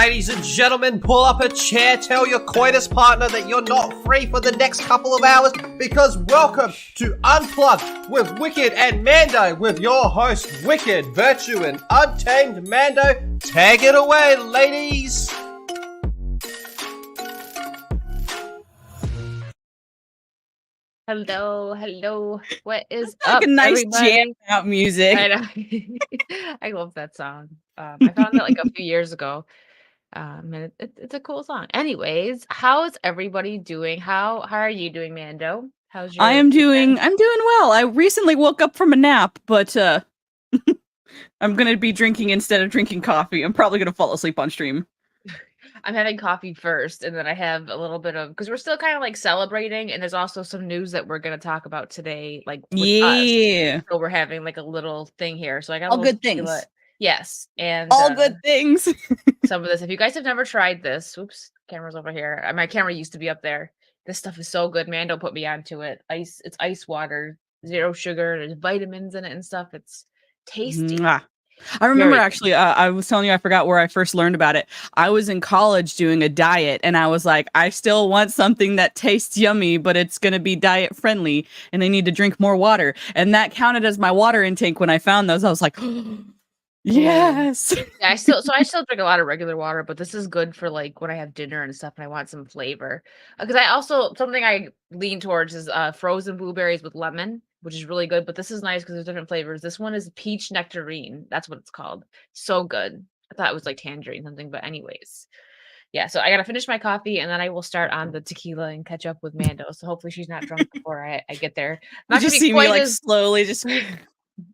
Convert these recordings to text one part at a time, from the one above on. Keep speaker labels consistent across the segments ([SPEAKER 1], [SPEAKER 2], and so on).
[SPEAKER 1] ladies and gentlemen, pull up a chair, tell your coitus partner that you're not free for the next couple of hours, because welcome to Unplugged with Wicked and Mando, with your host, Wicked, Virtue, and Untamed Mando. Tag it away, ladies!
[SPEAKER 2] Hello. What is
[SPEAKER 3] like
[SPEAKER 2] up,
[SPEAKER 3] a nice
[SPEAKER 2] everybody?
[SPEAKER 3] jam out music.
[SPEAKER 2] I know. I love that song. I found it like a few years ago. And it's a cool song. Anyways, how's everybody doing? How are you doing, Mando? How's your
[SPEAKER 3] I'm doing
[SPEAKER 2] weekend?
[SPEAKER 3] well. I recently woke up from a nap, but I'm gonna be drinking instead of drinking coffee. I'm probably gonna fall asleep on stream.
[SPEAKER 2] I'm having coffee first, and then I have a little bit of, because we're still kind of like celebrating, and there's also some news that we're gonna talk about today, like with us.
[SPEAKER 3] Yeah,
[SPEAKER 2] So we're having like a little thing here. So I got a
[SPEAKER 3] all
[SPEAKER 2] little
[SPEAKER 3] good
[SPEAKER 2] tequila.
[SPEAKER 3] things.
[SPEAKER 2] Yes, and
[SPEAKER 3] All good things.
[SPEAKER 2] some of this. If you guys have never tried this, oops, camera's over here. My camera used to be up there. This stuff is so good. Mando put me onto it. It's ice water, zero sugar. There's vitamins in it and stuff. It's tasty.
[SPEAKER 3] Mwah. I remember actually, I was telling you, I forgot where I first learned about it. I was in college doing a diet, and I was like, I still want something that tastes yummy, but it's going to be diet friendly, and I need to drink more water. And that counted as my water intake when I found those. I was like, yes.
[SPEAKER 2] Yeah, I still drink a lot of regular water, but this is good for like when I have dinner and stuff and I want some flavor. Because I also, something I lean towards is frozen blueberries with lemon, which is really good. But this is nice because there's different flavors. This one is peach nectarine. That's what it's called. So good. I thought it was like tangerine something, but anyways. Yeah, so I gotta finish my coffee and then I will start on the tequila and catch up with Mando. So hopefully she's not drunk before I get there.
[SPEAKER 3] You just see me like slowly just.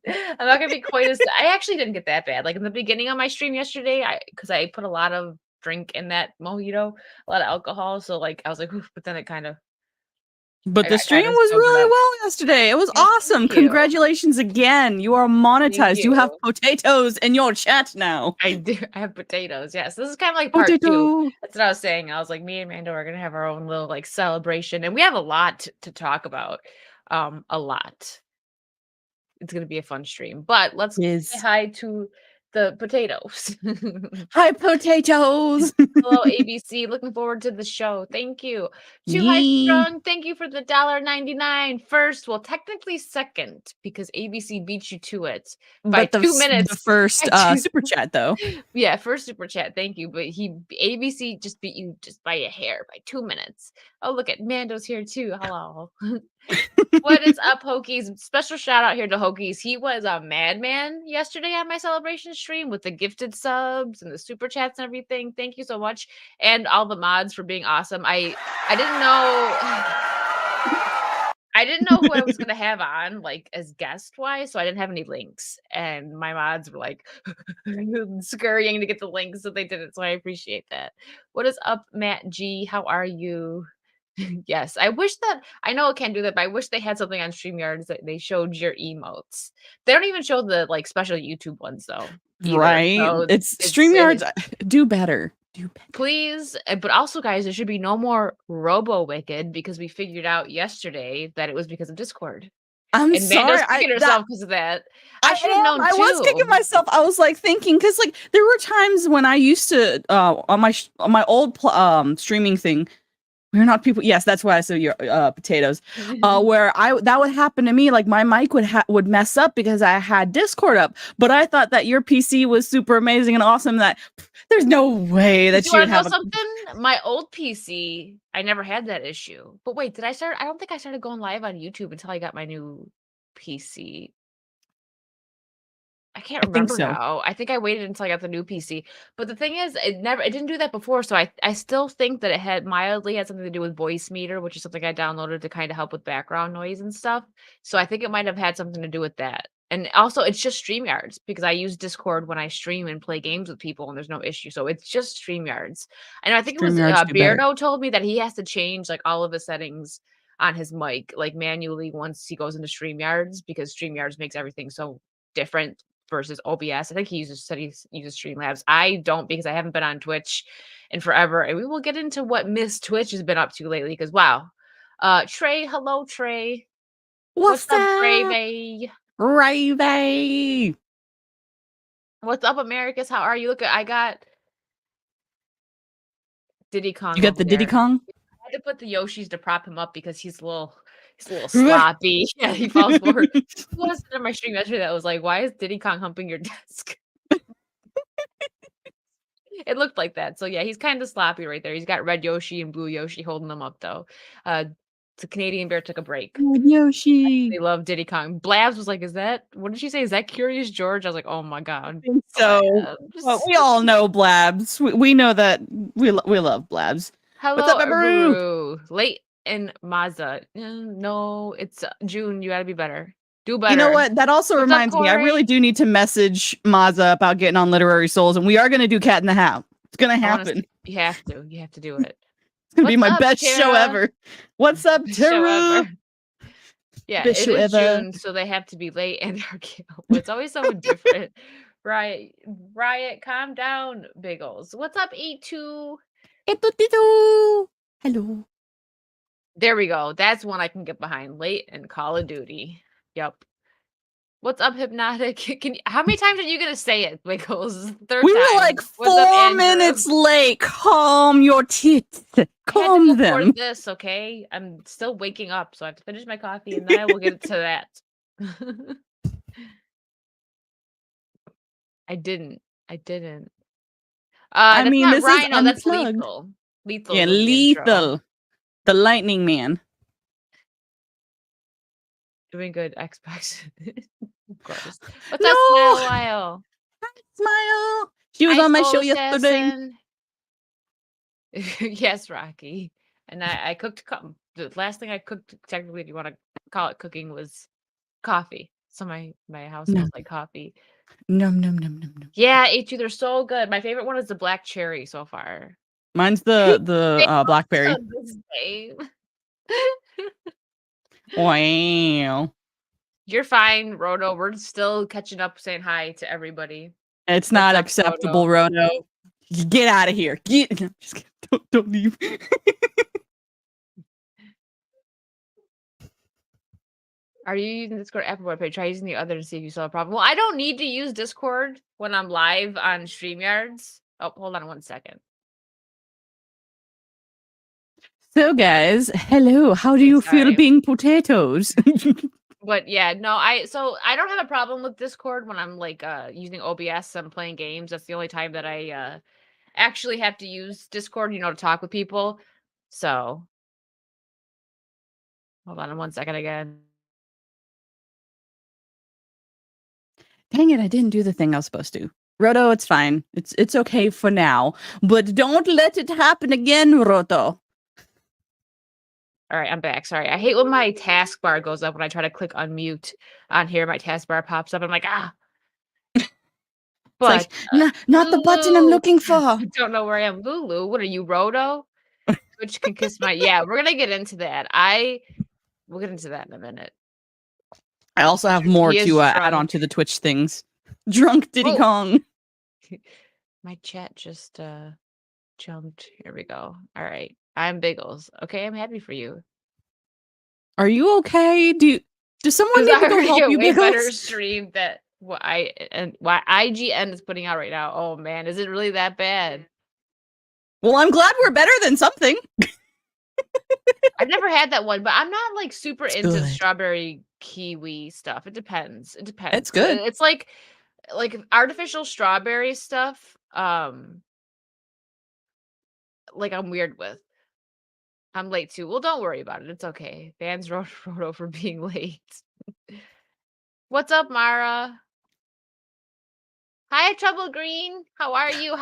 [SPEAKER 2] I'm not gonna be quite as. I actually didn't get that bad. Like in the beginning of my stream yesterday, because I put a lot of drink in that mojito, a lot of alcohol. So like I was like, oof, but then it kind of.
[SPEAKER 3] But the stream was really well yesterday. It was awesome. Congratulations again. You are monetized. You have potatoes in your chat now.
[SPEAKER 2] I do. I have potatoes. Yes. This is kind of like part two. That's what I was saying. I was like, me and Mando are going to have our own little like celebration. And we have a lot to talk about. A lot. It's going to be a fun stream. But let's say hi to the potatoes.
[SPEAKER 3] Hi, potatoes.
[SPEAKER 2] Hello, ABC. Looking forward to the show. Thank you. Too High Strong. Thank you for the $1.99. First, well, technically second, because ABC beat you to it by 2 minutes.
[SPEAKER 3] The first super chat, though.
[SPEAKER 2] Yeah, first super chat. Thank you. But ABC just beat you just by a hair, by 2 minutes. Oh, look at Mando's here too. Hello. What is up, Hokies? Special shout out here to Hokies. He was a madman yesterday on my celebration stream with the gifted subs and the super chats and everything. Thank you so much. And all the mods for being awesome. I didn't know who I was gonna have on, like as guest wise, so I didn't have any links. And my mods were like scurrying to get the links, so they did it. So I appreciate that. What is up, Matt G? How are you? Yes, I wish that I know it can't do that, but I wish they had something on StreamYards that they showed your emotes. They don't even show the like special YouTube ones though. Either.
[SPEAKER 3] Right. So it's StreamYards do better.
[SPEAKER 2] Please, but also guys, there should be no more Robo Wicked because we figured out yesterday that it was because of Discord.
[SPEAKER 3] I'm sorry.
[SPEAKER 2] Mando's kicking herself because of that. I should have known too.
[SPEAKER 3] I was kicking myself. I was like thinking because like there were times when I used to on my old streaming thing. We're not people. Yes, that's why I said your potatoes. Where that would happen to me. Like my mic would mess up because I had Discord up. But I thought that your PC was super amazing and awesome. That there's no way that you would have
[SPEAKER 2] something. My old PC, I never had that issue. But wait, did I start? I don't think I started going live on YouTube until I got my new PC. I can't remember now. I think I waited until I got the new PC. But the thing is, it didn't do that before. So I still think that it had something to do with voice meter, which is something I downloaded to kind of help with background noise and stuff. So I think it might have had something to do with that. And also it's just StreamYards because I use Discord when I stream and play games with people and there's no issue. So it's just StreamYards. And I think it was Beardo told me that he has to change like all of the settings on his mic, like manually once he goes into StreamYards because StreamYards makes everything so different versus OBS. I think he uses Streamlabs. I don't because I haven't been on Twitch in forever. And we will get into what Miss Twitch has been up to lately because wow. Trey, hello Trey.
[SPEAKER 3] What's
[SPEAKER 2] up, Ravey?
[SPEAKER 3] Ravey.
[SPEAKER 2] What's up, Americus? How are you? Look, I got Diddy Kong.
[SPEAKER 3] You got the
[SPEAKER 2] over
[SPEAKER 3] Diddy
[SPEAKER 2] there.
[SPEAKER 3] Kong?
[SPEAKER 2] I had to put the Yoshis to prop him up because he's a little sloppy. Yeah, he falls forward. Who was on my stream yesterday that was like, "Why is Diddy Kong humping your desk?" It looked like that. So yeah, he's kind of sloppy right there. He's got red Yoshi and blue Yoshi holding them up though. The Canadian bear took a break.
[SPEAKER 3] Yoshi.
[SPEAKER 2] They love Diddy Kong. Blabs was like, "Is that what did she say? Is that Curious George?" I was like, "Oh my god."
[SPEAKER 3] So
[SPEAKER 2] Blabs.
[SPEAKER 3] well, we all know Blabs. We know that we love Blabs.
[SPEAKER 2] Hello,
[SPEAKER 3] What's up, Eberu?
[SPEAKER 2] Eberu. Late in Mazda. No, it's June. You gotta be better. Do better.
[SPEAKER 3] You know what? That also
[SPEAKER 2] What's up,
[SPEAKER 3] reminds me. I
[SPEAKER 2] Corey?
[SPEAKER 3] really do need to message Mazza about getting on Literary Souls, and we are going to do Cat in the Hat. It's going to happen.
[SPEAKER 2] You have to. You have to do it.
[SPEAKER 3] It's going to be my
[SPEAKER 2] What's up,
[SPEAKER 3] best show
[SPEAKER 2] Tara?
[SPEAKER 3] ever. What's up,
[SPEAKER 2] Best show
[SPEAKER 3] Tara?
[SPEAKER 2] ever. Yeah,
[SPEAKER 3] Best
[SPEAKER 2] it
[SPEAKER 3] show
[SPEAKER 2] is
[SPEAKER 3] ever.
[SPEAKER 2] June, so they have to be late and dark. It's always so different. Riot, calm down, Biggles. What's up, E2?
[SPEAKER 3] Hello.
[SPEAKER 2] There we go. That's one I can get behind. Late and Call of Duty. Yep. What's up, Hypnotic? How many times are you gonna say it, Wiggles? Third
[SPEAKER 3] We
[SPEAKER 2] time.
[SPEAKER 3] were like
[SPEAKER 2] What's up,
[SPEAKER 3] 4
[SPEAKER 2] Andrew?
[SPEAKER 3] minutes late. Calm your tits.
[SPEAKER 2] I had
[SPEAKER 3] Calm
[SPEAKER 2] to go
[SPEAKER 3] them.
[SPEAKER 2] for this, okay? I'm still waking up, so I have to finish my coffee and then I will get to that. I didn't.
[SPEAKER 3] I
[SPEAKER 2] That's
[SPEAKER 3] mean,
[SPEAKER 2] not
[SPEAKER 3] this is
[SPEAKER 2] Rhino, that's
[SPEAKER 3] Unplugged.
[SPEAKER 2] Lethal. Lethal.
[SPEAKER 3] Yeah,
[SPEAKER 2] was the intro.
[SPEAKER 3] Lethal. The Lightning Man.
[SPEAKER 2] Doing good, Xbox. Of course. What's
[SPEAKER 3] No!
[SPEAKER 2] up, Smile Lyle?
[SPEAKER 3] Smile. She was on my show yesterday.
[SPEAKER 2] Yes, Rocky. And I cooked. The last thing I cooked, technically, if you want to call it cooking, was coffee. So my house smells like coffee.
[SPEAKER 3] Num.
[SPEAKER 2] Yeah, H2, they're so good. My favorite one is the black cherry so far.
[SPEAKER 3] Mine's the blackberry.
[SPEAKER 2] The same.
[SPEAKER 3] Wow.
[SPEAKER 2] You're fine, Roto. We're still catching up, saying hi to everybody.
[SPEAKER 3] It's not acceptable, Roto. Get out of here. Just kidding. Don't leave.
[SPEAKER 2] Are you using Discord app or webpage? Try using the other to see if you saw a problem. Well, I don't need to use Discord when I'm live on StreamYards. Oh, hold on 1 second.
[SPEAKER 3] So, guys, hello. How do you feel being potatoes?
[SPEAKER 2] But yeah, no, I don't have a problem with Discord when I'm like using OBS and playing games. That's the only time that I actually have to use Discord, to talk with people. So hold on 1 second again.
[SPEAKER 3] Dang it, I didn't do the thing I was supposed to. Roto, it's fine. It's okay for now. But don't let it happen again, Roto.
[SPEAKER 2] All right, I'm back. Sorry. I hate when my taskbar goes up when I try to click unmute on here. My taskbar pops up. I'm like, ah. But
[SPEAKER 3] like, not the button I'm looking for.
[SPEAKER 2] I don't know where I am. Lulu, what are you, Roto? Twitch can kiss my. Yeah, we're gonna get into that. We'll get into that in a minute.
[SPEAKER 3] I also have more to add on to the Twitch things. Drunk Diddy Kong.
[SPEAKER 2] My chat just jumped. Here we go. All right. I'm Biggles. Okay, I'm happy for you.
[SPEAKER 3] Are you okay? Does someone need to go help you, Biggles?
[SPEAKER 2] Better stream that what IGN is putting out right now. Oh man, is it really that bad?
[SPEAKER 3] Well, I'm glad we're better than something.
[SPEAKER 2] I've never had that one, but I'm not like super into strawberry kiwi stuff. It depends.
[SPEAKER 3] It's good.
[SPEAKER 2] It's like artificial strawberry stuff. Like I'm weird with. I'm late too. Well, don't worry about it. It's okay. Fans wrote for being late. What's up, Mara? Hi, Trouble Green. How are you?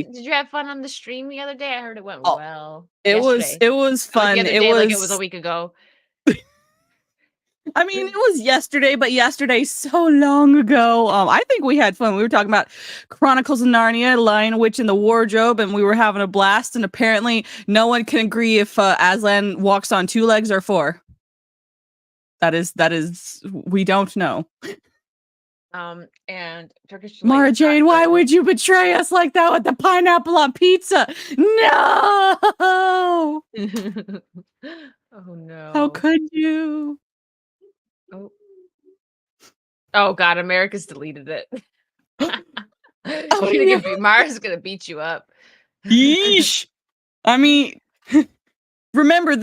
[SPEAKER 2] Did you have fun on the stream the other day? I heard it went well.
[SPEAKER 3] It was fun.
[SPEAKER 2] Like it was a week ago.
[SPEAKER 3] I mean, it was yesterday, but yesterday so long ago. I think we had fun. We were talking about Chronicles of Narnia, Lion, Witch, and the Wardrobe, and we were having a blast. And apparently, no one can agree if Aslan walks on 2 legs or 4. That is, we don't know.
[SPEAKER 2] And Turkish
[SPEAKER 3] Mara Jade, why would you betray us like that with the pineapple on pizza? No.
[SPEAKER 2] Oh no!
[SPEAKER 3] How could you?
[SPEAKER 2] Oh God, America's deleted it. Mara's gonna beat you up.
[SPEAKER 3] Yeesh. I mean, remember,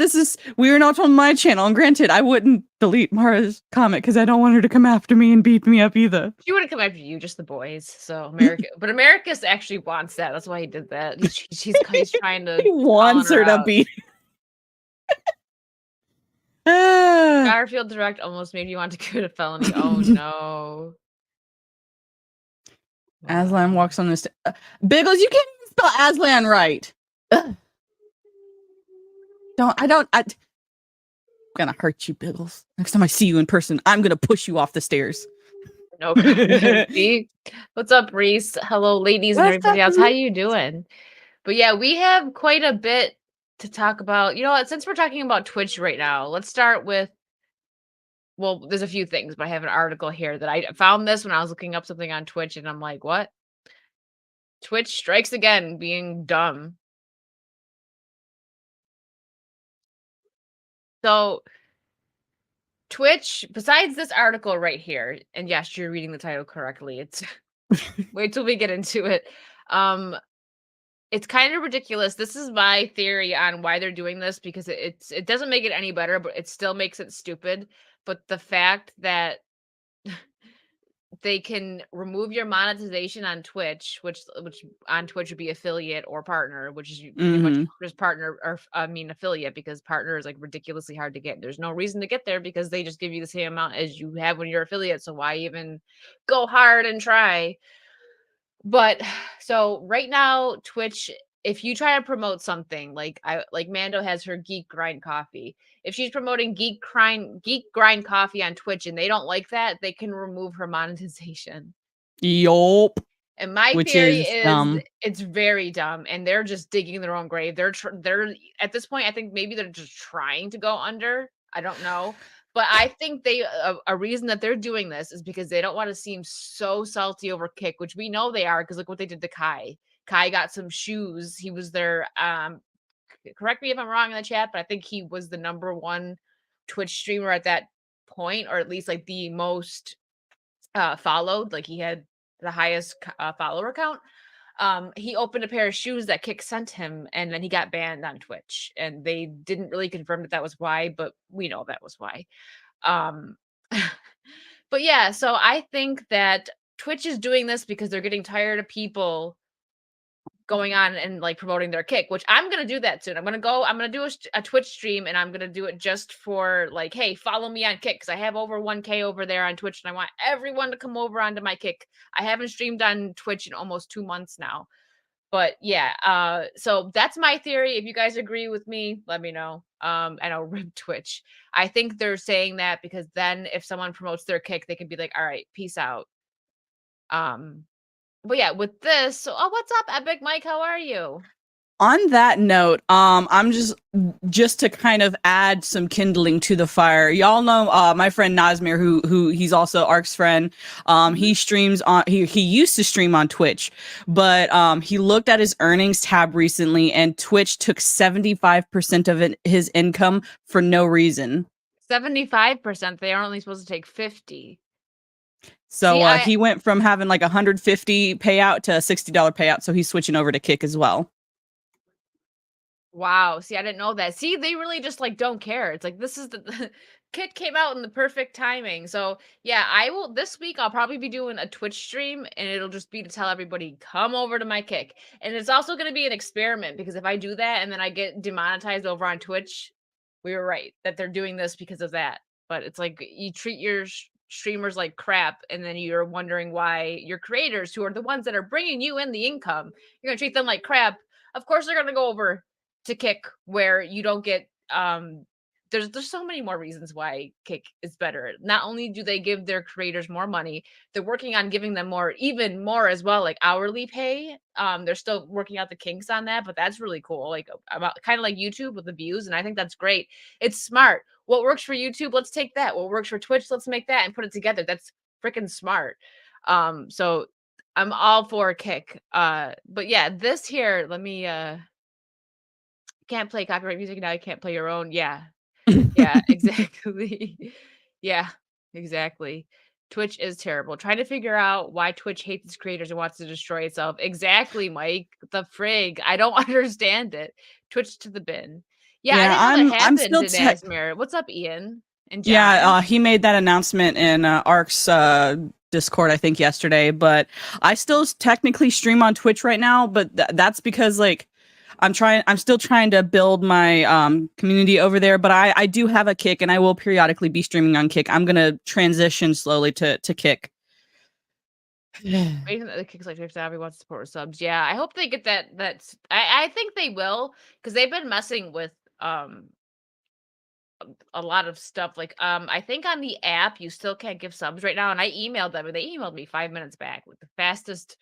[SPEAKER 3] we are not on my channel. And granted, I wouldn't delete Mara's comment because I don't want her to come after me and beat me up either.
[SPEAKER 2] She wouldn't come after you, just the boys. So Americus actually wants that. That's why he did that. He's trying to
[SPEAKER 3] He wants her to
[SPEAKER 2] out.
[SPEAKER 3] beat.
[SPEAKER 2] Garfield Direct almost made you want to commit a felony. Oh no.
[SPEAKER 3] Aslan walks on this. Biggles, you can't even spell Aslan right. I'm gonna hurt you, Biggles. Next time I see you in person, I'm gonna push you off the stairs.
[SPEAKER 2] No problem. See? What's up, Reese? Hello, ladies and everybody else. How you doing? But yeah, we have quite a bit to talk about. You know what? Since we're talking about Twitch right now, let's start with. Well, there's a few things, but I have an article here that I found this when I was looking up something on Twitch, and I'm like, what? Twitch strikes again, being dumb. So, Twitch, besides this article right here, and yes, you're reading the title correctly. It's wait till we get into it. It's kind of ridiculous. This is my theory on why they're doing this because it doesn't make it any better, but it still makes it stupid. But the fact that they can remove your monetization on Twitch, which on Twitch would be affiliate or partner, which is pretty much just partner or affiliate, because partner is like ridiculously hard to get. There's no reason to get there because they just give you the same amount as you have when you're affiliate. So why even go hard and try? But so right now, Twitch, if you try to promote something like Mando has her Geek Grind Coffee, if she's promoting Geek Grind Coffee on Twitch and they don't like that, they can remove her monetization.
[SPEAKER 3] Yup.
[SPEAKER 2] And my theory is it's very dumb, and they're just digging their own grave. They're at this point, I think maybe they're just trying to go under. I don't know. But I think a reason that they're doing this is because they don't want to seem so salty over Kick, which we know they are, because look what they did to Kai. Kai got some shoes. He was their correct me if I'm wrong in the chat, but I think he was the #1 Twitch streamer at that point, or at least like the most followed. Like he had the highest follower count. He opened a pair of shoes that Kick sent him, and then he got banned on Twitch. And they didn't really confirm that was why, but we know that was why. But yeah, so I think that Twitch is doing this because they're getting tired of people going on and like promoting their Kick, which I'm gonna do that soon. I'm gonna do a Twitch stream, and I'm gonna do it just for like, hey, follow me on Kick, because I have over 1K over there on Twitch, and I want everyone to come over onto my Kick. I haven't streamed on Twitch in almost 2 months now. But yeah, so that's my theory. If you guys agree with me, let me know. And I'll rip Twitch. I think they're saying that because then if someone promotes their Kick, they can be like, all right, peace out. But yeah, with this, so what's up, Epic Mike? How are you?
[SPEAKER 3] On that note, I'm just to kind of add some kindling to the fire. Y'all know my friend Nazmir, who he's also Ark's friend. He streams on he used to stream on Twitch, but he looked at his earnings tab recently, and Twitch took 75% of his income for no reason.
[SPEAKER 2] 75%. They are only supposed to take 50.
[SPEAKER 3] So he went from having like 150 payout to a $60 payout. So he's switching over to Kick as well.
[SPEAKER 2] Wow. See, I didn't know that. See, they really just like don't care. It's like this is the Kick came out in the perfect timing. So yeah, this week I'll probably be doing a Twitch stream, and it'll just be to tell everybody, come over to my Kick. And it's also going to be an experiment, because if I do that and then I get demonetized over on Twitch, we were right that they're doing this because of that. But it's like you treat your streamers like crap, and then you're wondering why your creators, who are the ones that are bringing you in the income, you're going to treat them like crap. Of course they're going to go over to Kick, where you don't get there's so many more reasons why Kick is better. Not only do they give their creators more money, they're working on giving them even more as well, like hourly pay. They're still working out the kinks on that, but that's really cool. Like about kind of like YouTube with the views, and I think that's great. It's smart. What works for YouTube, let's take that. What works for Twitch, let's make that and put it together. That's freaking smart. So I'm all for Kick. But yeah, this here, let me can't play copyright music now. You can't play your own. Yeah, exactly. Yeah, exactly. Twitch is terrible. Trying to figure out why Twitch hates its creators and wants to destroy itself. Exactly, Mike. The frig. I don't understand it. Twitch to the bin. Yeah, I didn't know that
[SPEAKER 3] I'm
[SPEAKER 2] happened
[SPEAKER 3] still
[SPEAKER 2] in Asmere. What's up, Ian and John?
[SPEAKER 3] Yeah, he made that announcement in Ark's Discord, I think, yesterday. But I still technically stream on Twitch right now, but that's because like I'm still trying to build my community over there. But I do have a Kick, and I will periodically be streaming on Kick. I'm gonna transition slowly to Kick.
[SPEAKER 2] Waiting that the Kicks like Savvy wants to support with subs. Yeah, I hope they get that. I think they will, because they've been messing with a lot of stuff. Like I think on the app you still can't give subs right now, and I emailed them and they emailed me 5 minutes back with the fastest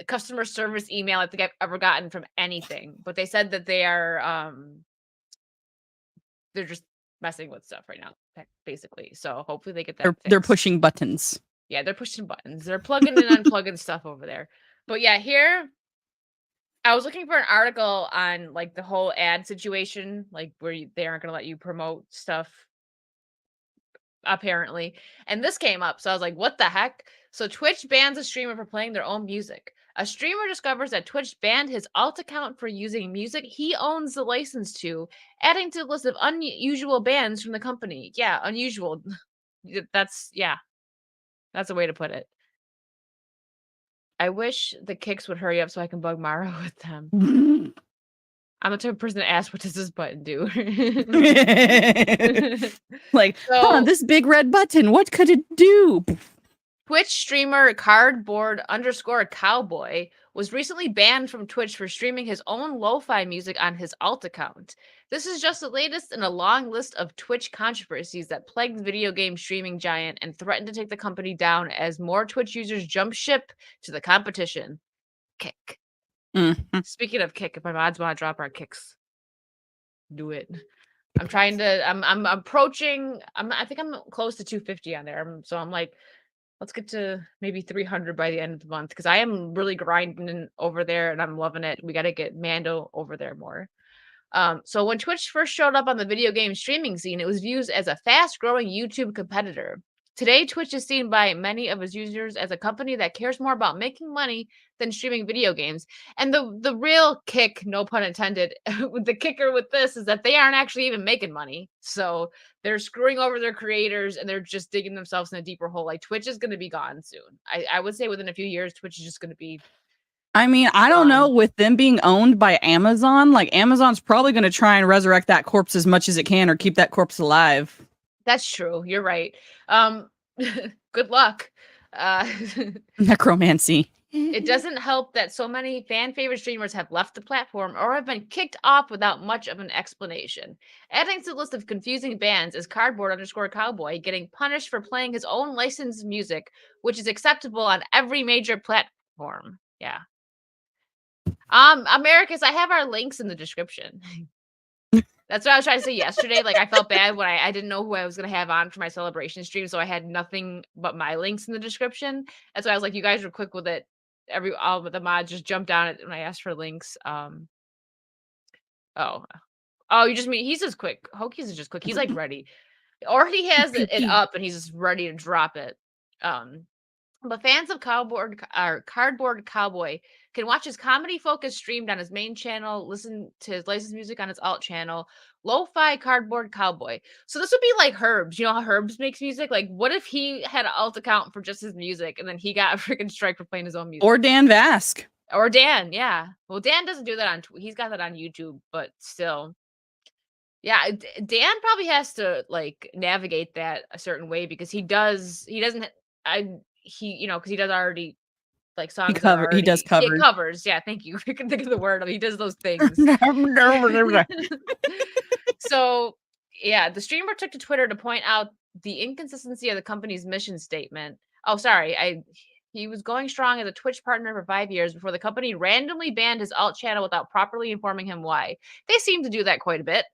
[SPEAKER 2] customer service email I think I've ever gotten from anything. But they said that they're just messing with stuff right now, basically. So hopefully they get that
[SPEAKER 3] They're
[SPEAKER 2] fixed.
[SPEAKER 3] pushing buttons.
[SPEAKER 2] Yeah, they're pushing buttons. They're plugging and unplugging stuff over there. But yeah, here I was looking for an article on like the whole ad situation, like where they aren't going to let you promote stuff apparently. And this came up. So I was like, what the heck? So Twitch bans a streamer for playing their own music. A streamer discovers that Twitch banned his alt account for using music he owns the license to, adding to the list of unusual bans from the company. Yeah, unusual. That's a way to put it. I wish the Kicks would hurry up so I can bug Mara with them. I'm the type of person to ask, what does this button do?
[SPEAKER 3] Like, this big red button, what could it do?
[SPEAKER 2] Twitch streamer cardboard_cowboy was recently banned from Twitch for streaming his own lo-fi music on his alt account. This is just the latest in a long list of Twitch controversies that plagued the video game streaming giant and threatened to take the company down as more Twitch users jump ship to the competition. Kick.
[SPEAKER 3] Mm-hmm.
[SPEAKER 2] Speaking of Kick, if my mods want to drop our Kicks, do it. I'm trying to. I'm approaching. I think I'm close to 250 on there. So I'm like, let's get to maybe 300 by the end of the month, because I am really grinding over there and I'm loving it. We got to get Mando over there more. So when Twitch first showed up on the video game streaming scene, it was viewed as a fast-growing YouTube competitor. Today, Twitch is seen by many of its users as a company that cares more about making money than streaming video games. And the real kick, no pun intended, the kicker with this is that they aren't actually even making money. So they're screwing over their creators and they're just digging themselves in a deeper hole. Like Twitch is going to be gone soon. I would say within a few years, Twitch is just going to be.
[SPEAKER 3] I mean, I don't know, with them being owned by Amazon, like Amazon's probably going to try and resurrect that corpse as much as it can or keep that corpse alive.
[SPEAKER 2] That's true. You're right. Good luck.
[SPEAKER 3] Necromancy.
[SPEAKER 2] It doesn't help that so many fan favorite streamers have left the platform or have been kicked off without much of an explanation. Adding to the list of confusing bans is cardboard_cowboy getting punished for playing his own licensed music, which is acceptable on every major platform. Yeah. Americus, I have our links in the description. That's what I was trying to say yesterday. Like, I felt bad when I didn't know who I was going to have on for my celebration stream, so I had nothing but my links in the description. That's why I was like, you guys were quick with it. All of the mods just jumped on it when I asked for links. Oh, you just mean he's just quick. Hokies is just quick. He's like ready, or he has it up and he's just ready to drop it. But fans of Cardboard Cowboy can watch his comedy-focused streamed on his main channel, listen to his licensed music on his alt channel, Lo-Fi Cardboard Cowboy. So this would be like Herbs. You know how Herbs makes music? Like, what if he had an alt account for just his music, and then he got a freaking strike for playing his own music?
[SPEAKER 3] Or Dan Vask.
[SPEAKER 2] Or Dan, yeah. Well, Dan doesn't do that he's got that on YouTube, but still. Yeah, Dan probably has to, like, navigate that a certain way, because he does already like songs.
[SPEAKER 3] He does covers.
[SPEAKER 2] Yeah, covers. Yeah, thank you. I can think of the word. He does those things. So yeah, the streamer took to Twitter to point out the inconsistency of the company's mission statement. Oh, sorry. He was going strong as a Twitch partner for 5 years before the company randomly banned his alt channel without properly informing him why. They seem to do that quite a bit.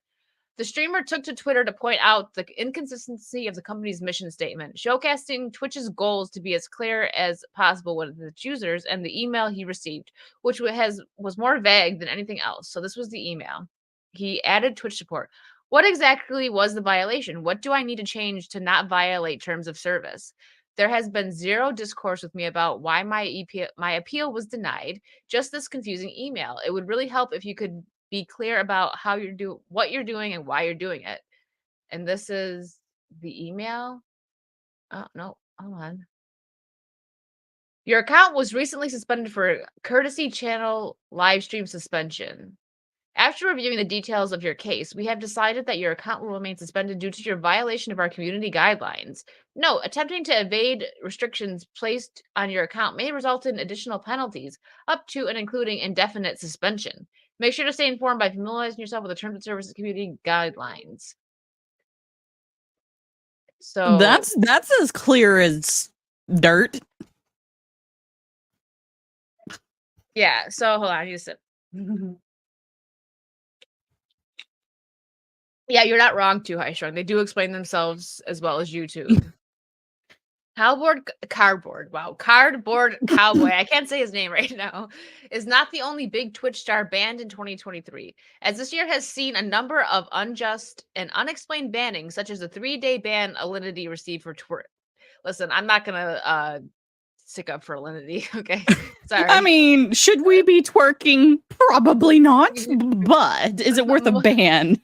[SPEAKER 2] The streamer took to Twitter to point out the inconsistency of the company's mission statement, showcasing Twitch's goals to be as clear as possible with its users and the email he received, which was more vague than anything else. So this was the email. He added Twitch support. What exactly was the violation? What do I need to change to not violate terms of service? There has been zero discourse with me about why my appeal was denied. Just this confusing email. It would really help if you could be clear about what you're doing and why you're doing it. And this is the email. Oh no, hold on. Your account was recently suspended for courtesy channel live stream suspension. After reviewing the details of your case, we have decided that your account will remain suspended due to your violation of our community guidelines. No, attempting to evade restrictions placed on your account may result in additional penalties, up to and including indefinite suspension. Make sure to stay informed by familiarizing yourself with the terms of service and community guidelines. So
[SPEAKER 3] That's as clear as dirt.
[SPEAKER 2] yeah, so hold on, I need to sip. Yeah, you're not wrong too, High Strung. They do explain themselves as well as YouTube. Cardboard Cowboy, I can't say his name right now, is not the only big Twitch star banned in 2023, as this year has seen a number of unjust and unexplained bannings, such as the 3-day ban Alinity received for twerk. Listen, I'm not gonna stick up for Alinity, okay? Sorry.
[SPEAKER 3] I mean, should we be twerking? Probably not, but is it worth a ban?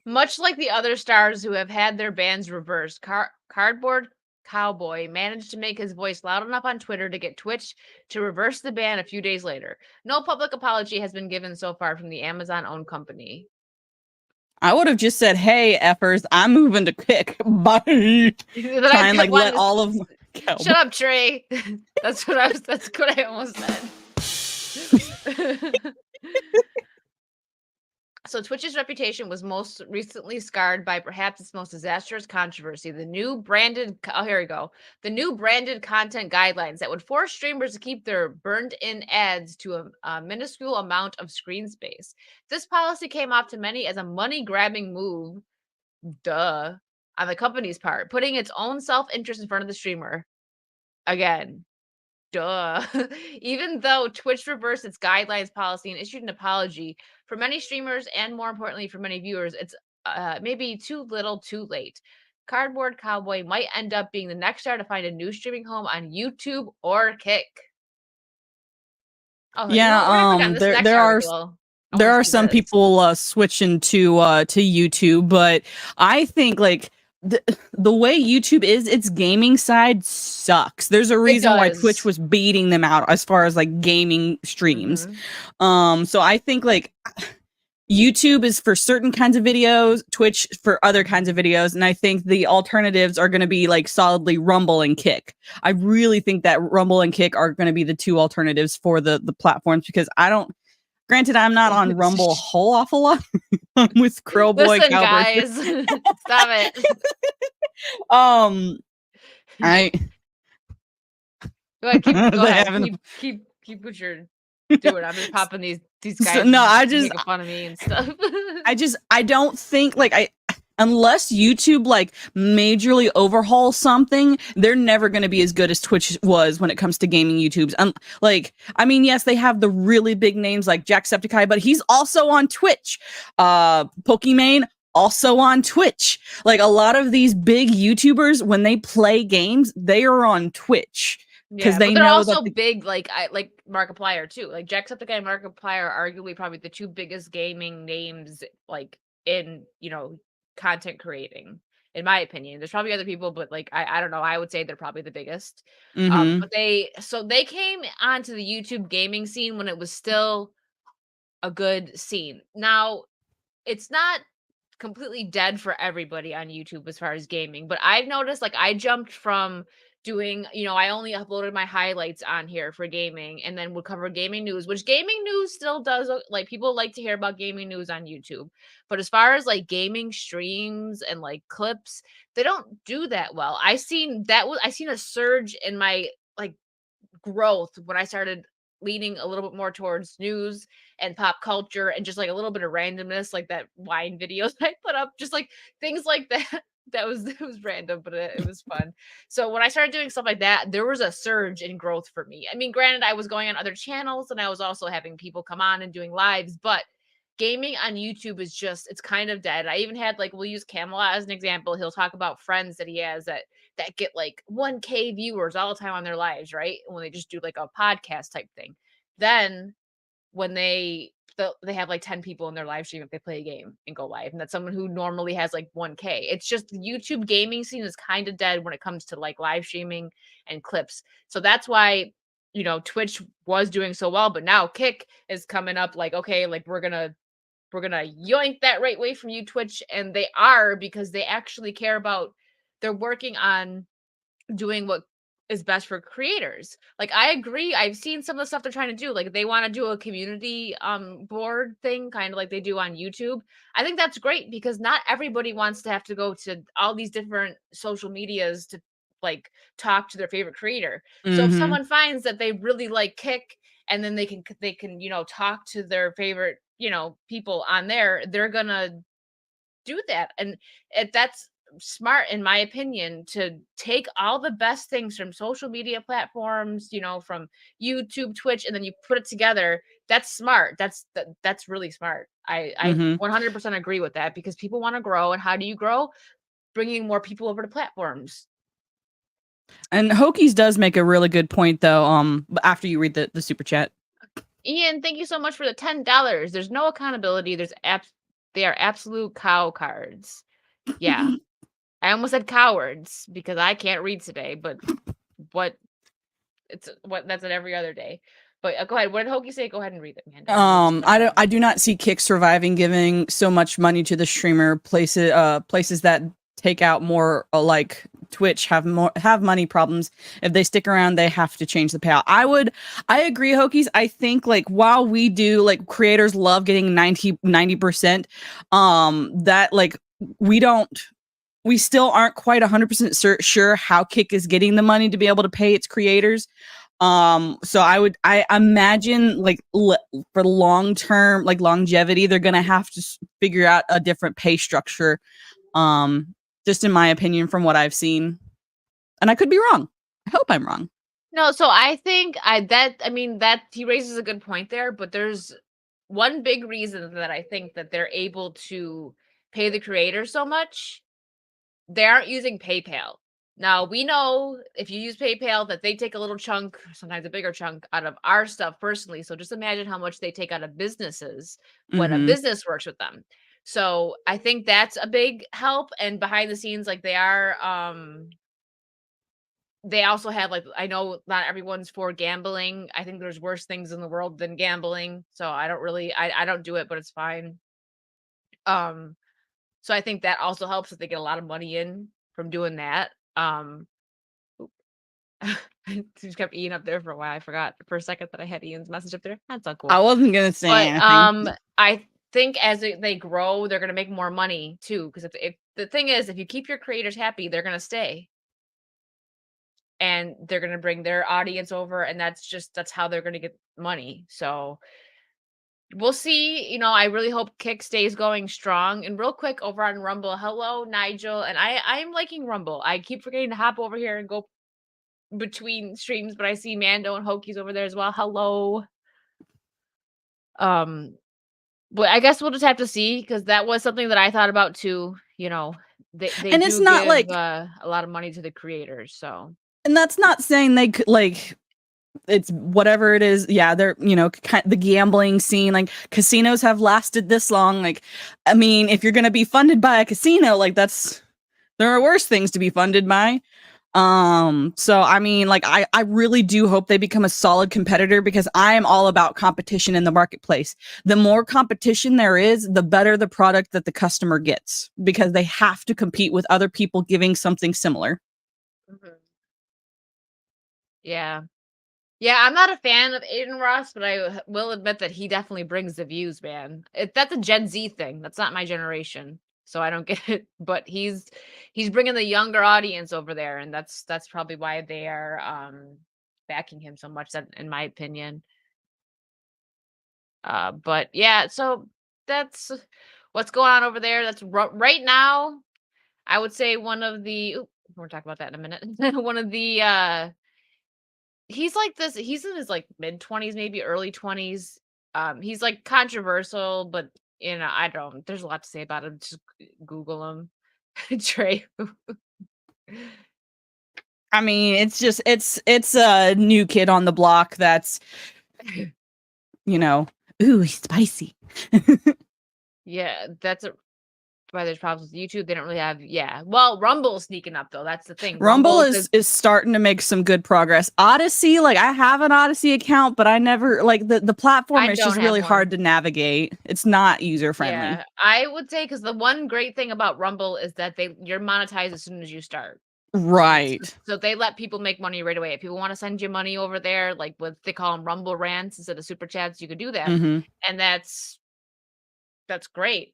[SPEAKER 2] Much like the other stars who have had their bans reversed, Cardboard Cowboy managed to make his voice loud enough on Twitter to get Twitch to reverse the ban a few days later. No public apology has been given so far from the Amazon-owned company.
[SPEAKER 3] I would have just said, "Hey, effers, I'm moving to Kick." Bye. Try and let all of my
[SPEAKER 2] Shut up, Trey. That's what I almost said. So Twitch's reputation was most recently scarred by perhaps its most disastrous controversy, the new branded content guidelines that would force streamers to keep their burned-in ads to a minuscule amount of screen space. This policy came off to many as a money-grabbing move, on the company's part, putting its own self-interest in front of the streamer. Again. Even though Twitch reversed its guidelines policy and issued an apology, for many streamers and more importantly for many viewers, it's maybe too little too late. Cardboard Cowboy might end up being the next star to find a new streaming home on YouTube or Kick. Oh,
[SPEAKER 3] yeah, there are some people switching to YouTube, but I think the way YouTube is, its gaming side sucks. There's a reason why Twitch was beating them out as far as gaming streams.
[SPEAKER 2] Mm-hmm.
[SPEAKER 3] So I think YouTube is for certain kinds of videos, Twitch for other kinds of videos, and I think the alternatives are going to be solidly Rumble and Kick. I really think that Rumble and Kick are going to be the two alternatives for the platforms, because granted, I'm not on Rumble a whole awful lot. I'm with Crowboy.
[SPEAKER 2] Listen, guys, stop it.
[SPEAKER 3] I
[SPEAKER 2] go ahead, keep what you're doing. I'm just popping these guys.
[SPEAKER 3] So, no, I just
[SPEAKER 2] making fun of me and stuff.
[SPEAKER 3] I don't think unless YouTube majorly overhauls something, they're never going to be as good as Twitch was when it comes to gaming YouTubes. I mean, yes, they have the really big names like Jacksepticeye, but he's also on Twitch. Pokimane also on Twitch. A lot of these big YouTubers, when they play games, they are on Twitch. Because they're
[SPEAKER 2] also big, like Markiplier too. Jacksepticeye and Markiplier are arguably probably the two biggest gaming names in content creating, in my opinion. There's probably other people, but I don't know. I would say they're probably the biggest.
[SPEAKER 3] Mm-hmm.
[SPEAKER 2] But they came onto the YouTube gaming scene when it was still a good scene. Now, it's not completely dead for everybody on YouTube as far as gaming, but I've noticed I jumped from doing, I only uploaded my highlights on here for gaming and then would cover gaming news, which gaming news still does, people like to hear about gaming news on YouTube. But as far as gaming streams and clips, they don't do that well. I seen a surge in my growth when I started leaning a little bit more towards news and pop culture and just a little bit of randomness, that wine videos I put up, just things like that. It was random, but it was fun. So when I started doing stuff like that, there was a surge in growth for me. I mean, granted, I was going on other channels and I was also having people come on and doing lives, but gaming on YouTube is just, it's kind of dead. I even had, like, we'll use Camelot as an example. He'll talk about friends that he has that get like 1K viewers all the time on their lives, right? When they just do like a podcast type thing. Then when they have like 10 people in their live stream if they play a game and go live, and that's someone who normally has like 1K. It's just the YouTube gaming scene is kind of dead when it comes to like live streaming and clips. So that's why, Twitch was doing so well, but now Kick is coming up like, okay, like we're gonna yoink that right away from you, Twitch. And they are, because they actually care about, they're working on doing what is best for creators. Like, I agree. I've seen some of the stuff they're trying to do. Like, they want to do a community board thing, kind of like they do on YouTube. I think that's great, because not everybody wants to have to go to all these different social medias to like talk to their favorite creator. So if someone finds that they really like Kick, and then they can talk to their favorite people on there, they're gonna do that. And that's smart, in my opinion, to take all the best things from social media platforms, from YouTube, Twitch, and then you put it together. That's smart. That's really smart. I 100% agree with that, because people want to grow. And how do you grow? Bringing more people over to platforms.
[SPEAKER 3] And Hokies does make a really good point, though. After you read the super chat,
[SPEAKER 2] Ian, thank you so much for the $10. There's no accountability. They are absolute cow cards. Yeah. I almost said cowards because I can't read today, but that's it every other day. But go ahead. What did Hokie say? Go ahead and read it, man.
[SPEAKER 3] I do not see Kick surviving giving so much money to the streamer. Places that take out more like Twitch have money problems. If they stick around, they have to change the payout. I agree, Hokies. I think like while we do, like, creators love getting 90%, that like we still aren't quite 100% sure how Kick is getting the money to be able to pay its creators. So I imagine like for long term, like longevity, they're gonna have to figure out a different pay structure. Just in my opinion, from what I've seen, and I could be wrong. I hope I'm wrong.
[SPEAKER 2] No, so I think that he raises a good point there, but there's one big reason that I think that they're able to pay the creators so much. They aren't using PayPal. Now, we know if you use PayPal that they take a little chunk, sometimes a bigger chunk, out of our stuff personally. So just imagine how much they take out of businesses when a business works with them. So I think that's a big help. And behind the scenes, like they also have, like, I know not everyone's for gambling. I think there's worse things in the world than gambling. So I don't do it, but it's fine. So I think that also helps that they get a lot of money in from doing that. Just kept Ian up there for a while. I forgot for a second that I had Ian's message up there. That's not cool.
[SPEAKER 3] I wasn't gonna say anything.
[SPEAKER 2] I think as they grow, they're gonna make more money too. Because if the thing is, if you keep your creators happy, they're gonna stay, and they're gonna bring their audience over, and that's how they're gonna get money. So we'll see. I really hope Kick stays going strong. And real quick, over on Rumble, hello, Nigel. And I'm liking Rumble. I keep forgetting to hop over here and go between streams, but I see Mando and Hokies over there as well. Hello. But I guess we'll just have to see, because that was something that I thought about too. They
[SPEAKER 3] and it's not
[SPEAKER 2] give,
[SPEAKER 3] like
[SPEAKER 2] a lot of money to the creators. So,
[SPEAKER 3] and that's not saying they could like. It's whatever it is. Yeah, they're the gambling scene. Like, casinos have lasted this long. Like, I mean, if you're gonna be funded by a casino, like there are worse things to be funded by. So I mean, like, I really do hope they become a solid competitor, because I am all about competition in the marketplace. The more competition there is, the better the product that the customer gets, because they have to compete with other people giving something similar.
[SPEAKER 2] Yeah. Yeah, I'm not a fan of Aiden Ross, but I will admit that he definitely brings the views, man. That's a Gen Z thing. That's not my generation, so I don't get it. But he's bringing the younger audience over there, and that's probably why they are backing him so much. That, in my opinion. But yeah, so that's what's going on over there. That's right now. I would say one of the. We'll talk about that in a minute. One of the. He's like this. He's in his like mid-20s, maybe early 20s. He's like controversial, but I don't. There's a lot to say about him. Just Google him, Trey.
[SPEAKER 3] I mean, it's a new kid on the block that's, ooh, he's spicy.
[SPEAKER 2] Yeah, why there's problems with YouTube. They don't really have. Yeah, well, Rumble's sneaking up though. That's the thing.
[SPEAKER 3] Rumble is starting to make some good progress. Odyssey, like I have an Odyssey account, but I never like the platform is just really hard to navigate. It's not user friendly.
[SPEAKER 2] Yeah, I would say because the one great thing about Rumble is that you're monetized as soon as you start.
[SPEAKER 3] Right.
[SPEAKER 2] So they let people make money right away. If people want to send you money over there, like what they call them Rumble rants instead of super chats, you could do that.
[SPEAKER 3] Mhm.
[SPEAKER 2] And that's great.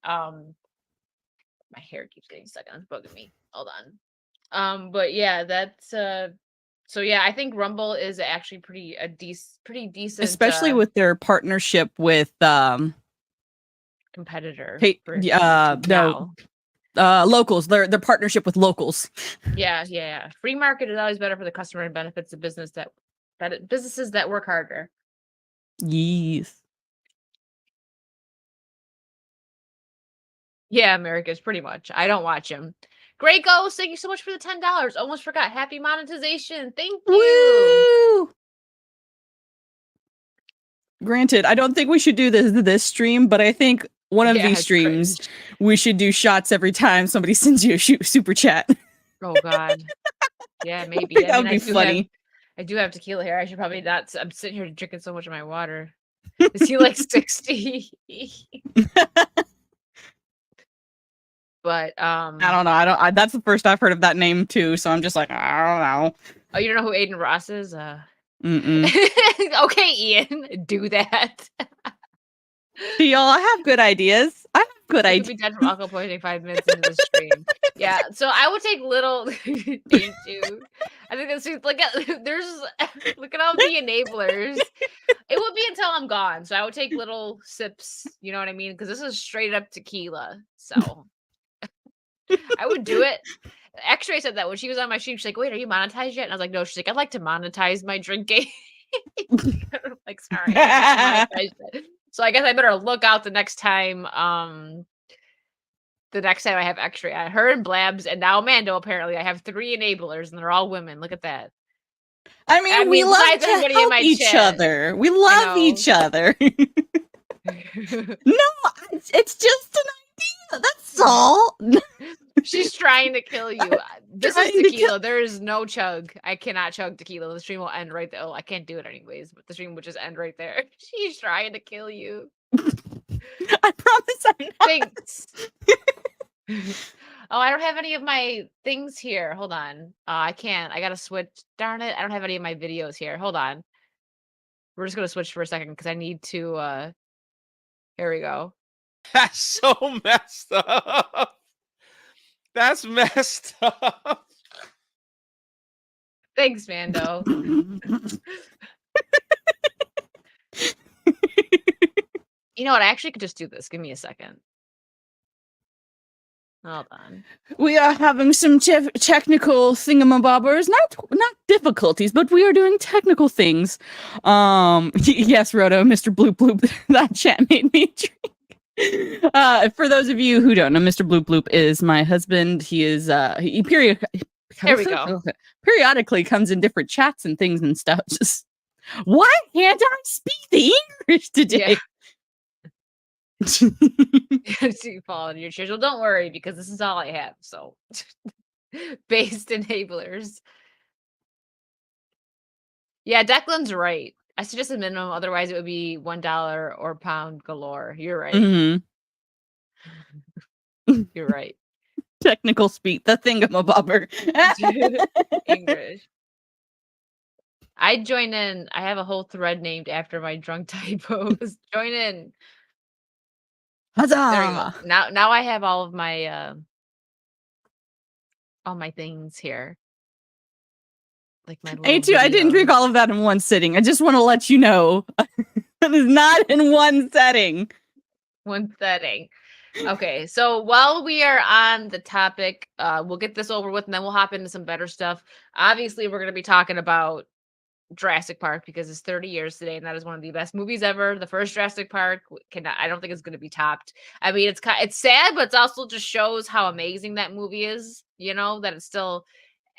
[SPEAKER 2] My hair keeps getting stuck on. It's bugging me. Hold on. But yeah, that's so yeah, I think Rumble is actually pretty decent,
[SPEAKER 3] especially with their partnership with
[SPEAKER 2] competitor.
[SPEAKER 3] Locals. Their partnership with Locals.
[SPEAKER 2] Yeah. Free market is always better for the customer and benefits the businesses that work harder.
[SPEAKER 3] Yes.
[SPEAKER 2] Yeah, America's pretty much. I don't watch him. Great Ghost, thank you so much for the $10. Almost forgot. Happy monetization. Thank you.
[SPEAKER 3] Woo! Granted, I don't think we should do this stream, but I think one of these streams we should do shots every time somebody sends you a super chat.
[SPEAKER 2] Oh God. Yeah, maybe.
[SPEAKER 3] That would be funny.
[SPEAKER 2] I do have tequila here. I should probably not. I'm sitting here drinking so much of my water. Is he like 60? But
[SPEAKER 3] I don't know. That's the first I've heard of that name too. So I'm just like, I don't know.
[SPEAKER 2] Oh, you don't know who Aiden Ross is?
[SPEAKER 3] Mm-mm.
[SPEAKER 2] Okay, Ian, do that.
[SPEAKER 3] See, y'all, I have good ideas.
[SPEAKER 2] Could be dead from alcohol poisoning 5 minutes into the stream. Yeah, so I would take little. Thank you. I think that's look at all the enablers. It would be until I'm gone, so I would take little sips. You know what I mean? Because this is straight up tequila. So I would do it. X-Ray said that when she was on my stream. She's like, "Wait, are you monetized yet?" And I was like, "No." She's like, "I'd like to monetize my drinking." I'm like, sorry. So I guess I better look out the next time. The next time I have X-Ray, her and Blabs, and now Mando. Apparently, I have 3 enablers, and they're all women. Look at that.
[SPEAKER 3] I mean we love to help each other. We love each other. No, it's just an idea. That's all.
[SPEAKER 2] She's trying to kill you. This is tequila. There is no chug. I cannot chug tequila. The stream will end right there. Oh, I can't do it anyways, but the stream would just end right there. She's trying to kill you.
[SPEAKER 3] I promise I'm not.
[SPEAKER 2] Thanks. Oh, I don't have any of my things here. Hold on. I can't. I gotta switch. Darn it. I don't have any of my videos here. Hold on. We're just gonna switch for a second because I need to here we go.
[SPEAKER 4] That's so messed up. That's messed up.
[SPEAKER 2] Thanks, Mando. You know what? I actually could just do this. Give me a second. Hold on.
[SPEAKER 3] We are having some technical thingamabobbers, not difficulties, but we are doing technical things. Yes, Roto, Mr. Bloop Bloop, that chat made me drink. For those of you who don't know, Mr. Bloop Bloop is my husband. He is he periodically comes in different chats and things and stuff. Just why can't I speak the English today?
[SPEAKER 2] Yeah. You fall in your chairs. Well, don't worry because this is all I have. So, based enablers. Yeah, Declan's right. I suggest a minimum. Otherwise, it would be $1 or pound galore. You're right.
[SPEAKER 3] Mm-hmm.
[SPEAKER 2] You're right.
[SPEAKER 3] Technical speak, the thingamabobber.
[SPEAKER 2] English. I join in. I have a whole thread named after my drunk typos. Join in.
[SPEAKER 3] Huzzah!
[SPEAKER 2] There we go. Now I have all my things here. Like my
[SPEAKER 3] Me too. I didn't drink all of that in one sitting. I just want to let you know that is not in one setting.
[SPEAKER 2] One setting. Okay, so while we are on the topic, we'll get this over with, and then we'll hop into some better stuff. Obviously, we're going to be talking about Jurassic Park because it's 30 years today, and that is one of the best movies ever. The first Jurassic Park I don't think it's going to be topped. I mean, it's sad, but it also just shows how amazing that movie is. You know, that it's still,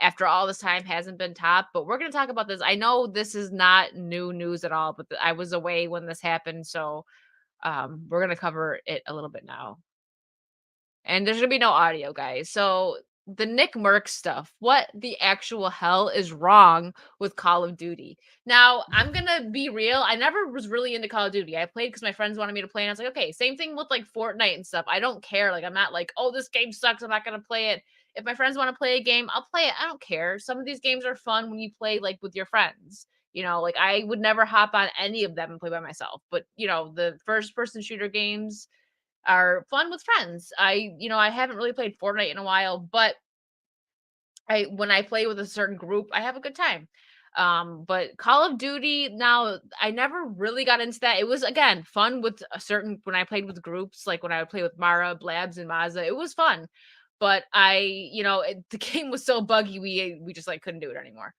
[SPEAKER 2] after all this time, hasn't been topped. But we're going to talk about this. I know this is not new news at all, but I was away when this happened, so we're going to cover it a little bit now. And there's gonna be no audio, guys. So the Nick Merck stuff, what the actual hell is wrong with Call of Duty? Now, I'm gonna be real. I never was really into Call of Duty. I played because my friends wanted me to play, and I was like, okay, same thing with like Fortnite and stuff. I don't care. Like, I'm not like, oh, this game sucks, I'm not gonna play it. If my friends want to play a game, I'll play it. I don't care. Some of these games are fun when you play like with your friends. You know, like I would never hop on any of them and play by myself. But you know, the first person shooter games are fun with friends. I haven't really played Fortnite in a while, but when I play with a certain group, I have a good time. But Call of Duty, now I never really got into that. It was again fun with a certain when I played with groups, like when I would play with Mara, Blabs, and Mazza, it was fun. But the game was so buggy, we just like couldn't do it anymore.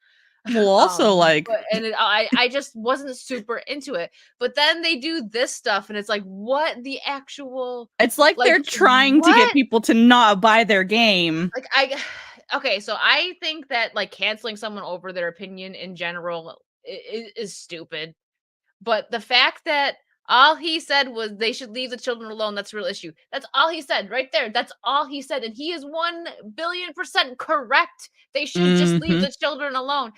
[SPEAKER 3] Well, also like,
[SPEAKER 2] I just wasn't super into it. But then they do this stuff, and it's like, what the actual?
[SPEAKER 3] it's like they're trying to get people to not buy their game.
[SPEAKER 2] Like okay, so I think that like canceling someone over their opinion in general is stupid. But the fact that all he said was they should leave the children alone, that's a real issue. That's all he said right there. That's all he said. And he is 1,000,000,000% correct. They should just leave the children alone.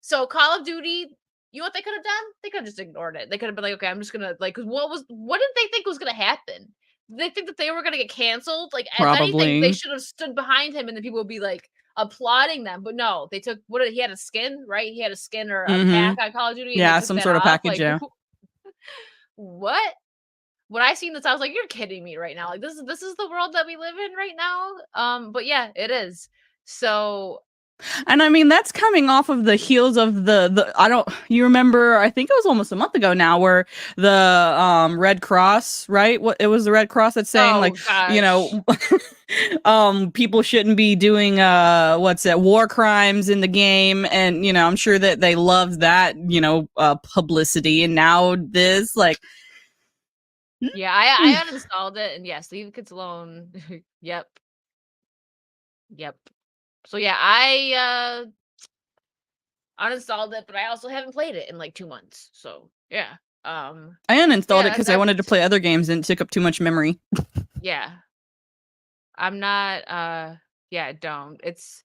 [SPEAKER 2] So Call of Duty, you know what they could have done? They could have just ignored it. They could have been like, okay, I'm just gonna like, what did they think was gonna happen? Did they think that they were gonna get canceled? Like, if anything, they should have stood behind him and then people would be like applauding them. But no, they took he had a skin, right? He had a skin or a pack on Call of Duty.
[SPEAKER 3] Yeah, some sort of package, like, yeah.
[SPEAKER 2] What? When I seen this, I was like, you're kidding me right now. Like, this is the world that we live in right now. But yeah, it is. So,
[SPEAKER 3] and I mean, that's coming off of the heels of you remember, I think it was almost a month ago now, where the Red Cross, right? It was the Red Cross that's saying people shouldn't be doing war crimes in the game, and I'm sure that they loved that publicity, and now this like.
[SPEAKER 2] Yeah, I uninstalled it, and yes, leave the kids alone. Yep. So yeah, I uninstalled it, but I also haven't played it in like 2 months. So yeah.
[SPEAKER 3] I uninstalled it because I wanted to play other games and it took up too much memory.
[SPEAKER 2] Yeah. I'm not don't. That's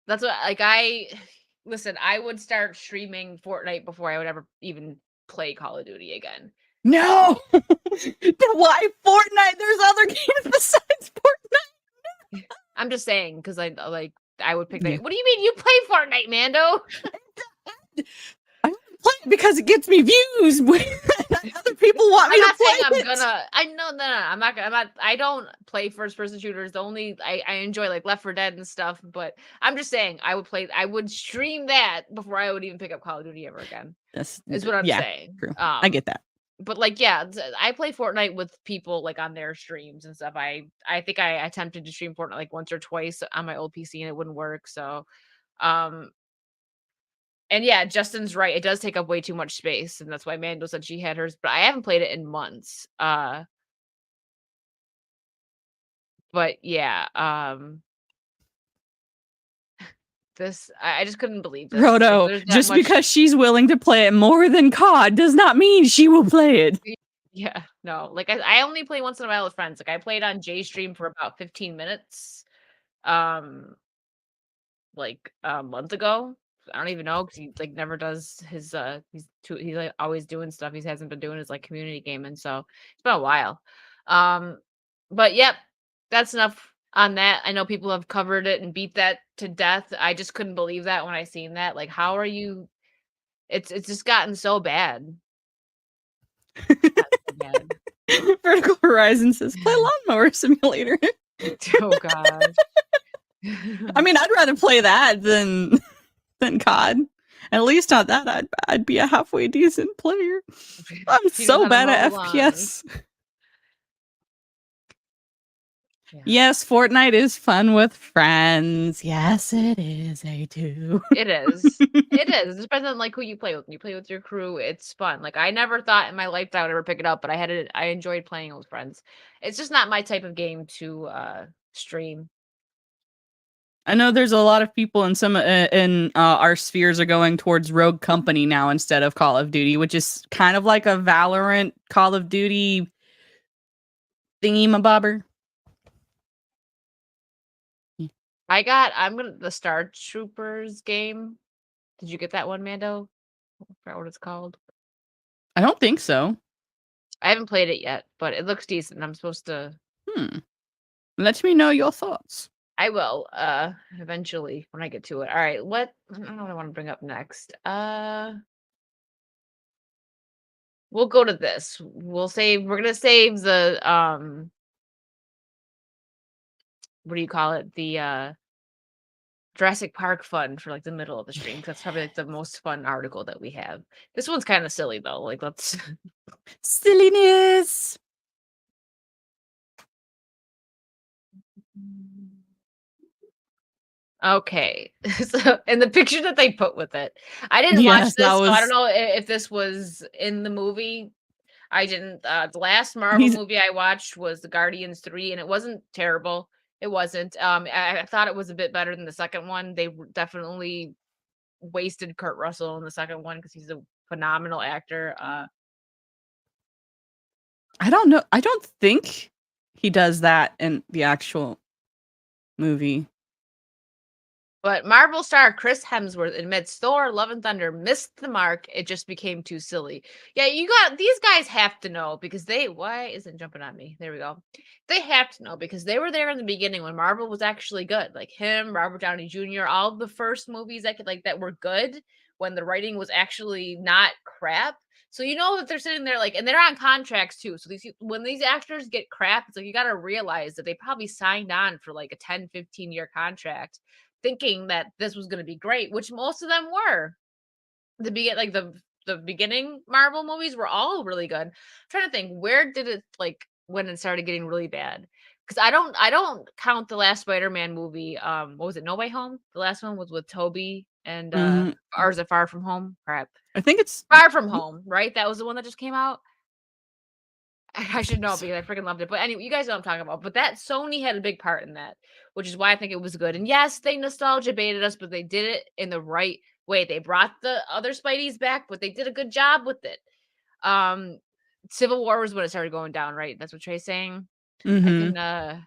[SPEAKER 2] what like I would start streaming Fortnite before I would ever even play Call of Duty again.
[SPEAKER 3] No. Why Fortnite? There's other games besides Fortnite.
[SPEAKER 2] I'm just saying because I would pick that. What do you mean you play Fortnite, Mando?
[SPEAKER 3] I play it because it gets me views. Other people want me to play it.
[SPEAKER 2] I'm not. I don't play first person shooters. The only I enjoy like Left 4 Dead and stuff. But I'm just saying I would stream that before I would even pick up Call of Duty ever again. Is what I'm saying.
[SPEAKER 3] True. I get that.
[SPEAKER 2] But like, yeah, I play Fortnite with people like on their streams and stuff. I think I attempted to stream Fortnite like once or twice on my old PC and it wouldn't work. So, and yeah, Justin's right. It does take up way too much space, and that's why Mando said she had hers. But I haven't played it in months. But yeah, I just couldn't believe this.
[SPEAKER 3] Roto, just because she's willing to play it more than COD does not mean she will play it.
[SPEAKER 2] Yeah, no. Like I only play once in a while with friends. Like I played on Jay's stream for about 15 minutes. Like a month ago. I don't even know because he like never does his he's like always doing stuff. He hasn't been doing his like community gaming, so it's been a while. But yep, that's enough on that. I know people have covered it and beat that to death. I just couldn't believe that when I seen that. Like, how are you? It's just gotten so bad.
[SPEAKER 3] Vertical Horizon says, "Play Lawnmower Simulator."
[SPEAKER 2] Oh God.
[SPEAKER 3] I mean, I'd rather play that than COD. At least on that, I'd be a halfway decent player. I'm so bad at FPS. Yes, Fortnite is fun with friends. Yes, it is, A2.
[SPEAKER 2] It is. It is. It depends on like who you play with. When you play with your crew, it's fun. Like I never thought in my life that I would ever pick it up, but I enjoyed playing with friends. It's just not my type of game to stream.
[SPEAKER 3] I know there's a lot of people in some in our spheres are going towards Rogue Company now instead of Call of Duty, which is kind of like a Valorant Call of Duty thingy-mabobber.
[SPEAKER 2] I'm gonna the Star Troopers game. Did you get that one, Mando? I forgot what it's called.
[SPEAKER 3] I don't think so.
[SPEAKER 2] I haven't played it yet, but it looks decent. I'm supposed to.
[SPEAKER 3] Let me know your thoughts.
[SPEAKER 2] I will eventually when I get to it. All right, I don't know what I want to bring up next. We'll go to this. We're gonna save the what do you call it? The Jurassic Park fun for like the middle of the stream. 'Cause that's probably like the most fun article that we have. This one's kind of silly though. Like let's
[SPEAKER 3] Silliness.
[SPEAKER 2] Okay. So and the picture that they put with it. I didn't watch
[SPEAKER 3] Yes,
[SPEAKER 2] this,
[SPEAKER 3] that
[SPEAKER 2] so I don't
[SPEAKER 3] was.
[SPEAKER 2] know if this was in the movie. I didn't the last Marvel
[SPEAKER 3] He's.
[SPEAKER 2] movie I watched was The Guardians 3 and it wasn't terrible. It wasn't. I thought it was a bit better than the second one. They definitely wasted Kurt Russell in the second one because he's a phenomenal actor.
[SPEAKER 3] I don't know. I don't think he does that in the actual movie.
[SPEAKER 2] But Marvel star Chris Hemsworth admits Thor: Love and Thunder missed the mark. It just became too silly. Yeah, these guys have to know because why isn't it jumping on me? There we go. They have to know because they were there in the beginning when Marvel was actually good. Like him, Robert Downey Jr., all of the first movies that were good when the writing was actually not crap. So you know that they're sitting there and they're on contracts too. So when these actors get crap, it's like you got to realize that they probably signed on for like a 10, 15-year contract thinking that this was going to be great, which most of them were. The beginning Marvel movies were all really good. I'm trying to think, where did it when it started getting really bad? Because I don't count the last Spider-Man movie. What was it? No Way Home. The last one was with Toby and or is it Far From Home? Crap.
[SPEAKER 3] I think it's
[SPEAKER 2] Far From Home, right? That was the one that just came out. I should know because I freaking loved it. But anyway, you guys know what I'm talking about. But that Sony had a big part in that, which is why I think it was good. And yes, they nostalgia baited us, but they did it in the right way. They brought the other Spideys back, but they did a good job with it. Civil War was when it started going down, right? That's what Trey's saying.
[SPEAKER 3] Mm-hmm.
[SPEAKER 2] I can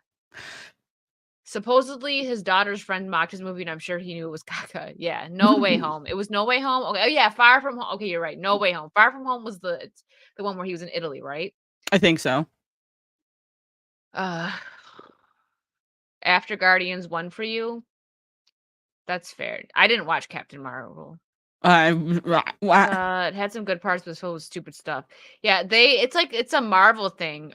[SPEAKER 2] supposedly his daughter's friend mocked his movie, and I'm sure he knew it was caca. Yeah, No Way Home. It was No Way Home. Okay, oh yeah, Far From Home. Okay, you're right. No Way Home. Far From Home was the one where he was in Italy, right?
[SPEAKER 3] I think so.
[SPEAKER 2] After Guardians 1 for you? That's fair. I didn't watch Captain Marvel. It had some good parts, but so was stupid stuff. Yeah, it's a Marvel thing.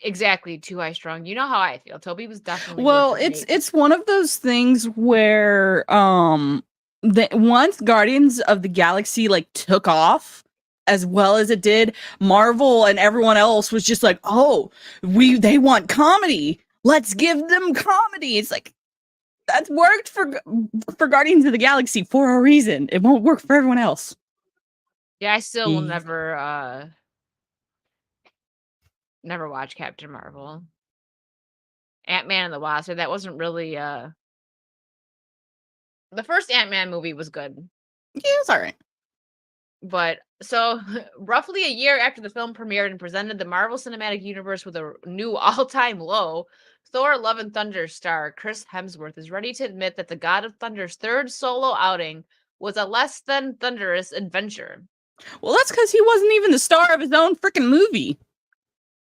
[SPEAKER 2] Exactly, too high strung. You know how I feel. Toby was definitely
[SPEAKER 3] it's one of those things where once Guardians of the Galaxy took off as well as it did, Marvel and everyone else was just like, oh, they want comedy. Let's give them comedy. It's like that's worked for Guardians of the Galaxy for a reason. It won't work for everyone else.
[SPEAKER 2] Yeah, I still will never watch Captain Marvel. Ant-Man and the Wasp, that wasn't really the first Ant-Man movie was good.
[SPEAKER 3] Yeah, it's all right.
[SPEAKER 2] But so roughly a year after the film premiered and presented the Marvel Cinematic Universe with a new all-time low, Thor: Love and Thunder star Chris Hemsworth is ready to admit that the God of Thunder's third solo outing was a less than thunderous adventure.
[SPEAKER 3] Well, that's because he wasn't even the star of his own freaking movie.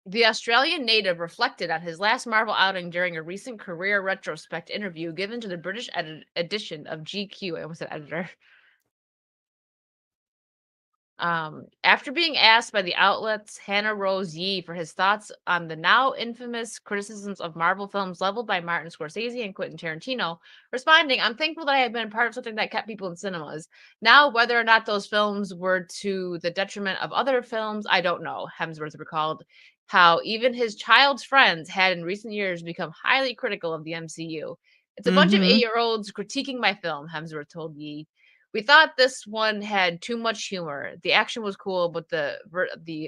[SPEAKER 2] The Australian native reflected on his last Marvel outing during a recent career retrospect interview given to the British edition of GQ. I almost said editor. After being asked by the outlet's Hannah Rose Yee for his thoughts on the now infamous criticisms of Marvel films leveled by Martin Scorsese and Quentin Tarantino, responding, "I'm thankful that I have been a part of something that kept people in cinemas. Now, whether or not those films were to the detriment of other films, I don't know," Hemsworth recalled. how even his child's friends had in recent years become highly critical of the MCU. It's a bunch of
[SPEAKER 3] Mhm.
[SPEAKER 2] 8-year-olds critiquing my film, Hemsworth told Ye. We thought this one had too much humor. The action was cool, but the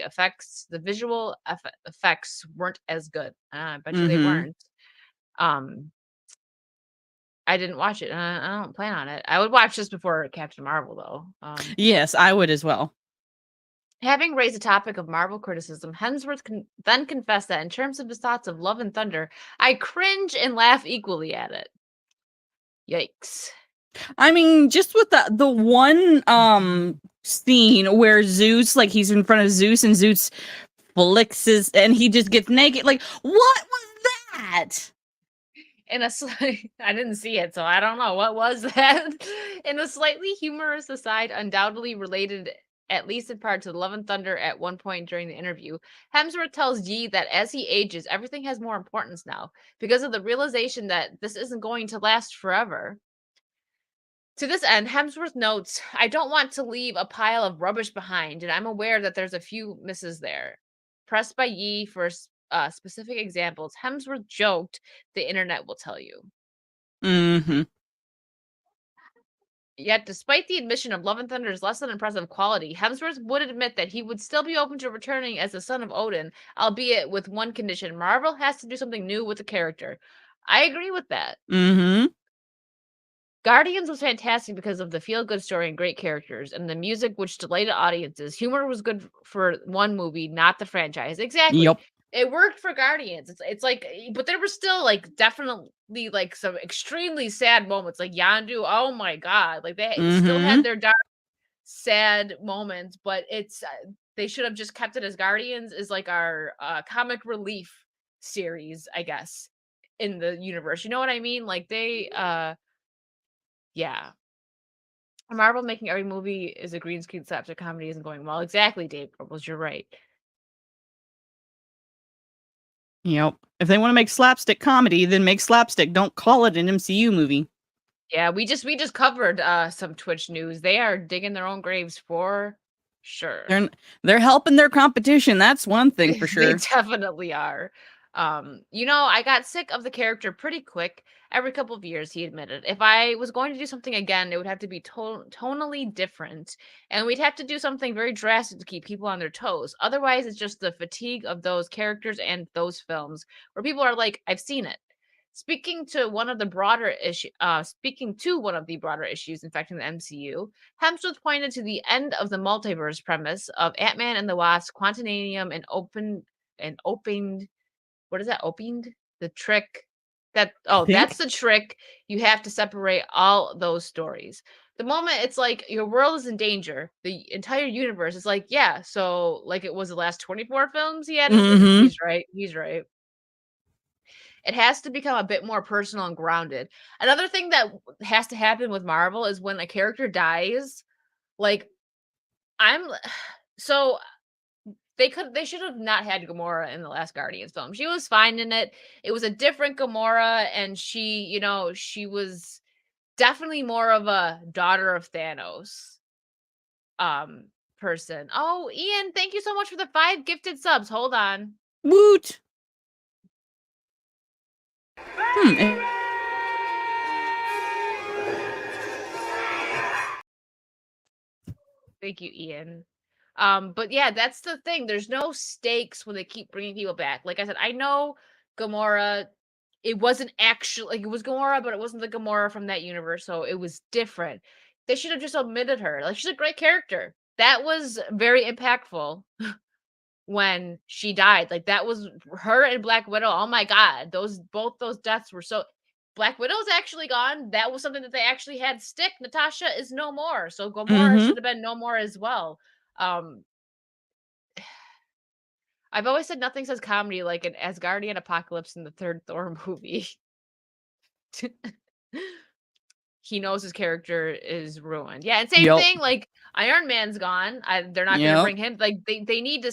[SPEAKER 2] effects, the visual effects weren't as good. I bet you they
[SPEAKER 3] Mhm.
[SPEAKER 2] weren't. I didn't watch it. I don't plan on it. I would watch this before Captain Marvel, though.
[SPEAKER 3] Yes, I would as well.
[SPEAKER 2] Having raised the topic of Marvel criticism, Hemsworth then confessed that in terms of his thoughts of Love and Thunder, I cringe and laugh equally at it. Yikes.
[SPEAKER 3] I mean, just with the one scene where Zeus, like he's in front of Zeus and Zeus flicks his and he just gets naked. Like, what was that?
[SPEAKER 2] In a I didn't see it, so I don't know. What was that? In a slightly humorous aside, undoubtedly related at least in part to Love and Thunder at one point during the interview, Hemsworth tells Yi that as he ages, everything has more importance now because of the realization that this isn't going to last forever. To this end, Hemsworth notes, I don't want to leave a pile of rubbish behind, and I'm aware that there's a few misses there. Pressed by Yi for specific examples, Hemsworth joked, the internet will tell you.
[SPEAKER 3] Mm-hmm.
[SPEAKER 2] Yet, despite the admission of Love and Thunder's less than impressive quality, Hemsworth would admit that he would still be open to returning as the son of Odin, albeit with one condition. Marvel has to do something new with the character. I agree with that.
[SPEAKER 3] Mm-hmm.
[SPEAKER 2] Guardians was fantastic because of the feel-good story and great characters, and the music which delighted audiences. Humor was good for one movie, not the franchise. Exactly.
[SPEAKER 3] Yep.
[SPEAKER 2] It worked for Guardians. It's like, but there were still like definitely like some extremely sad moments, like Yandu. Oh my god, like they still had
[SPEAKER 3] Mm-hmm.
[SPEAKER 2] their dark, sad moments, but it's they should have just kept it as Guardians is like our comic relief series, I guess, in the universe. You know what I mean? Like they yeah. Marvel making every movie is a green screen slapstick comedy isn't going well. Exactly, Dave Robles, you're right.
[SPEAKER 3] Yep. If they want to make slapstick comedy, then make slapstick. Don't call it an MCU movie.
[SPEAKER 2] Yeah, we just covered some Twitch news. They are digging their own graves for sure.
[SPEAKER 3] They're helping their competition. That's one thing for
[SPEAKER 2] They
[SPEAKER 3] sure.
[SPEAKER 2] definitely are. I got sick of the character pretty quick. Every couple of years, he admitted. If I was going to do something again, it would have to be tonally different, and we'd have to do something very drastic to keep people on their toes. Otherwise, it's just the fatigue of those characters and those films where people are like, "I've seen it." Speaking to one of the broader issues affecting the MCU, Hemsworth pointed to the end of the multiverse premise of Ant-Man and the Wasp, Quantumanium, and opened. What is that? Opened the trick. That's
[SPEAKER 3] Think?
[SPEAKER 2] the trick. You have to separate all those stories. The moment it's like your world is in danger, the entire universe is like, yeah. So like it was the last 24 films he had.
[SPEAKER 3] Mm-hmm.
[SPEAKER 2] He's right. He's right. It has to become a bit more personal and grounded. Another thing that has to happen with Marvel is when a character dies, like I'm so they should have not had Gamora in the last Guardians film. She was fine in it. It was a different Gamora, and she was definitely more of a daughter of Thanos um person. Oh, Ian, thank you so much for the 5 gifted subs. Hold on.
[SPEAKER 3] Woot. Hmm.
[SPEAKER 2] Thank you, Ian. But yeah, that's the thing. There's no stakes when they keep bringing people back. Like I said, I know Gamora. It wasn't actually like it was Gamora, but it wasn't the Gamora from that universe, so it was different. They should have just omitted her. Like she's a great character. That was very impactful when she died. Like that was her and Black Widow. Oh my god, both those deaths were so. Black Widow's actually gone. That was something that they actually had stick. Natasha is no more, so Gamora
[SPEAKER 3] Mm-hmm.
[SPEAKER 2] should have been no more as well. Um, I've always said nothing says comedy like an Asgardian apocalypse in the third Thor movie. He knows his character is ruined. Yeah, and same
[SPEAKER 3] Yep.
[SPEAKER 2] thing. Like Iron Man's gone. They're not going to
[SPEAKER 3] Yep.
[SPEAKER 2] bring him. Like they need to.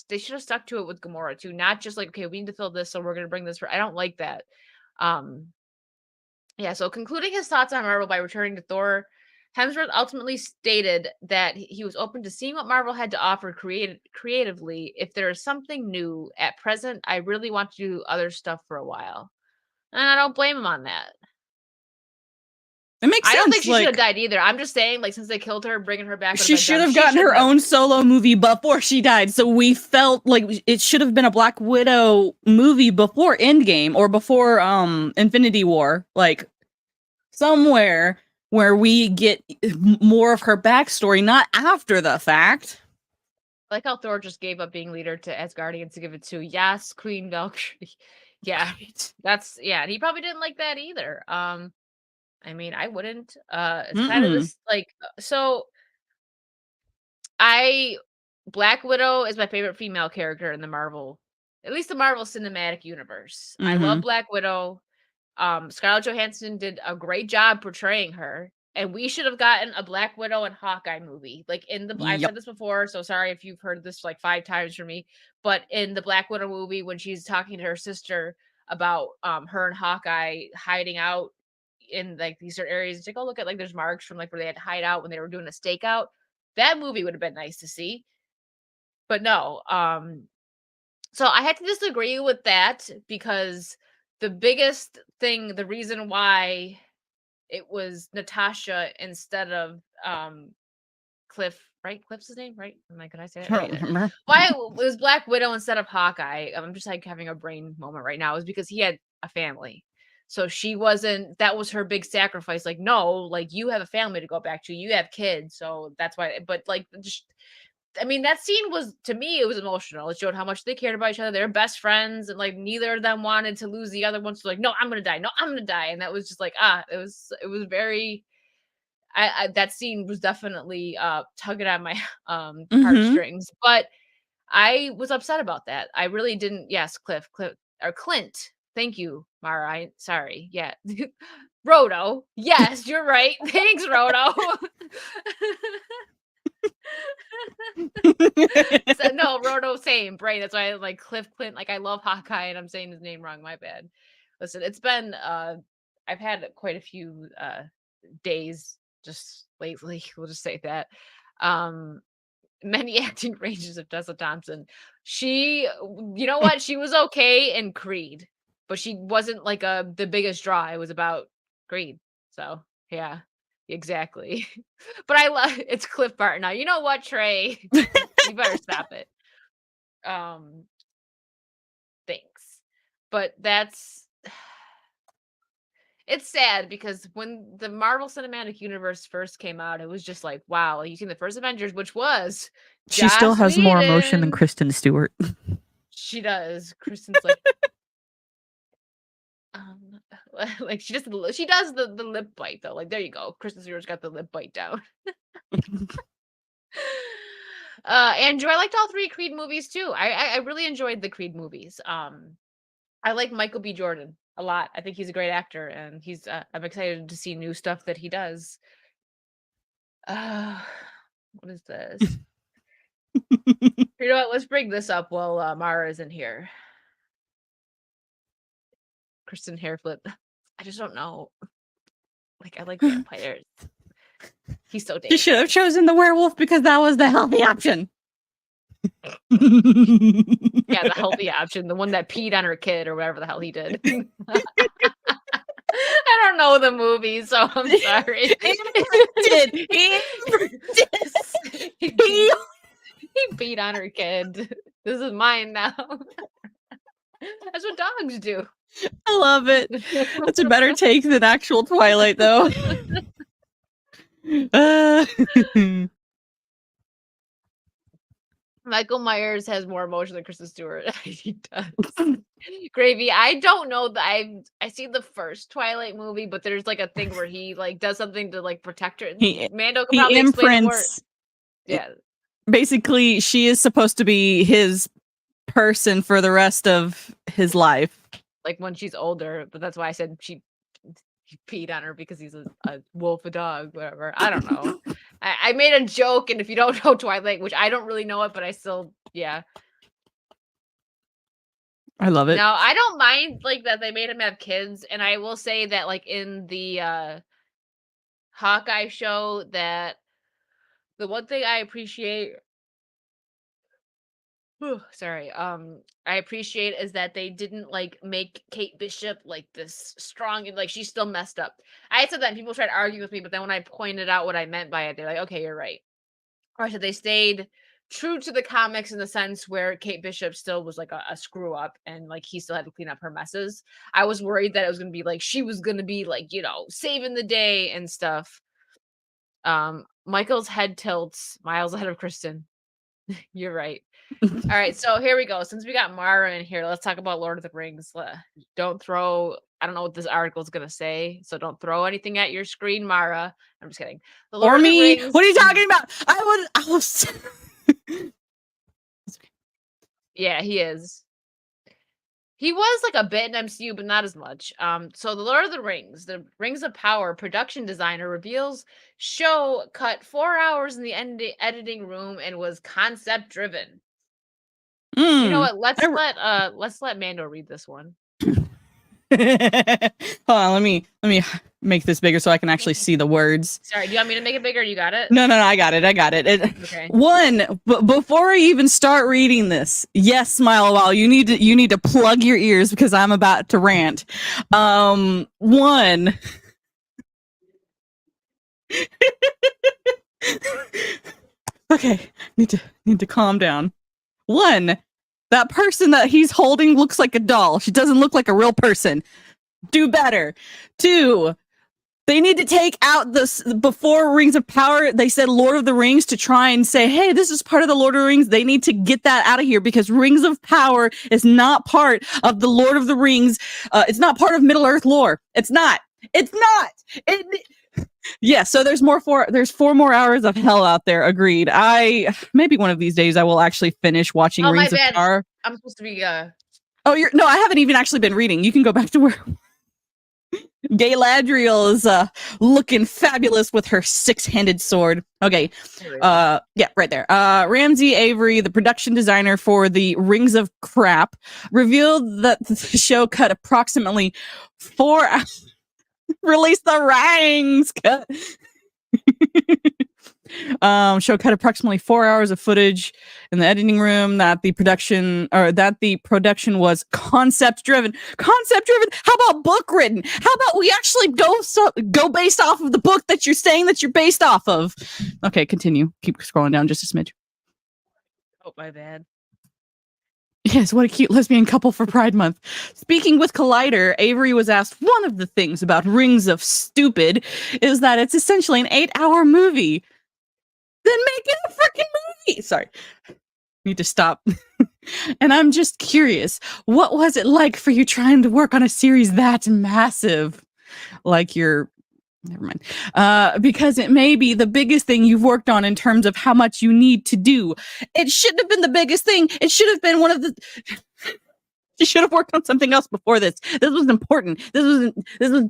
[SPEAKER 2] They should have stuck to it with Gamora too. Not just like okay, we need to fill this, so we're going to bring this. I don't like that. Yeah. So concluding his thoughts on Marvel by returning to Thor, Hemsworth ultimately stated that he was open to seeing what Marvel had to offer creatively. If there is something new at present, I really want to do other stuff for a while. And I don't blame him on that.
[SPEAKER 3] It makes sense.
[SPEAKER 2] I don't think she should have
[SPEAKER 3] like,
[SPEAKER 2] died either. I'm just saying, like, since they killed her, bringing her back.
[SPEAKER 3] she should have gotten her own solo movie before she died. So we felt like it should have been a Black Widow movie before Endgame or before Infinity War. Like somewhere where we get more of her backstory, not after the fact.
[SPEAKER 2] I like how Thor just gave up being leader to Asgardians to give it to Queen Valkyrie. Yeah, that's and he probably didn't like that either. I mean, I wouldn't. It's kind of this like so. Black Widow is my favorite female character in the Marvel, at least the Marvel Cinematic Universe. I love Black Widow. Scarlett Johansson did a great job portraying her, and we should have gotten a Black Widow and Hawkeye movie. Like I've said this before, so sorry if you've heard this like 5 times from me, but in the Black Widow movie, when she's talking to her sister about her and Hawkeye hiding out in like these certain areas, take a look at like there's marks from like where they had to hide out when they were doing a stakeout. That movie would have been nice to see, but no. So I had to disagree with that because the biggest thing, the reason why it was Natasha instead of Cliff, right? Cliff's his name, right? Can I say that right? Why it was Black Widow instead of Hawkeye? I'm just like having a brain moment right now. Is because he had a family. So she wasn't, that was her big sacrifice. Like, no, like you have a family to go back to. You have kids. So that's why, but like, just, I mean, that scene was, to me, it was emotional. It showed how much they cared about each other. They're best friends. And like, neither of them wanted to lose the other one. So like, no, I'm going to die. No, I'm going to die. And that was just like, it was very, that scene was definitely tugging at my heartstrings. But I was upset about that. I really didn't. Yes, Cliff or Clint. Thank you, Mara. Sorry. Yeah. Rodo. Yes, you're right. Thanks, Rodo. So, no, Rodo, same brain. That's why I like Cliff Clint. Like I love Hawkeye, and I'm saying his name wrong. My bad. Listen, it's been I've had quite a few days just lately. We'll just say that. Many acting ranges of Tessa Thompson. She, you know what? She was okay in Creed, but she wasn't like the biggest draw. It was about Creed. So yeah, exactly. But I love it's Cliff Barton. Now you know what, Trey? You better stop it. Thanks. But that's it's sad because when the Marvel Cinematic Universe first came out, it was just like, wow, you seen the first Avengers, which was
[SPEAKER 3] she still has more emotion than Kristen Stewart.
[SPEAKER 2] She does. Kristen's like, like she does the lip bite though. Like there you go. Kristen Stewart's got the lip bite down. Andrew, I liked all 3 Creed movies too. I really enjoyed the Creed movies. I like Michael B. Jordan a lot. I think he's a great actor, and he's. I'm excited to see new stuff that he does. What is this? You know what? Let's bring this up while Mara is in here. Kristen Hairflip. I just don't know. Like I like vampires. He's so dangerous.
[SPEAKER 3] She should have chosen the werewolf because that was the healthy option.
[SPEAKER 2] Yeah, the healthy option, the one that peed on her kid or whatever the hell he did. I don't know the movie, so I'm sorry. He peed on her kid. This is mine now. That's what dogs do.
[SPEAKER 3] I love it. That's a better take than actual Twilight, though.
[SPEAKER 2] Michael Myers has more emotion than Kristen Stewart. He does. Gravy. I don't know that I see the first Twilight movie, but there's like a thing where he like does something to like protect her. Mando can probably explain more. Yeah.
[SPEAKER 3] Basically, she is supposed to be his person for the rest of his life.
[SPEAKER 2] Like when she's older, but that's why I said he peed on her because he's a wolf, a dog, whatever. I don't know. I made a joke, and if you don't know Twilight, which I don't really know it, but I still, yeah.
[SPEAKER 3] I love it.
[SPEAKER 2] Now, I don't mind like that they made him have kids, and I will say that like in the Hawkeye show that the one thing I appreciate sorry, I appreciate is that they didn't like make Kate Bishop like this strong and like she's still messed up. I said that and people tried to argue with me, but then when I pointed out what I meant by it, they're like, okay, you're right. Or I said they stayed true to the comics in the sense where Kate Bishop still was like a screw up and like he still had to clean up her messes. I was worried that it was gonna be like she was gonna be like, saving the day and stuff. Michael's head tilts miles ahead of Kristen. You're right. All right, so here we go. Since we got Mara in here, let's talk about Lord of the Rings. Don't throw. I don't know what this article is gonna say, so don't throw anything at your screen, Mara. I'm just kidding. The Lord
[SPEAKER 3] Or
[SPEAKER 2] of the
[SPEAKER 3] me.
[SPEAKER 2] Rings,
[SPEAKER 3] What are you talking about? I was.
[SPEAKER 2] Yeah, he is. He was like a bit in MCU, but not as much. So the Lord of the Rings of Power production designer reveals show cut 4 hours in the editing room and was concept driven. You know what? Let's let Mando read this one.
[SPEAKER 3] Hold on, let me make this bigger so I can actually see the words.
[SPEAKER 2] Sorry, do you want me to make it bigger? You got it?
[SPEAKER 3] No, I got it.
[SPEAKER 2] Okay.
[SPEAKER 3] One, before I even start reading this, yes, Smile a while. You need to plug your ears because I'm about to rant. One. Okay, need to calm down. One, that person that he's holding looks like a doll. She doesn't look like a real person. Do better. Two, they need to take out this before Rings of Power. They said Lord of the Rings to try and say, hey, this is part of the Lord of the Rings. They need to get that out of here because Rings of Power is not part of the Lord of the Rings. It's not part of Middle Earth lore. It's not. Yeah, so there's 4 more hours of hell out there. Agreed. Maybe one of these days I will actually finish watching Rings of Power.
[SPEAKER 2] I'm supposed to be
[SPEAKER 3] Oh, I haven't even actually been reading. You can go back to where Galadriel is looking fabulous with her 6-handed sword. Okay. Yeah, right there. Ramsey Avery, the production designer for the Rings of Crap, revealed that the show cut approximately 4 hours. Release the rings. Cut. Show cut approximately 4 hours of footage in the editing room. That the production was concept driven. How about book written? How about we actually go based off of the book that you're saying that you're based off of? Okay, continue. Keep scrolling down just a smidge.
[SPEAKER 2] Oh, my bad.
[SPEAKER 3] Yes, what a cute lesbian couple for Pride Month. Speaking with Collider, Avery was asked one of the things about Rings of Stupid is that it's essentially an 8-hour movie. Then make it a freaking movie. Sorry. Need to stop. And I'm just curious, what was it like for you trying to work on a series that massive? Like never mind. Because it may be the biggest thing you've worked on in terms of how much you need to do. It shouldn't have been the biggest thing. It should have been one of the. You should have worked on something else before this. This was important. This was.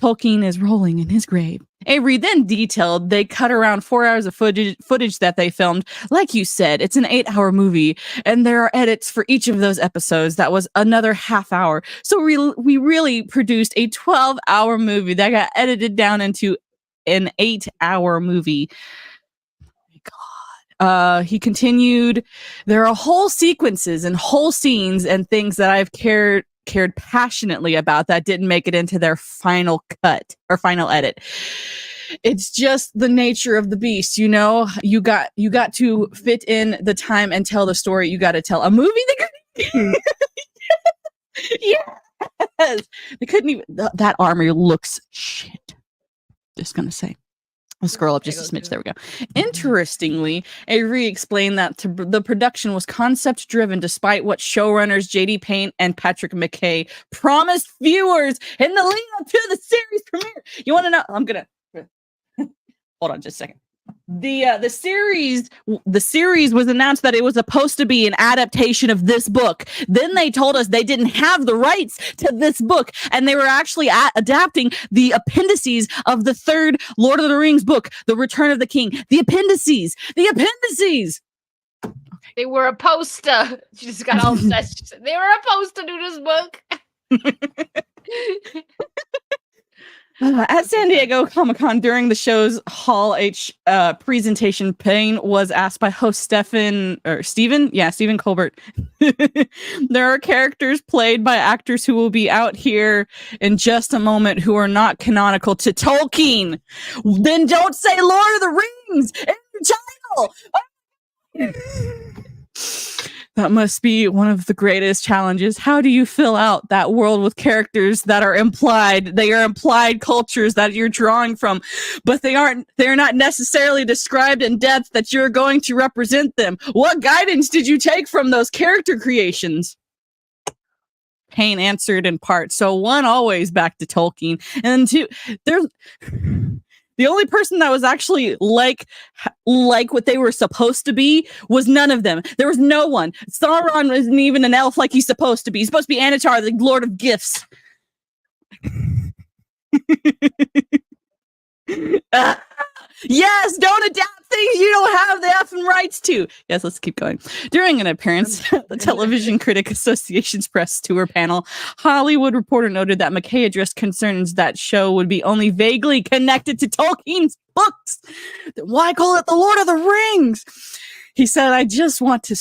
[SPEAKER 3] Tolkien is rolling in his grave. Avery then detailed they cut around 4 hours of footage that they filmed. Like you said, it's an 8-hour movie, and there are edits for each of those episodes. That was another half hour. So we really produced a 12-hour movie that got edited down into an 8-hour movie. He continued, there are whole sequences and whole scenes and things that I've cared passionately about that didn't make it into their final cut or final edit. It's just the nature of the beast, you got to fit in the time and tell the story you got to tell. A movie yes, they couldn't even. That armor looks shit. Just gonna say. I'll scroll up just a smidge. There we go. Interestingly, Avery explained that the production was concept driven despite what showrunners J.D. Payne and Patrick McKay promised viewers in the lead up to the series premiere. You want to know? I'm going to hold on just a second. The series was announced that it was supposed to be an adaptation of this book. Then they told us they didn't have the rights to this book, and they were actually adapting the appendices of the third Lord of the Rings book, The Return of the King. The appendices.
[SPEAKER 2] They were supposed to. She just got all obsessed. They were supposed to do this book.
[SPEAKER 3] At San Diego Comic-Con during the show's Hall H presentation, Payne was asked by host Stephen Colbert. There are characters played by actors who will be out here in just a moment who are not canonical to Tolkien. Then don't say Lord of the Rings in the title. That must be one of the greatest challenges. How do you fill out that world with characters that are implied? They are implied cultures that you're drawing from, but they're not necessarily described in depth that you're going to represent them. What guidance did you take from those character creations? Payne answered in part. So one, always back to Tolkien, and two, there's the only person that was actually like what they were supposed to be was none of them. There was no one. Sauron wasn't even an elf like he's supposed to be. He's supposed to be Anatar, the Lord of Gifts. Yes, don't adapt things you don't have the effing rights to. Yes, let's keep going. During an appearance at the Television Critic Association's press tour panel, Hollywood Reporter noted that McKay addressed concerns that show would be only vaguely connected to Tolkien's books. Why call it the Lord of the Rings? He said, I just want to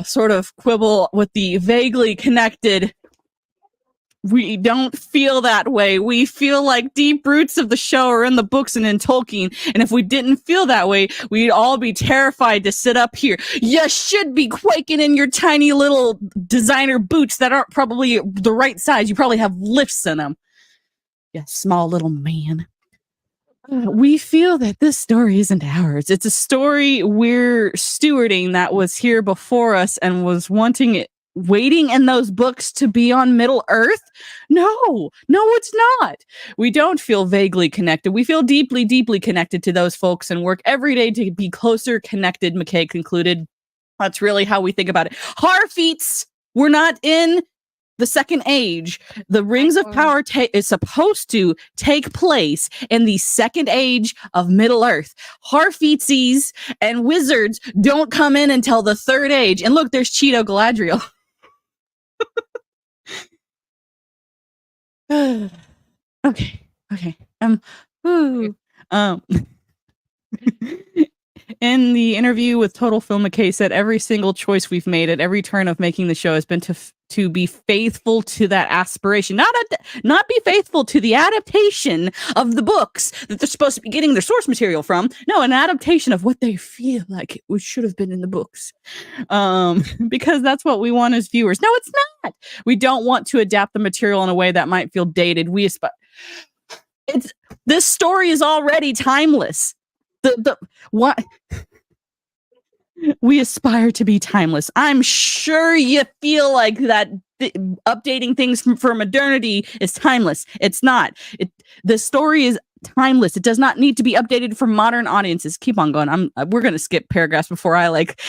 [SPEAKER 3] sort of quibble with the vaguely connected. We don't feel that way. We feel like deep roots of the show are in the books and in Tolkien. And if we didn't feel that way, we'd all be terrified to sit up here. You should be quaking in your tiny little designer boots that aren't probably the right size. You probably have lifts in them. You small little man. We feel that this story isn't ours. It's a story we're stewarding that was here before us and was waiting in those books to be on Middle Earth? No, it's not. We don't feel vaguely connected. We feel deeply, deeply connected to those folks and work every day to be closer connected, McKay concluded. That's really how we think about it. Harfeets, we're not in the Second Age. The Rings of Power is supposed to take place in the Second Age of Middle Earth. Harfeetsies and wizards don't come in until the Third Age. And look, there's Cheeto Galadriel. Okay. In the interview with Total Film, McKay said every single choice we've made at every turn of making the show has been to be faithful to that aspiration, not be faithful to the adaptation of the books that they're supposed to be getting their source material from. No, an adaptation of what they feel like it should have been in the books, because that's what we want as viewers. No, it's not. We don't want to adapt the material in a way that might feel dated. This story is already timeless. What we aspire to be timeless. I'm sure you feel like that updating things for modernity is timeless. It's not. The story is timeless. It does not need to be updated for modern audiences. Keep on going. We're gonna skip paragraphs before I like.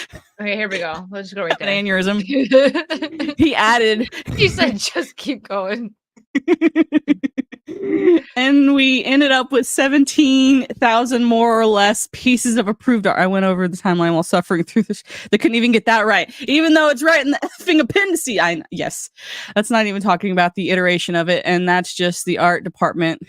[SPEAKER 2] Okay, here we go. Let's just go right there.
[SPEAKER 3] An aneurysm. He added.
[SPEAKER 2] He said, "Just keep going."
[SPEAKER 3] And we ended up with 17,000 more or less pieces of approved art. I went over the timeline while suffering through this. They couldn't even get that right, even though it's right in the effing appendice. Yes, that's not even talking about the iteration of it, and that's just the art department.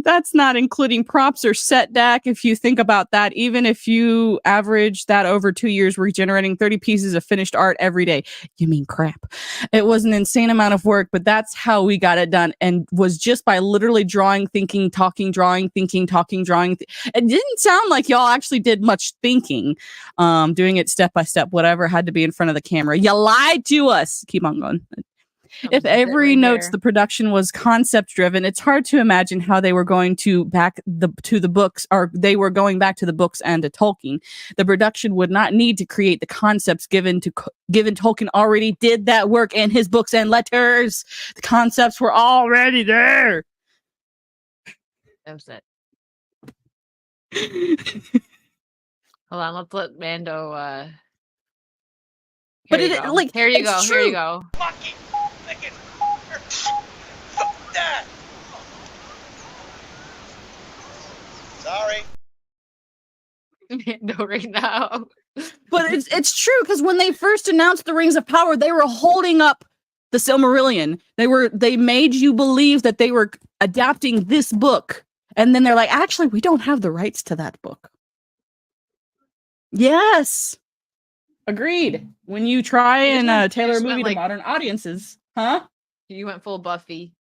[SPEAKER 3] That's not including props or set deck. If you think about that, even if you average that over 2 years, we're generating 30 pieces of finished art every day. You mean crap. It was an insane amount of work, but that's how we got it done, and was just by literally drawing, thinking, talking, drawing, thinking, talking, drawing. It didn't sound like y'all actually did much thinking, doing it step by step, whatever had to be in front of the camera. You lied to us. Keep on going. If Avery notes the production was concept driven, it's hard to imagine how they were going to the books, or they were going back to the books and to Tolkien. The production would not need to create the concepts given Tolkien already did that work in his books and letters. The concepts were already there.
[SPEAKER 2] That was it. Hold on, let's let Mando.
[SPEAKER 3] But
[SPEAKER 2] here you go.
[SPEAKER 3] True.
[SPEAKER 2] Here you go.
[SPEAKER 5] That. Sorry.
[SPEAKER 2] Mando right now.
[SPEAKER 3] But it's true, because when they first announced the Rings of Power, they were holding up the Silmarillion. They made you believe that they were adapting this book, and then they're like, actually, we don't have the rights to that book. Yes, agreed. When you try
[SPEAKER 2] You just
[SPEAKER 3] and
[SPEAKER 2] went-
[SPEAKER 3] tailor a
[SPEAKER 2] just went,
[SPEAKER 3] movie to
[SPEAKER 2] like-
[SPEAKER 3] modern audiences, huh?
[SPEAKER 2] You went full Buffy.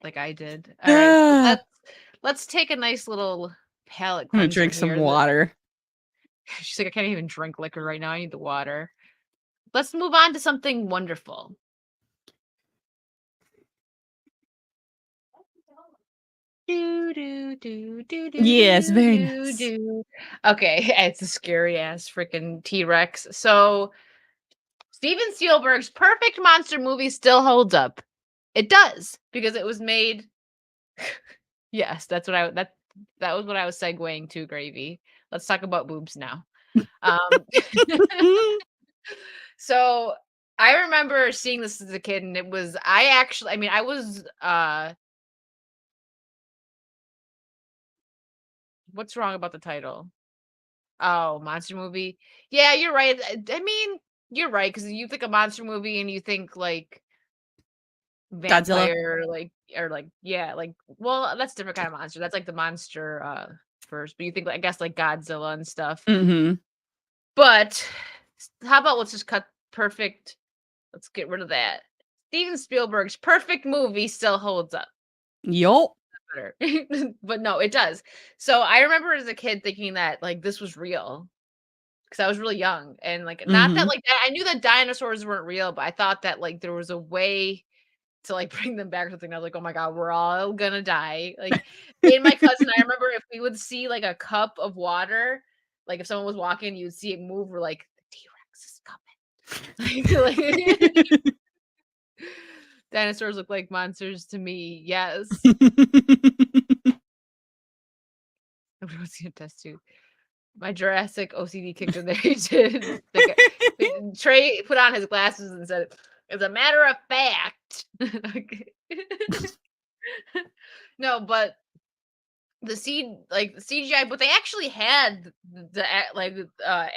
[SPEAKER 2] Like I did. All right. So let's take a nice little palate
[SPEAKER 3] I'm gonna
[SPEAKER 2] cleanser
[SPEAKER 3] drink some
[SPEAKER 2] here.
[SPEAKER 3] water.
[SPEAKER 2] She's like, I can't even drink liquor right now. I need the water. Let's move on to something wonderful.
[SPEAKER 3] Yes, very nice.
[SPEAKER 2] Okay, it's a scary ass freaking T-Rex. So Steven Spielberg's perfect monster movie still holds up. It does, because it was made. Yes, that was what I was segueing to, Gravy. Let's talk about boobs now. So I remember seeing this as a kid, and I was what's wrong about the title? Oh, monster movie. Yeah, you're right. I mean, you're right, because you think a monster movie and you think like
[SPEAKER 3] Godzilla.
[SPEAKER 2] vampire, well, that's a different kind of monster. That's like the monster first, but you think I guess like Godzilla and stuff.
[SPEAKER 3] Mm-hmm.
[SPEAKER 2] But how about let's just cut perfect. Let's get rid of that. Steven Spielberg's perfect movie still holds up.
[SPEAKER 3] Yup.
[SPEAKER 2] Better. But no, it does. So I remember as a kid thinking that like this was real. Because I was really young. And like not that like I knew that dinosaurs weren't real, but I thought that like there was a way to like bring them back or something. I was like, oh my god, we're all gonna die. Like me and my cousin, I remember if we would see like a cup of water, like if someone was walking, you'd see it move, we're like, the T-Rex is coming. Like, dinosaurs look like monsters to me. Yes. I'm gonna see a test tube. My Jurassic OCD kicked in there. He did. Trey put on his glasses and said, "As a matter of fact." No, but the CGI, but they actually had the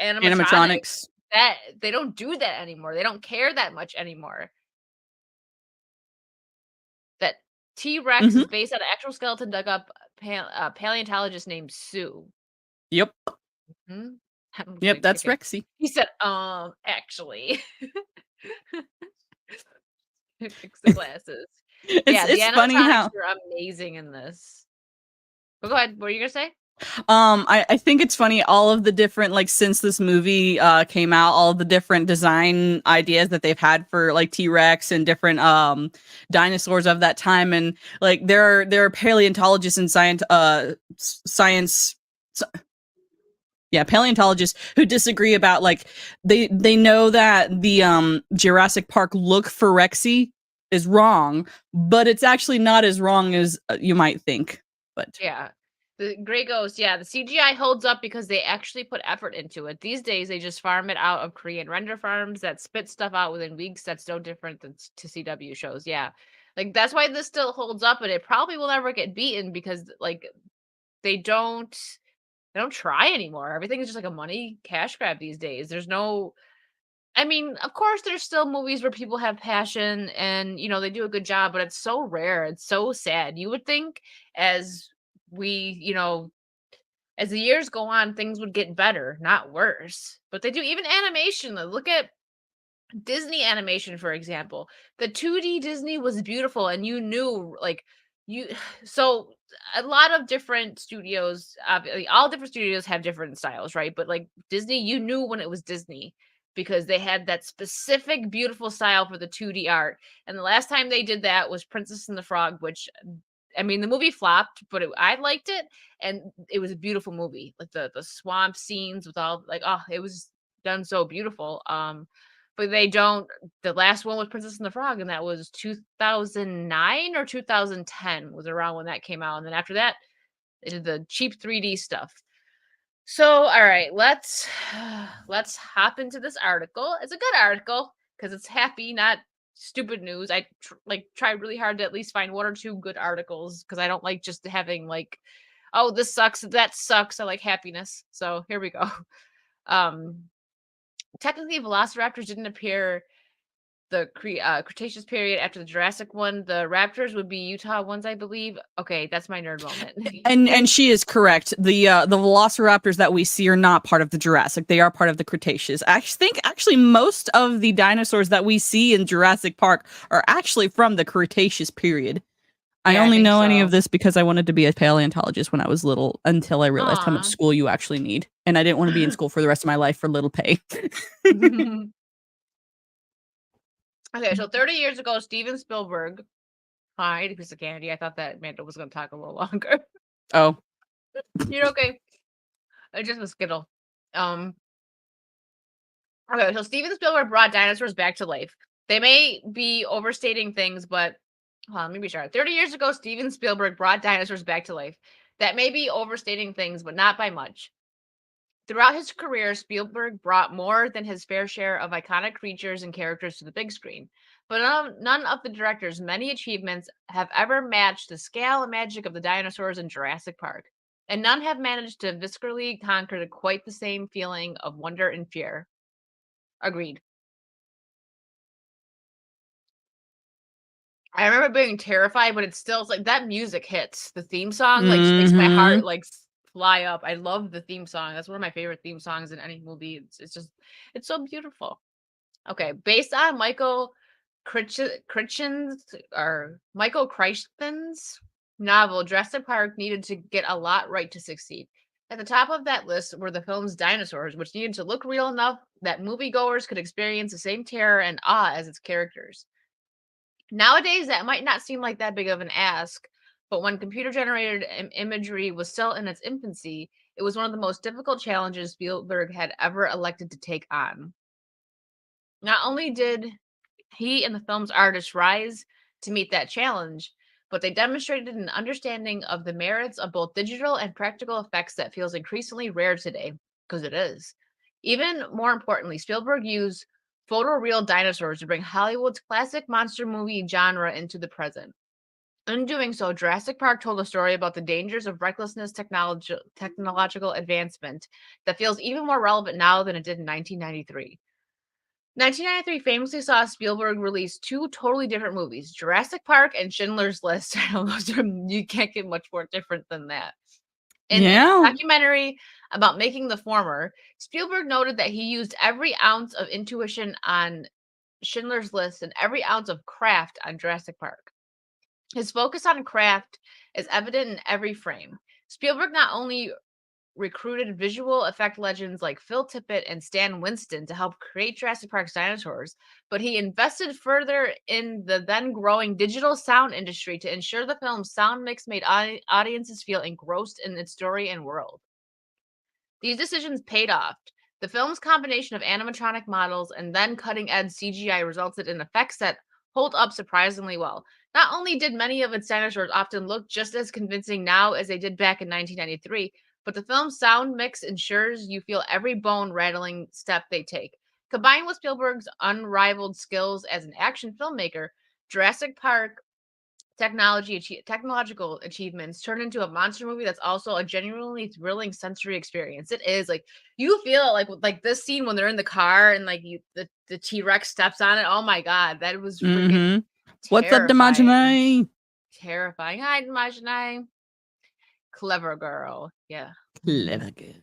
[SPEAKER 2] animatronics. That they don't do that anymore. They don't care that much anymore. That T-Rex is based on an actual skeleton dug up a paleontologist named Sue.
[SPEAKER 3] Yep.
[SPEAKER 2] Hmm?
[SPEAKER 3] Yep, that's Rexy.
[SPEAKER 2] He said, actually. Fix the glasses. Yeah, the
[SPEAKER 3] funny how
[SPEAKER 2] are amazing in this. But go ahead. What were you gonna say?
[SPEAKER 3] I think it's funny all of the different like since this movie came out, all of the different design ideas that they've had for like T-Rex and different dinosaurs of that time, and like there are paleontologists and paleontologists who disagree about like they know that the Jurassic Park look for Rexy is wrong, but it's actually not as wrong as you might think. But
[SPEAKER 2] yeah. The Grey Ghost, the CGI holds up because they actually put effort into it. These days, they just farm it out of Korean render farms that spit stuff out within weeks. That's no different than to CW shows. Yeah, like that's why this still holds up, and it probably will never get beaten because like they don't try anymore. Everything is just like a money cash grab these days. There's no. I mean, of course, there's still movies where people have passion and they do a good job, but it's so rare. It's so sad. You would think as as the years go on, things would get better, not worse. But they do. Even animation. Look at Disney animation, for example. The 2D Disney was beautiful, and you knew, so a lot of different studios, all different studios have different styles, right? But like Disney, you knew when it was Disney because they had that specific beautiful style for the 2D art. And the last time they did that was Princess and the Frog, which I mean, the movie flopped, but I liked it, and it was a beautiful movie. Like the swamp scenes with all it was done so beautiful. But they don't. The last one was Princess and the Frog, and that was 2009 or 2010 was around when that came out. And then after that, they did the cheap 3D stuff. So, all right, let's hop into this article. It's a good article because it's happy, not stupid news. I tried really hard to at least find one or two good articles because I don't like just having like, oh, this sucks, that sucks. I like happiness. So here we go. Technically, velociraptors didn't appear the Cretaceous period after the Jurassic one. The raptors would be Utah ones, I believe. Okay, that's my nerd moment.
[SPEAKER 3] And she is correct. The velociraptors that we see are not part of the Jurassic. They are part of the Cretaceous. I think actually most of the dinosaurs that we see in Jurassic Park are actually from the Cretaceous period. I
[SPEAKER 2] Yeah, I
[SPEAKER 3] only
[SPEAKER 2] think
[SPEAKER 3] know any
[SPEAKER 2] so.
[SPEAKER 3] of this because I wanted to be a paleontologist when I was little until I realized how much
[SPEAKER 2] Aw.
[SPEAKER 3] school you actually need. And I didn't want to be in school for the rest of my life for little pay.
[SPEAKER 2] Okay, so 30 years ago, Steven Spielberg. I ate a piece of candy. I thought that Mando was going to talk a little longer.
[SPEAKER 3] Oh.
[SPEAKER 2] You're okay. It's just a Skittle. Okay, so Steven Spielberg brought dinosaurs back to life. They may be overstating things, but hold on, let me be sure. 30 years ago, Steven Spielberg brought dinosaurs back to life. That may be overstating things, but not by much. Throughout his career, Spielberg brought more than his fair share of iconic creatures and characters to the big screen. But none of the director's many achievements have ever matched the scale and magic of the dinosaurs in Jurassic Park. And none have managed to viscerally conquer quite the same feeling of wonder and fear. Agreed. I remember being terrified, but it's still like that music hits. The theme song like just makes my heart like fly up. I love the theme song. That's one of my favorite theme songs in any movie. It's so beautiful. Okay, based on Michael Crichton's novel, Jurassic Park needed to get a lot right to succeed. At the top of that list were the film's dinosaurs, which needed to look real enough that moviegoers could experience the same terror and awe as its characters. Nowadays, that might not seem like that big of an ask, but when computer-generated imagery was still in its infancy, it was one of the most difficult challenges Spielberg had ever elected to take on. Not only did he and the film's artists rise to meet that challenge, but they demonstrated an understanding of the merits of both digital and practical effects that feels increasingly rare today, because it is. Even more importantly, Spielberg used photoreal dinosaurs to bring Hollywood's classic monster movie genre into the present. In doing so, Jurassic Park told a story about the dangers of recklessness technological advancement that feels even more relevant now than it did in 1993. 1993 famously saw Spielberg release two totally different movies, Jurassic Park and Schindler's List. You can't get much more different than that. In a documentary about making the former, Spielberg noted that he used every ounce of intuition on Schindler's List and every ounce of craft on Jurassic Park. His focus on craft is evident in every frame. Spielberg not only recruited visual effect legends like Phil Tippett and Stan Winston to help create Jurassic Park's dinosaurs, but he invested further in the then growing digital sound industry to ensure the film's sound mix made audiences feel engrossed in its story and world. These decisions paid off. The film's combination of animatronic models and then cutting-edge CGI resulted in effects that hold up surprisingly well. Not only did many of its dinosaurs often look just as convincing now as they did back in 1993, but the film's sound mix ensures you feel every bone rattling step they take. Combined with Spielberg's unrivaled skills as an action filmmaker, Jurassic Park technological achievements turned into a monster movie that's also a genuinely thrilling sensory experience. It is like you feel like this scene when they're in the car and like the T-Rex steps on it. Oh my god, that was freaking
[SPEAKER 3] What's up, Demogeny?
[SPEAKER 2] Terrifying. Hi, Demogeny. Clever girl. Yeah.
[SPEAKER 3] Clever girl.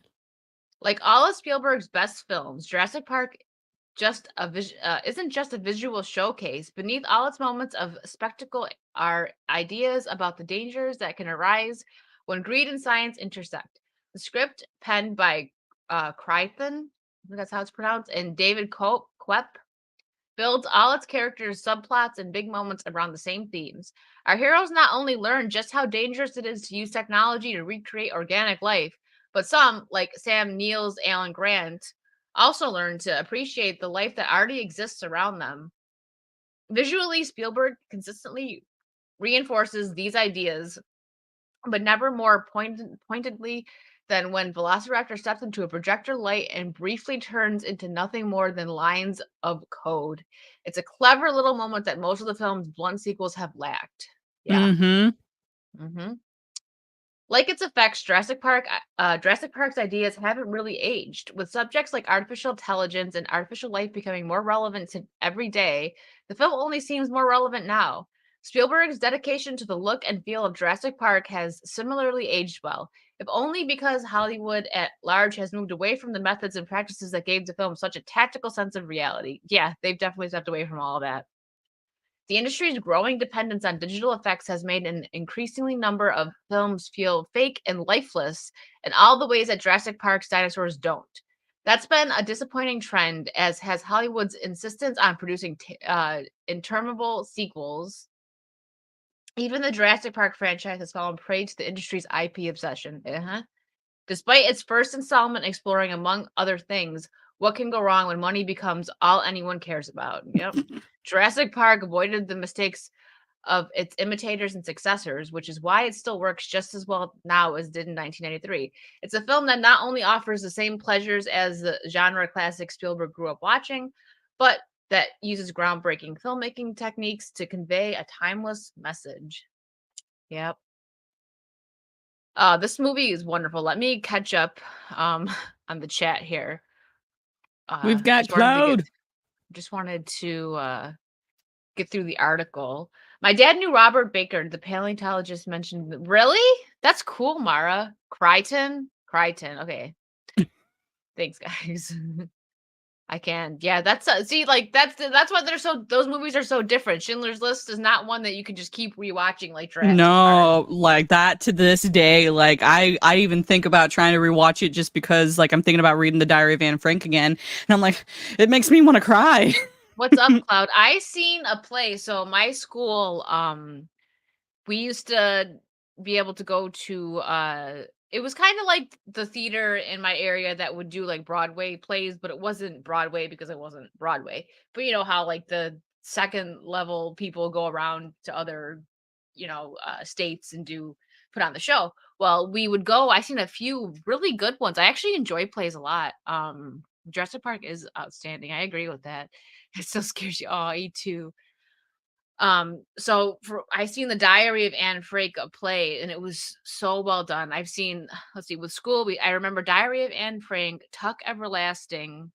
[SPEAKER 2] Like all of Spielberg's best films, Jurassic Park isn't just a visual showcase. Beneath all its moments of spectacle are ideas about the dangers that can arise when greed and science intersect. The script, penned by Crichton, I think that's how it's pronounced, and David Koepp, builds all its characters, subplots, and big moments around the same themes. Our heroes not only learn just how dangerous it is to use technology to recreate organic life, but some, like Sam Neill's Alan Grant, also learn to appreciate the life that already exists around them. Visually, Spielberg consistently reinforces these ideas, but never more pointedly than when Velociraptor steps into a projector light and briefly turns into nothing more than lines of code. It's a clever little moment that most of the film's blunt sequels have lacked. Yeah. Mm-hmm. Like its effects, Jurassic Park's ideas haven't really aged. With subjects like artificial intelligence and artificial life becoming more relevant to every day, the film only seems more relevant now. Spielberg's dedication to the look and feel of Jurassic Park has similarly aged well, if only because Hollywood at large has moved away from the methods and practices that gave the film such a tactical sense of reality. Yeah, they've definitely stepped away from all of that. The industry's growing dependence on digital effects has made an increasingly number of films feel fake and lifeless in all the ways that Jurassic Park's dinosaurs don't. That's been a disappointing trend, as has Hollywood's insistence on producing interminable sequels. Even the Jurassic Park franchise has fallen prey to the industry's IP obsession. Despite its first installment exploring, among other things, what can go wrong when money becomes all anyone cares about. Yep. Jurassic Park avoided the mistakes of its imitators and successors, which is why it still works just as well now as it did in 1993. It's a film that not only offers the same pleasures as the genre classic Spielberg grew up watching, but that uses groundbreaking filmmaking techniques to convey a timeless message. Yep. This movie is wonderful. Let me catch up on the chat here.
[SPEAKER 3] We've got Cloud.
[SPEAKER 2] Just wanted to get through the article. My dad knew Robert Baker, the paleontologist mentioned. Really? That's cool, Mara. Crichton. Okay. Thanks, guys. I can. Yeah, that's see, like that's why they're so. Those movies are so different. Schindler's List is not one that you can just keep rewatching like Jurassic Park.
[SPEAKER 3] No, like that to this day. Like I even think about trying to rewatch it just because like I'm thinking about reading the Diary of Anne Frank again, and I'm like, it makes me want to cry.
[SPEAKER 2] What's up, Cloud? I seen a play. So my school, we used to be able to go to it was kind of like the theater in my area that would do like Broadway plays, but it wasn't Broadway because it wasn't Broadway. But you know how like the second level people go around to other, states and put on the show. Well, we would go. I seen a few really good ones. I actually enjoy plays a lot. Jurassic Park is outstanding. I agree with that. It still scares you. Oh, E too. So I seen the Diary of Anne Frank play, and it was so well done. I've seen, let's see, with school, I remember Diary of Anne Frank, Tuck Everlasting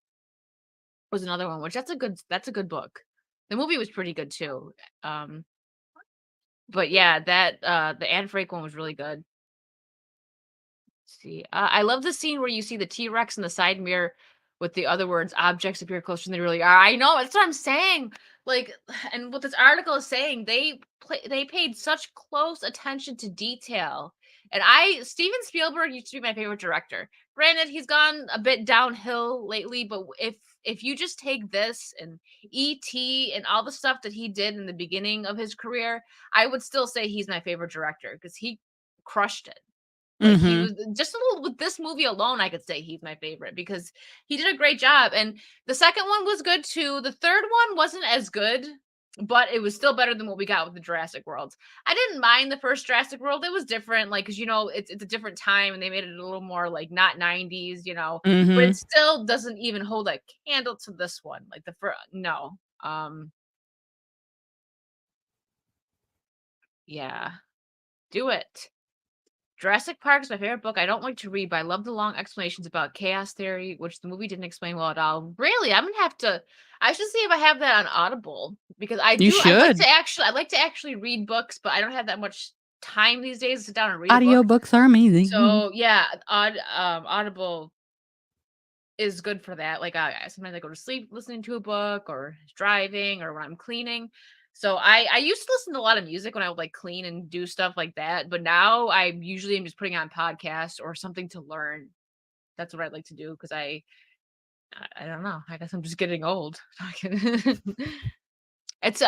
[SPEAKER 2] was another one, which that's a good book. The movie was pretty good too. But yeah, that the Anne Frank one was really good. Let's see, I love the scene where you see the T-Rex in the side mirror with the other words, objects appear closer than they really are. I know, that's what I'm saying. Like, and what this article is saying, they paid such close attention to detail. And Steven Spielberg used to be my favorite director. Granted, he's gone a bit downhill lately, but if you just take this and E.T. and all the stuff that he did in the beginning of his career, I would still say he's my favorite director because he crushed it. Like he was just a little with this movie alone, I could say he's my favorite because he did a great job. And the second one was good too. The third one wasn't as good, but it was still better than what we got with the Jurassic Worlds. I didn't mind the first Jurassic World. It was different, like because it's a different time and they made it a little more like not 90s, but it still doesn't even hold a candle to this one. Like the first, no. Yeah. Do it. Jurassic Park is my favorite book. I don't like to read, but I love the long explanations about chaos theory, which the movie didn't explain well at all. Really, I'm gonna have to. I should see if I have that on Audible because I do.
[SPEAKER 3] You should.
[SPEAKER 2] I like to actually read books, but I don't have that much time these days to sit down and read.
[SPEAKER 3] Audiobooks are amazing.
[SPEAKER 2] So yeah, Audible is good for that. Like sometimes I go to sleep listening to a book, or driving, or when I'm cleaning. So I used to listen to a lot of music when I would like clean and do stuff like that, but now I usually am just putting on podcasts or something to learn. That's what I'd like to do because I don't know. I guess I'm just getting old. It's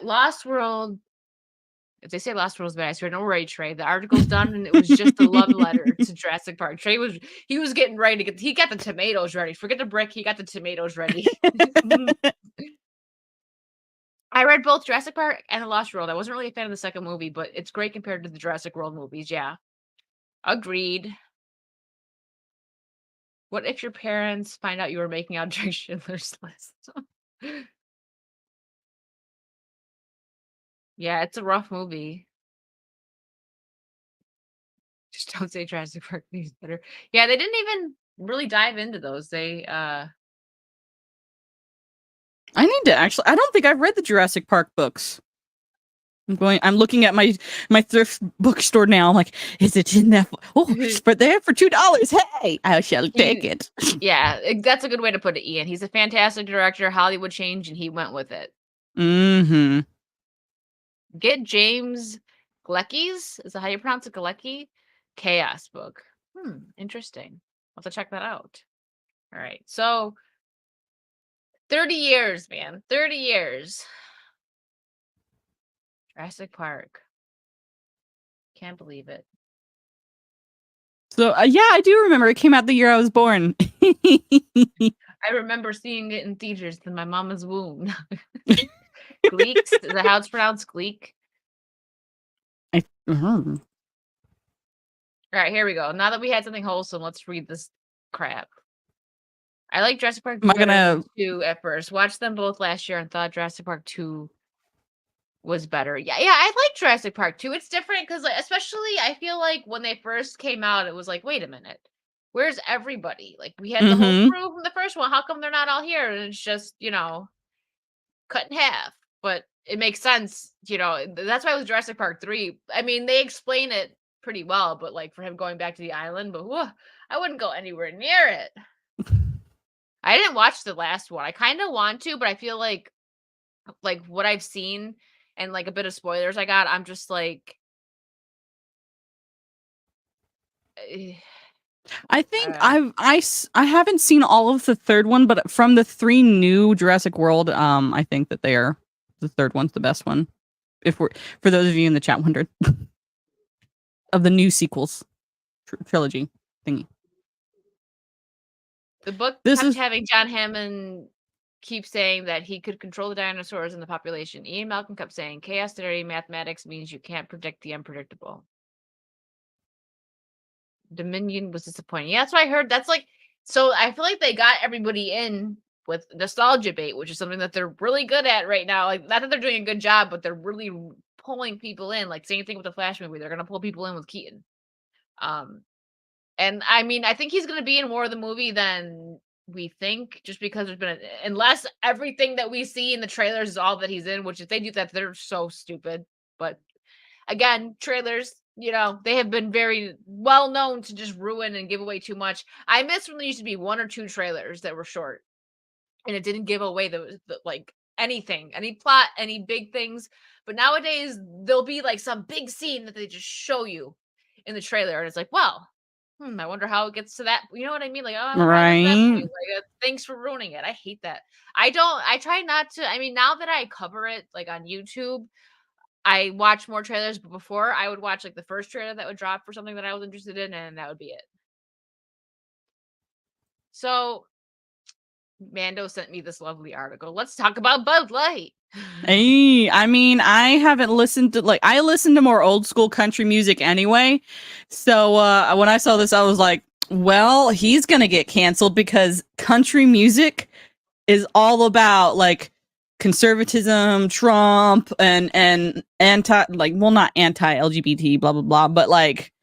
[SPEAKER 2] Lost World. If they say Lost World is bad, I swear, no worry, Trey. The article's done, and it was just a love letter to Jurassic Park. Trey was getting ready to he got the tomatoes ready. Forget the brick, he got the tomatoes ready. I read both Jurassic Park and The Lost World. I wasn't really a fan of the second movie, but it's great compared to the Jurassic World movies. Yeah. Agreed. What if your parents find out you were making out during Schindler's List? Yeah, it's a rough movie. Just don't say Jurassic Park is better. Yeah, they didn't even really dive into those. They
[SPEAKER 3] I need to actually. I don't think I've read the Jurassic Park books. I'm looking at my thrift bookstore now. I'm like, is it in that? Oh, it's for there for $2. Hey, I shall take it.
[SPEAKER 2] Yeah, that's a good way to put it, Ian. He's a fantastic director. Hollywood changed, and he went with it.
[SPEAKER 3] Mm-hmm.
[SPEAKER 2] Get James Galecki's, is that how you pronounce it? Galecki? Chaos book. Interesting. I'll have to check that out. All right. So 30 years, man. 30 years. Jurassic Park. Can't believe it.
[SPEAKER 3] So yeah, I do remember it came out the year I was born.
[SPEAKER 2] I remember seeing it in theaters in my mama's womb. Gleeks? Is that how it's pronounced? Gleek? All right, here we go. Now that we had something wholesome, let's read this crap. I like Jurassic Park 2 at first. Watched them both last year and thought Jurassic Park 2 was better. Yeah, I like Jurassic Park 2. It's different because, like, especially I feel like when they first came out, it was like, wait a minute, where's everybody? Like, we had the whole crew from the first one. How come they're not all here? And it's just, cut in half. But it makes sense, that's why it was Jurassic Park 3. I mean, they explain it pretty well, but like for him going back to the island, but I wouldn't go anywhere near it. I didn't watch the last one. I kind of want to, but I feel like what I've seen and like a bit of spoilers I got, I'm just like,
[SPEAKER 3] I think I haven't seen all of the third one, but from the 3 new Jurassic World, I think that the third one's the best one. For those of you in the chat wondered, of the new sequels trilogy thingy.
[SPEAKER 2] The book kept having John Hammond keep saying that he could control the dinosaurs and the population. Ian Malcolm kept saying chaos theory mathematics means you can't predict the unpredictable. Dominion was disappointing. Yeah, that's what I heard. That's like, so I feel like they got everybody in with nostalgia bait, which is something that they're really good at right now. Like, not that they're doing a good job, but they're really pulling people in. Like, same thing with the Flash movie. They're going to pull people in with Keaton. And I mean, I think he's going to be in more of the movie than we think, just because there's been unless everything that we see in the trailers is all that he's in, which if they do that, they're so stupid. But again, trailers, they have been very well known to just ruin and give away too much. I miss when there used to be 1 or 2 trailers that were short and it didn't give away the like anything, any plot, any big things. But nowadays there'll be like some big scene that they just show you in the trailer and it's like, well, I wonder how it gets to that. You know what I mean? Like, oh, right. Like, thanks for ruining it. I hate that. I try not to. I mean, now that I cover it like on YouTube, I watch more trailers. But before, I would watch like the first trailer that would drop for something that I was interested in, and that would be it. So, Mando sent me this lovely article. Let's talk about Bud Light.
[SPEAKER 3] Hey, I mean, I haven't listened to I listen to more old school country music anyway. So when I saw this, I was like, well, he's gonna get canceled because country music is all about like conservatism, Trump, and anti not anti-LGBT, blah blah blah, but like,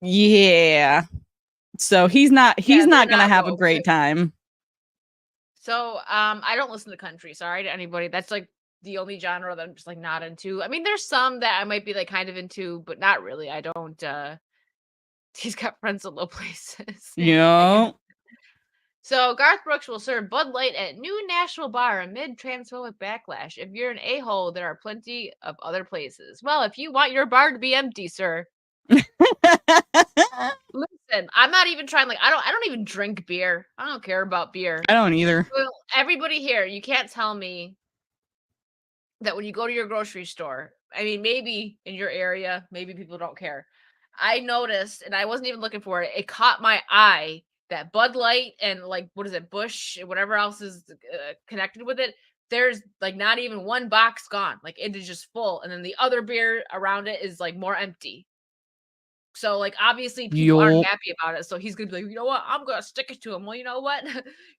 [SPEAKER 3] yeah. So he's not gonna have a great time.
[SPEAKER 2] So, I don't listen to country. Sorry to anybody. That's like the only genre that I'm just like not into. I mean, there's some that I might be like kind of into, but not really. I don't. He's got friends in low places.
[SPEAKER 3] Yeah.
[SPEAKER 2] So Garth Brooks will serve Bud Light at new Nashville bar amid transphobic backlash. If you're an a-hole, there are plenty of other places. Well, if you want your bar to be empty, sir. Listen, I'm not even trying. Like, I don't even drink beer. I don't care about beer.
[SPEAKER 3] I don't either.
[SPEAKER 2] Well, everybody here, you can't tell me that when you go to your grocery store, I mean, maybe in your area, maybe people don't care. I noticed, and I wasn't even looking for it. It caught my eye that Bud Light and like, what is it, Busch, whatever else is connected with it. There's like not even one box gone. Like, it is just full, and then the other beer around it is like more empty. So, like, obviously people aren't happy about it. So he's going to be like, you know what? I'm going to stick it to him. Well, you know what?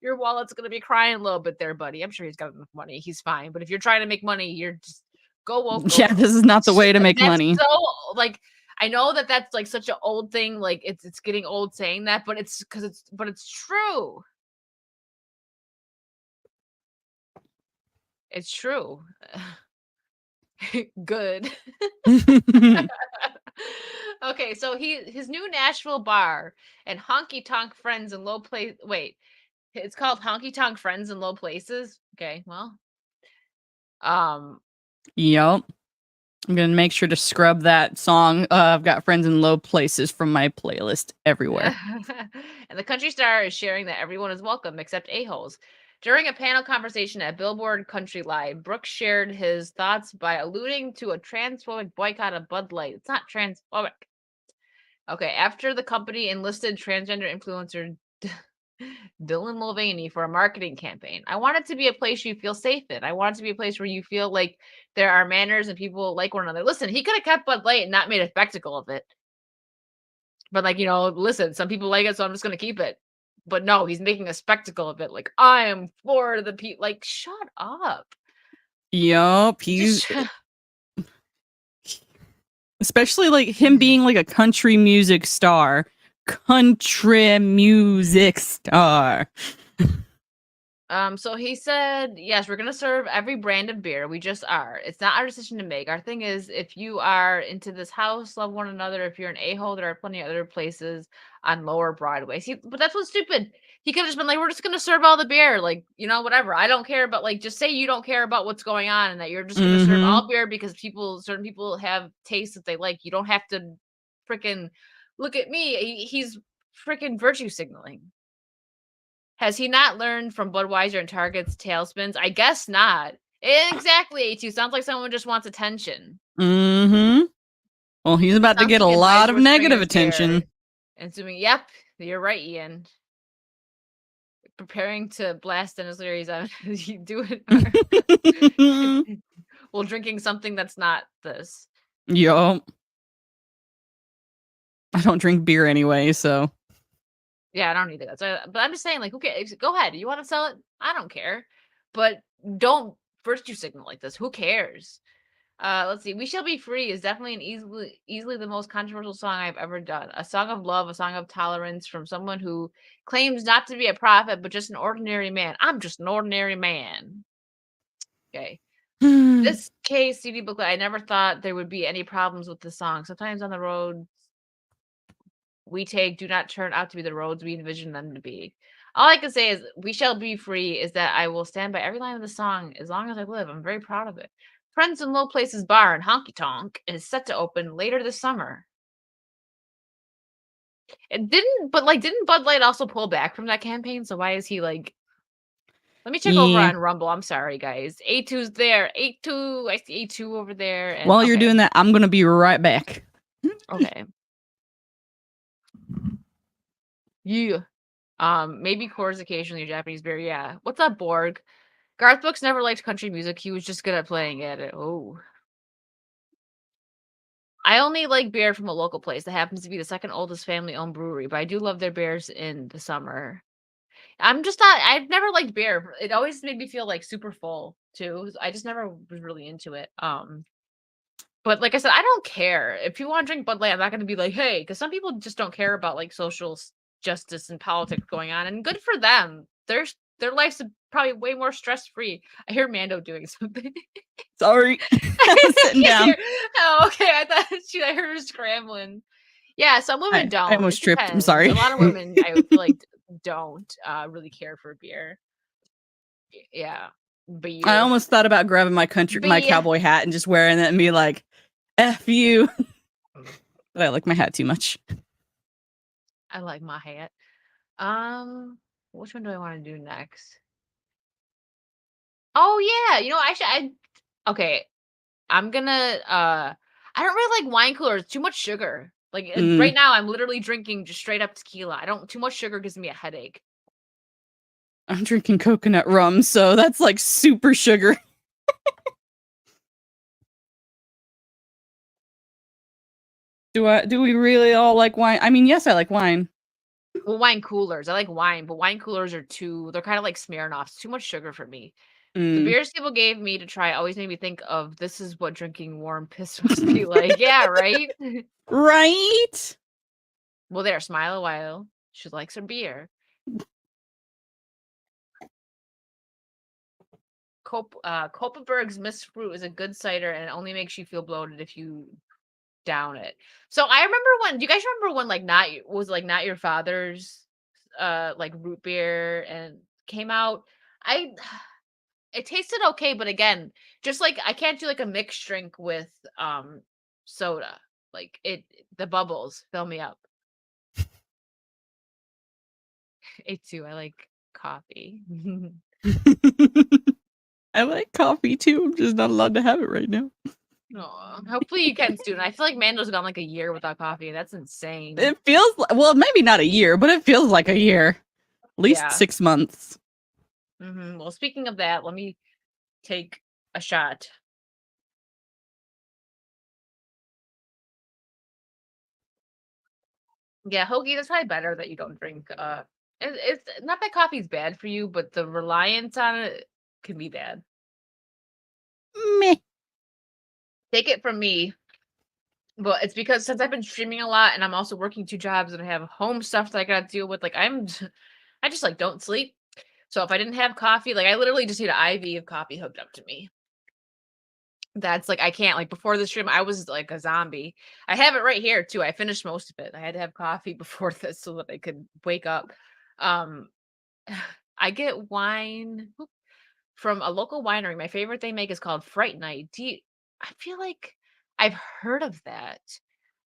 [SPEAKER 2] Your wallet's going to be crying a little bit there, buddy. I'm sure he's got enough money. He's fine. But if you're trying to make money, you're just go woke.
[SPEAKER 3] Yeah, this is not the way to make money.
[SPEAKER 2] So, like, I know that that's like such an old thing, like it's getting old saying that, but it's true. It's true. Good. Okay, so his new Nashville bar and honky tonk friends in low place. Wait, it's called honky tonk friends in low places. Okay, well,
[SPEAKER 3] Yep. I'm gonna make sure to scrub that song. I've got friends in low places from my playlist everywhere.
[SPEAKER 2] and the country star is sharing that everyone is welcome except a-holes. During a panel conversation at Billboard Country Live, Brooks shared his thoughts by alluding to a transphobic boycott of Bud Light. It's not transphobic. Okay, after the company enlisted transgender influencer Dylan Mulvaney for a marketing campaign. I want it to be a place you feel safe in. I want it to be a place where you feel like there are manners and people like one another. Listen, he could have kept Bud Light and not made a spectacle of it. But like, listen, some people like it, so I'm just gonna keep it. But no, he's making a spectacle of it. Like, I am for the people. Like, shut up.
[SPEAKER 3] Yup, he's especially like him being like a country music star. Country music star.
[SPEAKER 2] So he said, yes, we're gonna serve every brand of beer. We just are. It's not our decision to make. Our thing is, if you are into this house, love one another. If you're an a-hole, there are plenty of other places on Lower Broadway. See, but that's what's stupid. He could have just been like, we're just gonna serve all the beer, like, whatever. I don't care, but like, just say you don't care about what's going on and that you're just gonna serve all beer because certain people have tastes that they like. You don't have to freaking look at me. He's freaking virtue signaling. Has he not learned from Budweiser and Target's tailspins? I guess not. Exactly, A2. Sounds like someone just wants attention.
[SPEAKER 3] Well, he's about to get a lot of negative attention.
[SPEAKER 2] And assuming, yep, you're right, Ian. Preparing to blast Dennis Leary's on you do it. While drinking something that's not this.
[SPEAKER 3] Yup. I don't drink beer anyway, so.
[SPEAKER 2] Yeah, I don't either. But I'm just saying, like, okay, go ahead. You want to sell it? I don't care. But don't virtue signal like this. Who cares? Let's see. We Shall Be Free is definitely an easily the most controversial song I've ever done. A song of love, a song of tolerance from someone who claims not to be a prophet, but just an ordinary man. I'm just an ordinary man. Okay. This case CD booklet, I never thought there would be any problems with the song. Sometimes on the road we take do not turn out to be the roads we envision them to be. All I can say is We Shall Be Free is that I will stand by every line of the song as long as I live. I'm very proud of it. Friends in Low Places Bar in Honky Tonk is set to open later this summer. It didn't Bud Light also pull back from that campaign? So why is he like, let me check over on Rumble. I'm sorry, guys. A2's there. A2, I see A2 over there. And,
[SPEAKER 3] while you're doing that, I'm gonna be right back.
[SPEAKER 2] Okay. Yeah. Maybe chords occasionally Japanese beer. Yeah. What's up, Borg? Garth Brooks never liked country music. He was just good at playing it. Oh. I only like beer from a local place that happens to be the second oldest family-owned brewery, but I do love their beers in the summer. I've never liked beer. It always made me feel like super full too. I just never was really into it. But like I said, I don't care. If you want to drink Bud Light, I'm not going to be like, hey, because some people just don't care about like social justice and politics going on, and good for them. Their life's probably way more stress free. I hear Mando doing something.
[SPEAKER 3] Sorry, I'm sitting down.
[SPEAKER 2] Oh, okay. I heard her scrambling. Yeah, some women don't.
[SPEAKER 3] I almost tripped. I'm sorry.
[SPEAKER 2] A lot of women, I feel like, don't really care for beer. Yeah. Beer.
[SPEAKER 3] I almost thought about grabbing my cowboy hat and just wearing it and be like, F you. But I like my hat too much.
[SPEAKER 2] I like my hat. Which one do I want to do next? Oh yeah, okay. I'm gonna I don't really like wine coolers. Too much sugar. Like right now I'm literally drinking just straight up tequila. Too much sugar gives me a headache.
[SPEAKER 3] I'm drinking coconut rum, so that's like super sugar. Do we really all like wine? I mean, yes, I like wine.
[SPEAKER 2] Well, wine coolers. I like wine, but wine coolers are they're kind of like Smirnoffs. Too much sugar for me. The
[SPEAKER 3] Mm.
[SPEAKER 2] beers people gave me to try always made me think of this is what drinking warm piss must be like. Yeah, right?
[SPEAKER 3] Right?
[SPEAKER 2] Well, there, smile a while. She likes her beer. Koppenberg's Mist Fruit is a good cider and it only makes you feel bloated if you down it. So I remember when, do you guys remember when like not your father's like root beer and came out? I it tasted okay, but again, just like I can't do like a mixed drink with soda. Like the bubbles fill me up. It too. I like coffee.
[SPEAKER 3] I like coffee too. I'm just not allowed to have it right now.
[SPEAKER 2] Aw, hopefully you can soon. I feel like Mando's gone like a year without coffee. That's insane.
[SPEAKER 3] It feels well, maybe not a year, but it feels like a year. At least
[SPEAKER 2] Yeah.
[SPEAKER 3] 6 months.
[SPEAKER 2] Well, speaking of that, let me take a shot. Yeah, Hoagie, that's probably better that you don't drink. It's not that coffee's bad for you, but the reliance on it can be bad.
[SPEAKER 3] Meh.
[SPEAKER 2] Take it from me. But it's because since I've been streaming a lot and I'm also working 2 jobs and I have home stuff that I gotta deal with, like I just like don't sleep. So if I didn't have coffee, like I literally just need an IV of coffee hooked up to me. That's like I can't, like before the stream I was like a zombie. I have it right here too. I finished most of it. I had to have coffee before this so that I could wake up. Um I get wine from a local winery. My favorite they make is called Fright Night. I feel like I've heard of that.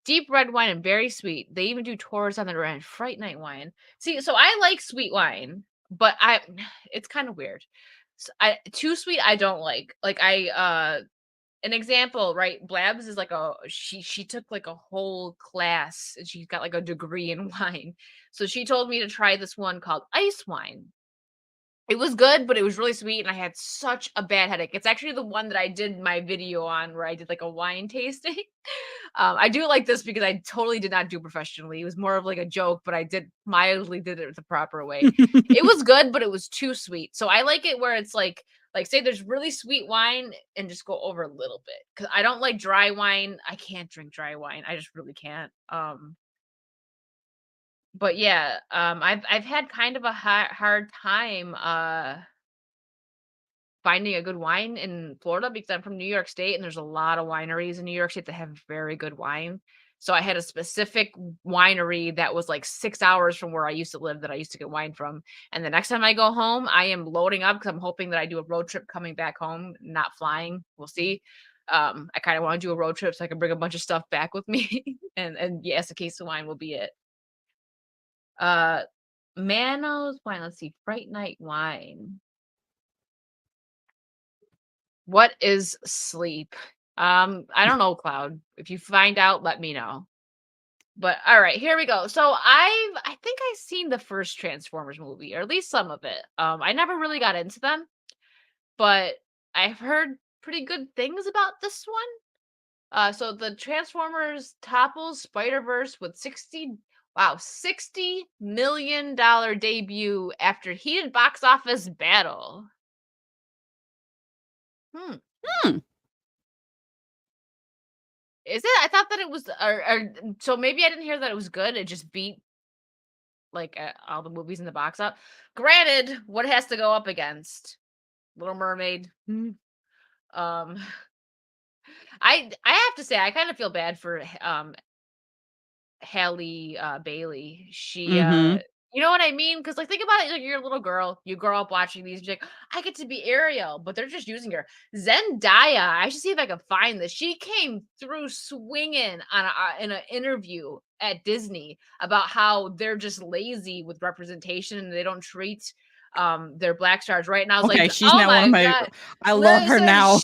[SPEAKER 2] Deep red wine and very sweet. They even do tours on the brand. Fright Night wine. See, so I like sweet wine, but it's kind of weird. Too sweet I don't like. Like an example, right? Blabs is like she took like a whole class and she's got like a degree in wine. So she told me to try this one called ice wine. It was good, but it was really sweet, and I had such a bad headache. It's actually the one that I did my video on where I did like a wine tasting. I do like this because I totally did not do professionally. It was more of like a joke, but I mildly did it the proper way. It was good, but it was too sweet. So I like it where it's like say there's really sweet wine and just go over a little bit because I don't like dry wine. I can't drink dry wine. I just really can't. But yeah, I've had kind of a hard time finding a good wine in Florida because I'm from New York State and there's a lot of wineries in New York State that have very good wine. So I had a specific winery that was like 6 hours from where I used to live that I used to get wine from. And the next time I go home, I am loading up because I'm hoping that I do a road trip coming back home, not flying. We'll see. I kind of want to do a road trip so I can bring a bunch of stuff back with me. and yes, a case of wine will be it. Mano's wine. Let's see. Fright Night wine. What is sleep? I don't know, Cloud. If you find out, let me know. But all right, here we go. So I think I've seen the first Transformers movie, or at least some of it. I never really got into them, but I've heard pretty good things about this one. So the Transformers topples Spider-Verse with $60 million debut after heated box office battle. Is it? I thought that it was, or so maybe I didn't hear that it was good. It just beat like all the movies in the box up. Granted, what it has to go up against? Little Mermaid. I have to say I kind of feel bad for Halle Bailey. She you know what I mean? Because like think about it, like you're a little girl, you grow up watching these, you're like, I get to be Ariel, but they're just using her. Zendaya, I should see if I can find this. She came through swinging on in an interview at Disney about how they're just lazy with representation and they don't treat their black stars right. And I was
[SPEAKER 3] Okay,
[SPEAKER 2] like,
[SPEAKER 3] she's
[SPEAKER 2] oh
[SPEAKER 3] now one
[SPEAKER 2] my
[SPEAKER 3] of my.
[SPEAKER 2] God.
[SPEAKER 3] I love her
[SPEAKER 2] Listen,
[SPEAKER 3] now.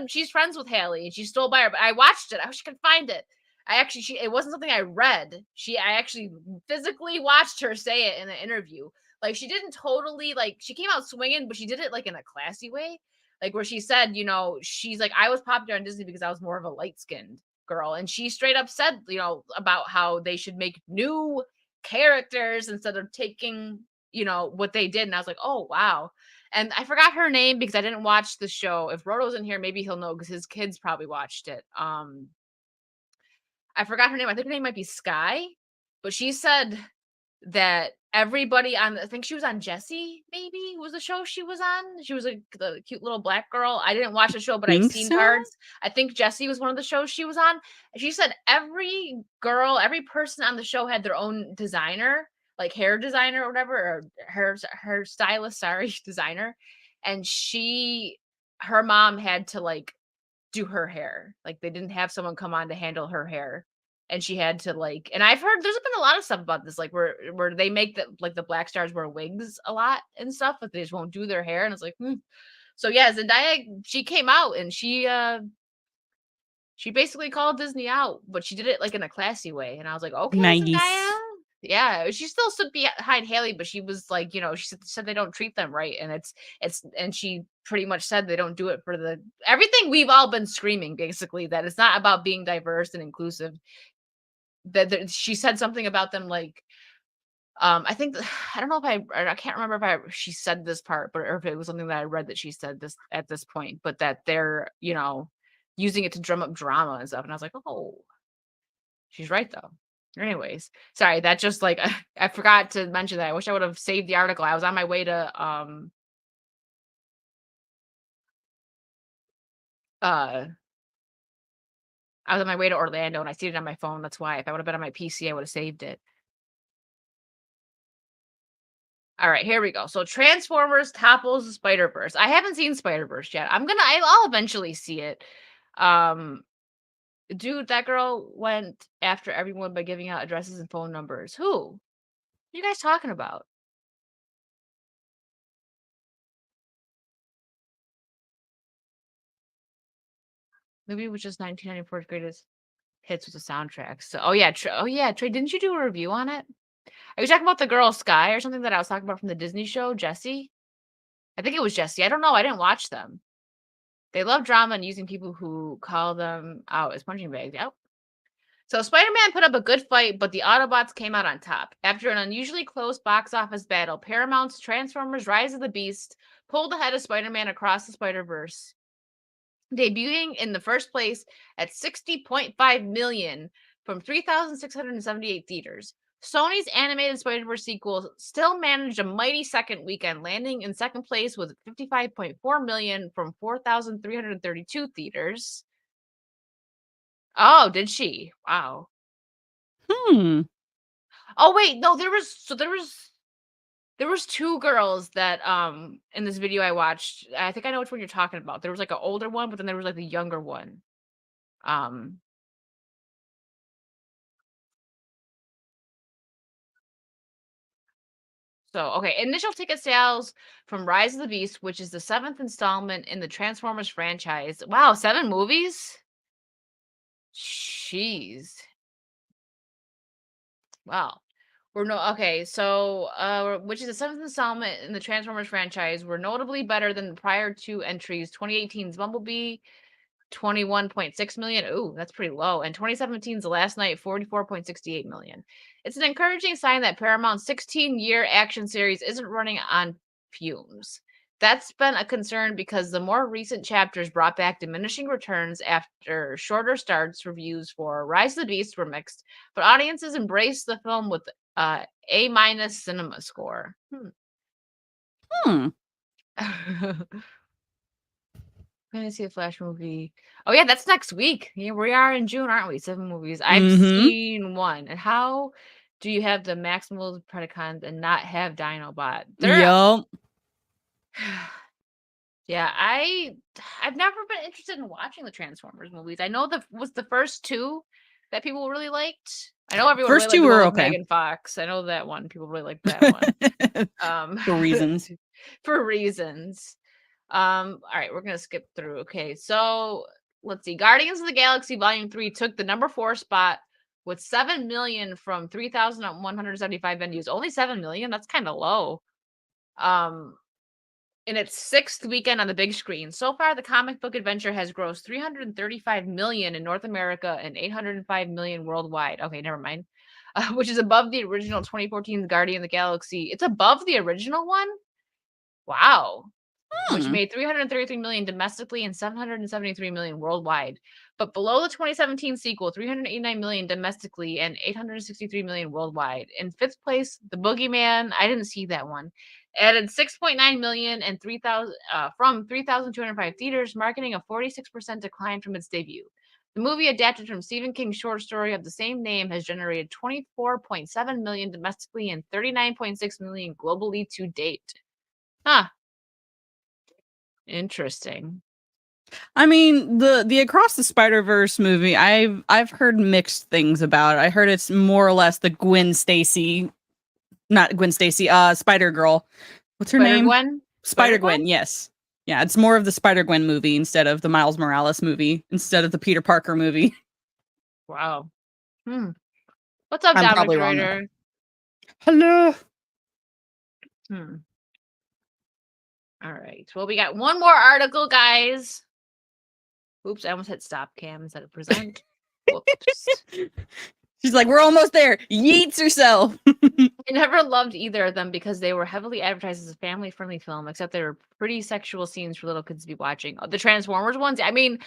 [SPEAKER 2] she's friends with Haley and she stood by her, but I watched it. I wish I could find it. It wasn't something I read. I actually physically watched her say it in an interview. Like she didn't totally like she came out swinging, but she did it like in a classy way. Like where she said, you know, she's like, I was popular on Disney because I was more of a light-skinned girl. And she straight up said, you know, about how they should make new characters instead of taking, you know, what they did. And I was like, oh wow. And I forgot her name because I didn't watch the show. If Roto's in here, maybe he'll know because his kids probably watched it. I forgot her name. I think her name might be Sky, but she said that everybody on I think she was on Jessie, maybe was the show she was on. She was the cute little black girl. I didn't watch the show, but I've
[SPEAKER 3] Think
[SPEAKER 2] seen
[SPEAKER 3] so?
[SPEAKER 2] cards. I think Jessie was one of the shows she was on. And she said every girl, every person on the show had their own designer, like hair designer or whatever, or her stylist, sorry, designer. And her mom had to like do her hair. Like they didn't have someone come on to handle her hair. And she had to like, and I've heard there's been a lot of stuff about this, like where they make the black stars wear wigs a lot and stuff, but they just won't do their hair. And it's like, So yeah, Zendaya, she came out and she basically called Disney out, but she did it like in a classy way. And I was like, okay,
[SPEAKER 3] Nice.
[SPEAKER 2] Zendaya. Yeah, she still stood behind Haley, but she was like, she said they don't treat them right, and and she pretty much said they don't do it for everything we've all been screaming, basically, that it's not about being diverse and inclusive. That she said something about them like, I think I don't know if I can't remember if she said this part, or if it was something that I read that she said this at this point, but that they're using it to drum up drama and stuff, and I was like, oh, she's right though. Anyways, sorry, that just like I forgot to mention that. I wish I would have saved the article. I was on my way to Orlando and I see it on my phone. That's why. If I would have been on my PC, I would have saved it. All right, here we go. So Transformers topples Spider-Verse. I haven't seen Spider-Verse yet. I'll eventually see it. Dude, that girl went after everyone by giving out addresses and phone numbers. Who? What are you guys talking about? Maybe it was just 1994's greatest hits with the soundtracks. So, oh yeah, Trey, didn't you do a review on it? Are you talking about the girl Sky or something that I was talking about from the Disney show, Jessie? I think it was Jessie. I don't know. I didn't watch them. They love drama and using people who call them out as punching bags. Yep. So Spider-Man put up a good fight, but the Autobots came out on top. After an unusually close box office battle, Paramount's Transformers Rise of the Beast pulled ahead of Spider-Man across the Spider-Verse, debuting in the first place at $60.5 million from 3,678 theaters. Sony's animated Spider-Verse sequel still managed a mighty second weekend, landing in second place with $55.4 million from 4,332 theaters. Oh, did she? Wow. Oh wait, no, there was two girls that in this video I watched. I think I know which one you're talking about. There was like an older one, but then there was like the younger one. So, okay, initial ticket sales from Rise of the Beast, which is the 7th installment in the Transformers franchise. Wow, 7 movies? Jeez. Wow. Okay, so which is the 7th installment in the Transformers franchise, were notably better than the prior 2 entries, 2018's Bumblebee, 21.6 million. Ooh, that's pretty low. And 2017's The Last Night, 44.68 million. It's an encouraging sign that Paramount's 16-year action series isn't running on fumes. That's been a concern because the more recent chapters brought back diminishing returns after shorter starts. Reviews for Rise of the Beast were mixed, but audiences embraced the film with A- cinema score. I'm gonna see a Flash movie. Oh yeah, that's next week. Yeah, we are in June, aren't we? 7 movies. I've seen one. And how do you have the Maximal Predacons and not have Dinobot?
[SPEAKER 3] Yup.
[SPEAKER 2] Yeah, I've never been interested in watching the Transformers movies. I know was the first 2 that people really liked. I know everyone
[SPEAKER 3] First
[SPEAKER 2] really
[SPEAKER 3] 2
[SPEAKER 2] liked the
[SPEAKER 3] were
[SPEAKER 2] one with
[SPEAKER 3] okay.
[SPEAKER 2] Megan Fox. I know that one. People really liked that one.
[SPEAKER 3] For reasons.
[SPEAKER 2] For reasons. All right, we're gonna skip through. Okay, so let's see. Guardians of the Galaxy Volume 3 took the number 4 spot with 7 million from 3,175 venues. Only 7 million? That's kind of low. In its 6th weekend on the big screen. So far, the comic book adventure has grossed 335 million in North America and 805 million worldwide. Okay, never mind. Which is above the original 2014's Guardian of the Galaxy. It's above the original one? Wow. which made 333 million domestically and 773 million worldwide. But below the 2017 sequel, 389 million domestically and 863 million worldwide. In fifth place, The Boogeyman. I didn't see that one. Added 6.9 million and 3,000 from 3,205 theaters, marking a 46% decline from its debut. The movie, adapted from Stephen King's short story of the same name, has generated 24.7 million domestically and 39.6 million globally to date. Huh. Interesting.
[SPEAKER 3] I mean, the Across the Spider-Verse movie, I've heard mixed things about it. I heard it's more or less the Spider-Girl. What's her name?
[SPEAKER 2] Spider-Gwen?
[SPEAKER 3] Spider-Gwen, yes. Yeah, it's more of the Spider-Gwen movie instead of the Miles Morales movie, instead of the Peter Parker movie.
[SPEAKER 2] Wow. What's up,
[SPEAKER 3] I'm
[SPEAKER 2] Dominic
[SPEAKER 3] probably wrong,
[SPEAKER 2] Reuter?
[SPEAKER 3] Hello.
[SPEAKER 2] All right. Well, we got one more article, guys. Oops, I almost hit stop cam instead of present. Whoops.
[SPEAKER 3] She's like, we're almost there. Yeets herself.
[SPEAKER 2] I never loved either of them because they were heavily advertised as a family-friendly film, except they were pretty sexual scenes for little kids to be watching. The Transformers ones, I mean,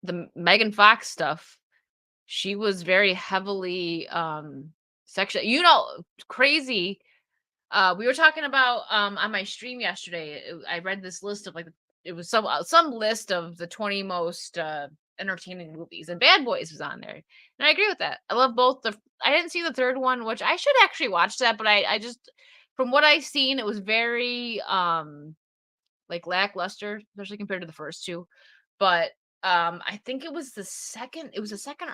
[SPEAKER 2] the Megan Fox stuff, she was very heavily sexual. You know, crazy. We were talking about on my stream yesterday. I read this list of it was some list of the 20 most entertaining movies, and Bad Boys was on there, and I agree with that. I love both. I didn't see the third one, which I should actually watch that, but I just, from what I've seen, it was very lackluster, especially compared to the first two. But I think it was the second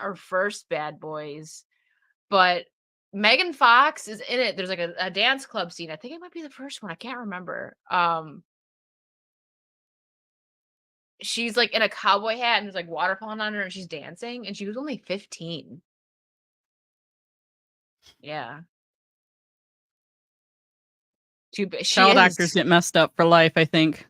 [SPEAKER 2] or first Bad Boys, but Megan Fox is in it. There's like a dance club scene. I think it might be the first one. I can't remember. She's like in a cowboy hat and there's like water falling on her and she's dancing, and she was only 15. Yeah.
[SPEAKER 3] Child actors get messed up for life, I think.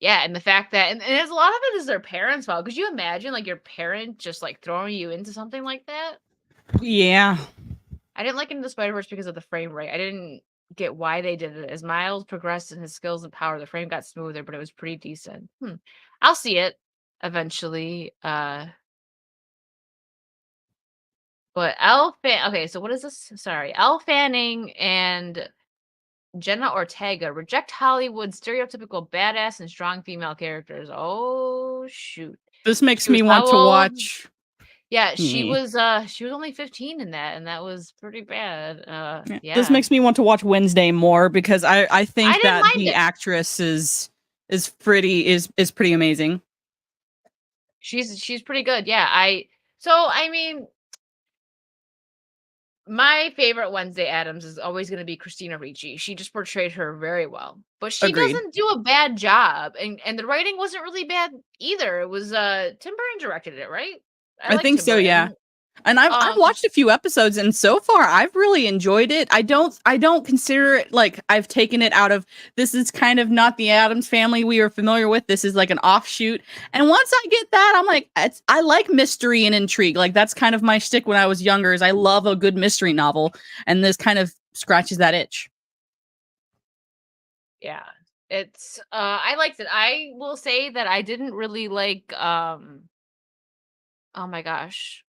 [SPEAKER 2] Yeah, and the fact that and there's a lot of it is their parents' fault. Could you imagine like your parent just like throwing you into something like that?
[SPEAKER 3] Yeah.
[SPEAKER 2] I didn't like Into the Spider-Verse because of the frame rate. I didn't get why they did it. As Miles progressed in his skills and power, the frame got smoother, but it was pretty decent. I'll see it eventually. But okay, so what is this? Sorry. Elle Fanning and Jenna Ortega reject Hollywood's stereotypical badass and strong female characters. Oh shoot.
[SPEAKER 3] This makes me want to watch.
[SPEAKER 2] Yeah, she was only 15 in that, and that was pretty bad. Yeah.
[SPEAKER 3] This makes me want to watch Wednesday more because I think that the
[SPEAKER 2] it.
[SPEAKER 3] actress is pretty amazing.
[SPEAKER 2] She's pretty good. Yeah. I mean, my favorite Wednesday Addams is always going to be Christina Ricci. She just portrayed her very well, but she doesn't do a bad job, and the writing wasn't really bad either. It was Tim Burton directed it, right?
[SPEAKER 3] I think so, yeah. And I've watched a few episodes, and so far I've really enjoyed it. I don't consider it like I've taken it out of, this is kind of not the Addams Family we are familiar with. This is like an offshoot. And once I get that, I'm like, I like mystery and intrigue. Like that's kind of my shtick when I was younger, is I love a good mystery novel, and this kind of scratches that itch.
[SPEAKER 2] Yeah, it's I liked it. I will say that I didn't really like oh my gosh.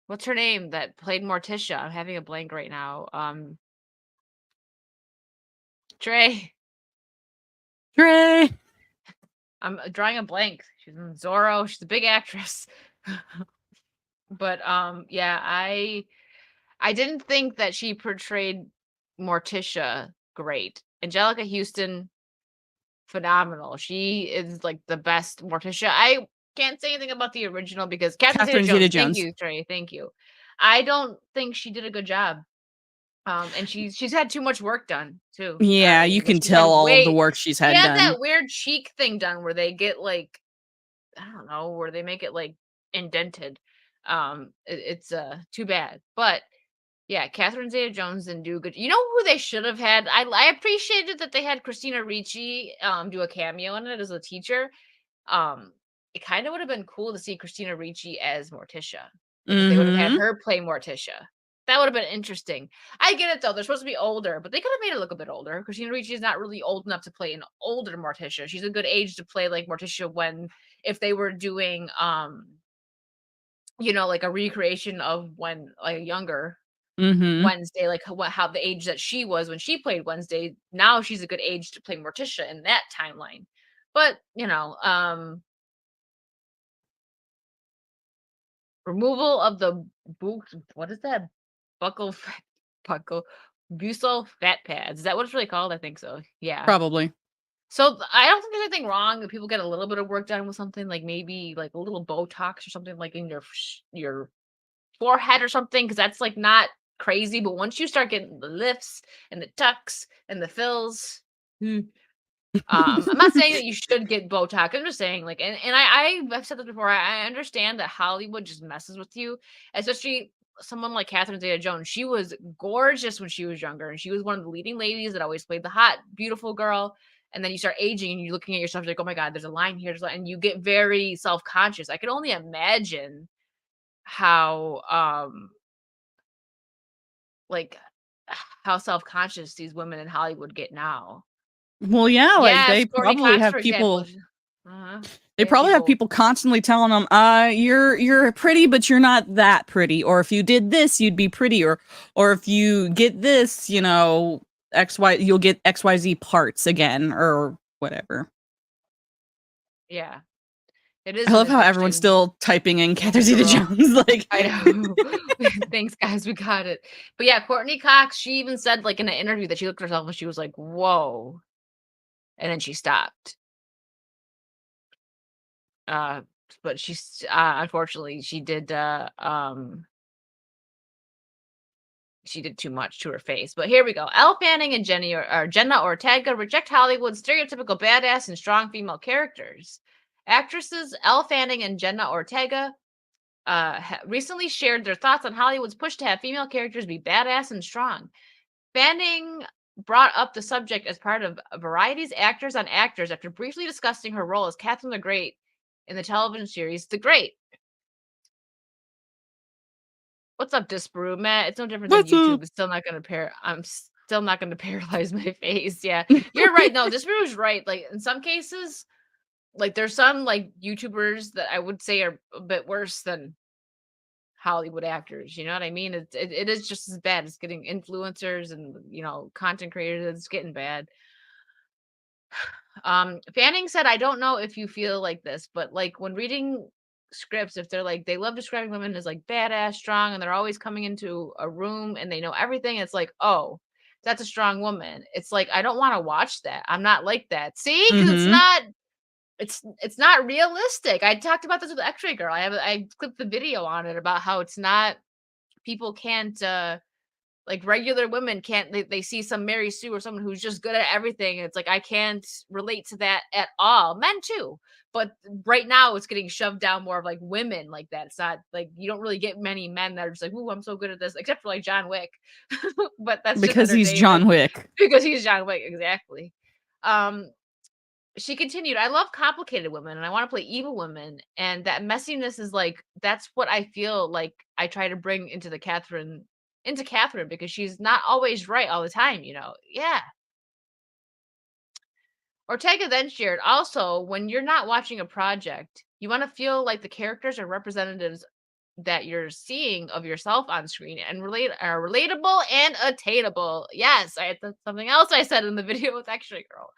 [SPEAKER 2] What's her name that played Morticia? I'm having a blank right now. Trey. I'm drawing a blank. She's in Zorro. She's a big actress. But yeah, I didn't think that she portrayed Morticia great. Angelica Houston, phenomenal. She is like the best Morticia. I can't say anything about the original because Catherine Zeta-Jones. Thank you, Trey. Thank you. I don't think she did a good job. And she's had too much work done too.
[SPEAKER 3] Yeah, you can tell all of the work she's had done.
[SPEAKER 2] She had that weird cheek thing done where they get like, I don't know, where they make it like indented. It's too bad. But yeah, Catherine Zeta-Jones didn't do good. You know who they should have had? I appreciated that they had Christina Ricci do a cameo in it as a teacher. It kind of would have been cool to see Christina Ricci as Morticia. They would have had her play Morticia. That would have been interesting. I get it though. They're supposed to be older, but they could have made her look a bit older because Christina Ricci's not really old enough to play an older Morticia. She's a good age to play like Morticia when if they were doing like a recreation of when like a younger
[SPEAKER 3] Mm-hmm.
[SPEAKER 2] Wednesday, like how the age that she was when she played Wednesday. Now she's a good age to play Morticia in that timeline. But removal of the what is that? Buccal buccal buccal fat pads. Is that what it's really called? I think so. Yeah.
[SPEAKER 3] Probably.
[SPEAKER 2] So I don't think there's anything wrong if people get a little bit of work done with something like maybe like a little Botox or something like in your forehead or something, because that's like not crazy. But once you start getting the lifts and the tucks and the fills, I'm not saying that you should get Botox. I'm just saying like, and I've said this before. I understand that Hollywood just messes with you, especially someone like Catherine Zeta-Jones. She was gorgeous when she was younger, and she was one of the leading ladies that always played the hot, beautiful girl. And then you start aging, and you're looking at yourself like, oh my God, there's a line here, and you get very self-conscious. I can only imagine how like how self-conscious these women in Hollywood get now.
[SPEAKER 3] Well, yeah, like
[SPEAKER 2] Yes,
[SPEAKER 3] they
[SPEAKER 2] Courtney
[SPEAKER 3] probably
[SPEAKER 2] Cox,
[SPEAKER 3] have
[SPEAKER 2] for example.
[SPEAKER 3] people.
[SPEAKER 2] Uh-huh.
[SPEAKER 3] They probably have people constantly telling them, you're pretty, but you're not that pretty. Or if you did this, you'd be pretty. Or if you get this, XY, you'll get XYZ parts again or whatever.
[SPEAKER 2] Yeah. It is.
[SPEAKER 3] I love how everyone's still typing in Catherine Zeta-Jones. Like,
[SPEAKER 2] I know. Thanks, guys. We got it. But yeah, Courtney Cox, she even said like in an interview that she looked at herself and she was like, whoa. And then she stopped. But she's unfortunately she did too much to her face. But here we go. Elle Fanning and Jenna Ortega reject Hollywood's stereotypical badass and strong female characters. Actresses Elle Fanning and Jenna Ortega recently shared their thoughts on Hollywood's push to have female characters be badass and strong. Fanning brought up the subject as part of Variety's Actors on Actors after briefly discussing her role as Catherine the Great in the television series The Great. What's up, Disparu? Matt, it's no different than YouTube. It's still not going to I'm still not going to paralyze my face. Yeah, you're right. No, Disparu's right. Like in some cases, like there's some like YouTubers that I would say are a bit worse than Hollywood actors. You know what I mean? It is just as bad. It's getting influencers and content creators. It's getting bad. Fanning said, I don't know if you feel like this, but like when reading scripts, if they're like they love describing women as like badass, strong, and they're always coming into a room and they know everything, it's like, oh, that's a strong woman. It's like I don't want to watch that. I'm not like that. See, because it's not realistic. I talked about this with X-Ray Girl. I clipped the video on it about how it's not. People can't like regular women can't. They see some Mary Sue or someone who's just good at everything. And it's like I can't relate to that at all. Men too. But right now it's getting shoved down more of like women like that. It's not like you don't really get many men that are just like, ooh, I'm so good at this, except for like John Wick. But that's
[SPEAKER 3] because he's John Wick.
[SPEAKER 2] Because he's John Wick, exactly. She continued, I love complicated women and I want to play evil women. And that messiness is like, that's what I feel like I try to bring into Catherine because she's not always right all the time, Yeah. Ortega then shared, also, when you're not watching a project, you want to feel like the characters are representatives that you're seeing of yourself on screen and are relatable and attainable. Yes, that's something else I said in the video with X-Ray Girl.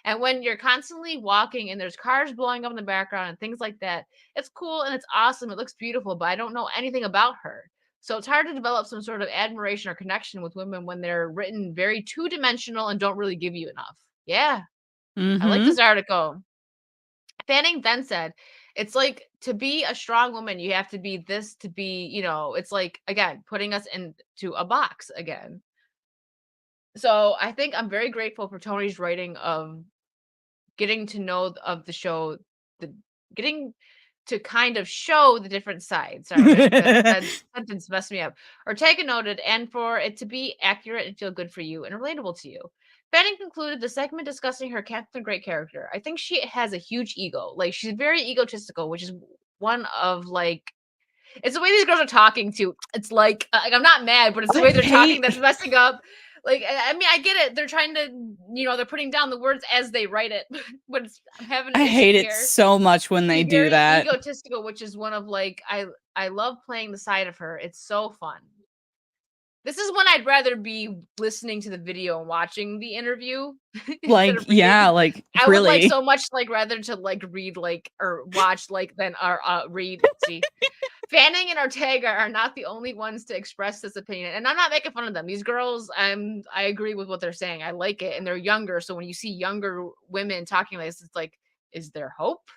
[SPEAKER 2] And when you're constantly walking and there's cars blowing up in the background and things like that, it's cool and it's awesome. It looks beautiful, but I don't know anything about her. So it's hard to develop some sort of admiration or connection with women when they're written very two-dimensional and don't really give you enough. Yeah. I like this article. Fanning then said, it's like to be a strong woman, you have to be this to be, it's like, again, putting us into a box again. So I think I'm very grateful for Tony's writing of getting to know of the show, getting to kind of show the different sides. Sorry, that sentence messed me up. Ortega noted, and for it to be accurate and feel good for you and relatable to you. Fanning concluded the segment discussing her Catherine Great character. I think she has a huge ego. Like she's very egotistical, which is one of like It's the way these girls are talking too. It's like I'm not mad, but it's the way they're talking that's messing up. Like, I mean, I get it. They're trying to, they're putting down the words as they write it. But I'm having an
[SPEAKER 3] I
[SPEAKER 2] issue
[SPEAKER 3] hate it
[SPEAKER 2] here.
[SPEAKER 3] so much when they
[SPEAKER 2] She's
[SPEAKER 3] do
[SPEAKER 2] very
[SPEAKER 3] that.
[SPEAKER 2] egotistical, which is one of like I love playing the side of her. It's so fun. This is when I'd rather be listening to the video and watching the interview.
[SPEAKER 3] Like, yeah, like
[SPEAKER 2] I would like
[SPEAKER 3] really.
[SPEAKER 2] so much like rather to like read like or watch like than read. See, Fanning and Ortega are not the only ones to express this opinion, and I'm not making fun of them. These girls, I agree with what they're saying. I like it, and they're younger. So when you see younger women talking like this, it's like, is there hope?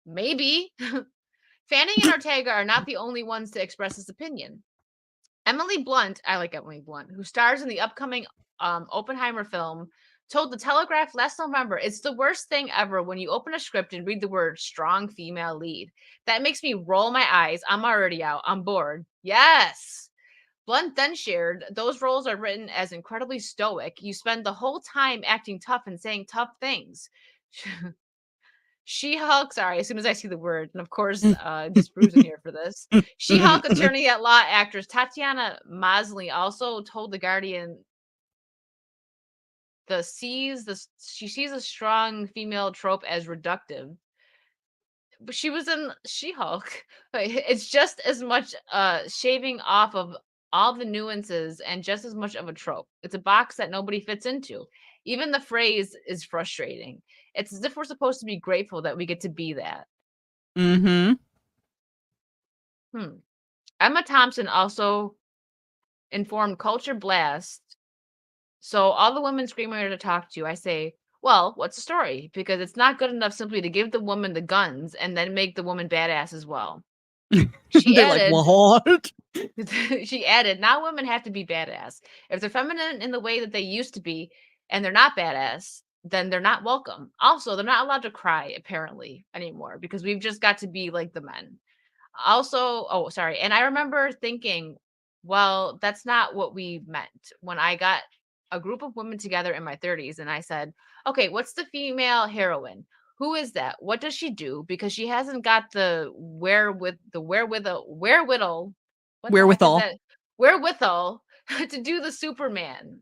[SPEAKER 2] Maybe. Fanning and Ortega are not the only ones to express this opinion. Emily Blunt, I like Emily Blunt, who stars in the upcoming Oppenheimer film, told The Telegraph last November, "It's the worst thing ever when you open a script and read the word strong female lead. That makes me roll my eyes. I'm already out. I'm bored." Yes. Blunt then shared, "Those roles are written as incredibly stoic. You spend the whole time acting tough and saying tough things." She-Hulk, sorry, as soon as I see the word, and of course, this Bruce in here for this. She-Hulk attorney at law actress Tatiana Maslany also told The Guardian she sees a strong female trope as reductive. But she was in She-Hulk. It's just as much shaving off of all the nuances and just as much of a trope. It's a box that nobody fits into. Even the phrase is frustrating. It's as if we're supposed to be grateful that we get to be that.
[SPEAKER 3] Mm-hmm.
[SPEAKER 2] Emma Thompson also informed Culture Blast. "So all the women screaming to talk to, I say, well, what's the story? Because it's not good enough simply to give the woman the guns and then make the woman badass as well." She added,
[SPEAKER 3] like, what?
[SPEAKER 2] she added, "Now women have to be badass. If they're feminine in the way that they used to be and they're not badass, then they're not welcome. Also, they're not allowed to cry, apparently, anymore, because we've just got to be like the men." Also, oh, sorry. And I remember thinking, well, that's not what we meant when I got a group of women together in my 30s and I said, okay, what's the female heroine? Who is that? What does she do? Because she hasn't got the wherewithal. What the heck is
[SPEAKER 3] Wherewithal.
[SPEAKER 2] that? Wherewithal to do the Superman.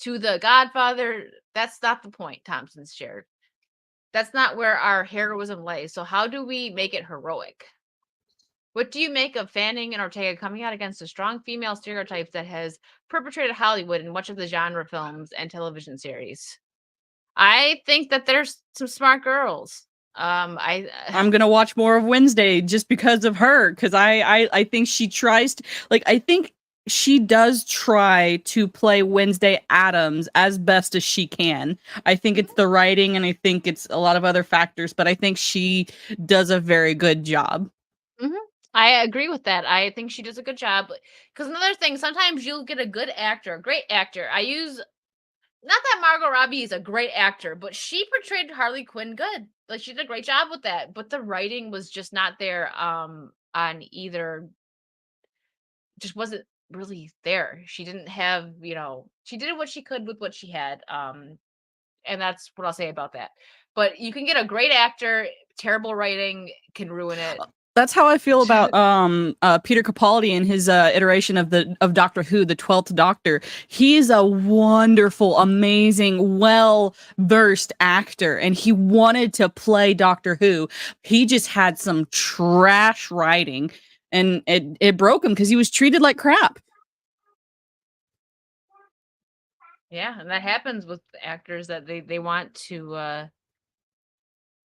[SPEAKER 2] To the Godfather, that's not the point, Thompson's shared. That's not where our heroism lays. So how do we make it heroic? What do you make of Fanning and Ortega coming out against the strong female stereotypes that has perpetrated Hollywood in much of the genre films and television series? I think that there's some smart girls.
[SPEAKER 3] I'm gonna watch more of Wednesday just because of her, because I think she tries to, like, I think she does try to play Wednesday Addams as best as she can. I think it's the writing and I think it's a lot of other factors, but I think she does a very good job.
[SPEAKER 2] I agree with that. I think she does a good job. Because another thing, sometimes you'll get a good actor, a great actor. Not that Margot Robbie is a great actor, but she portrayed Harley Quinn good. Like, she did a great job with that. But the writing was just not there on either. Just wasn't really there. She didn't have, she did what she could with what she had. And that's what I'll say about that. But you can get a great actor, terrible writing can ruin it.
[SPEAKER 3] That's how I feel about Peter Capaldi and his iteration of Doctor Who, the 12th Doctor. He's a wonderful, amazing, well-versed actor, and he wanted to play Doctor Who. He just had some trash writing, and it broke him because he was treated like crap.
[SPEAKER 2] Yeah, and that happens with actors that they want to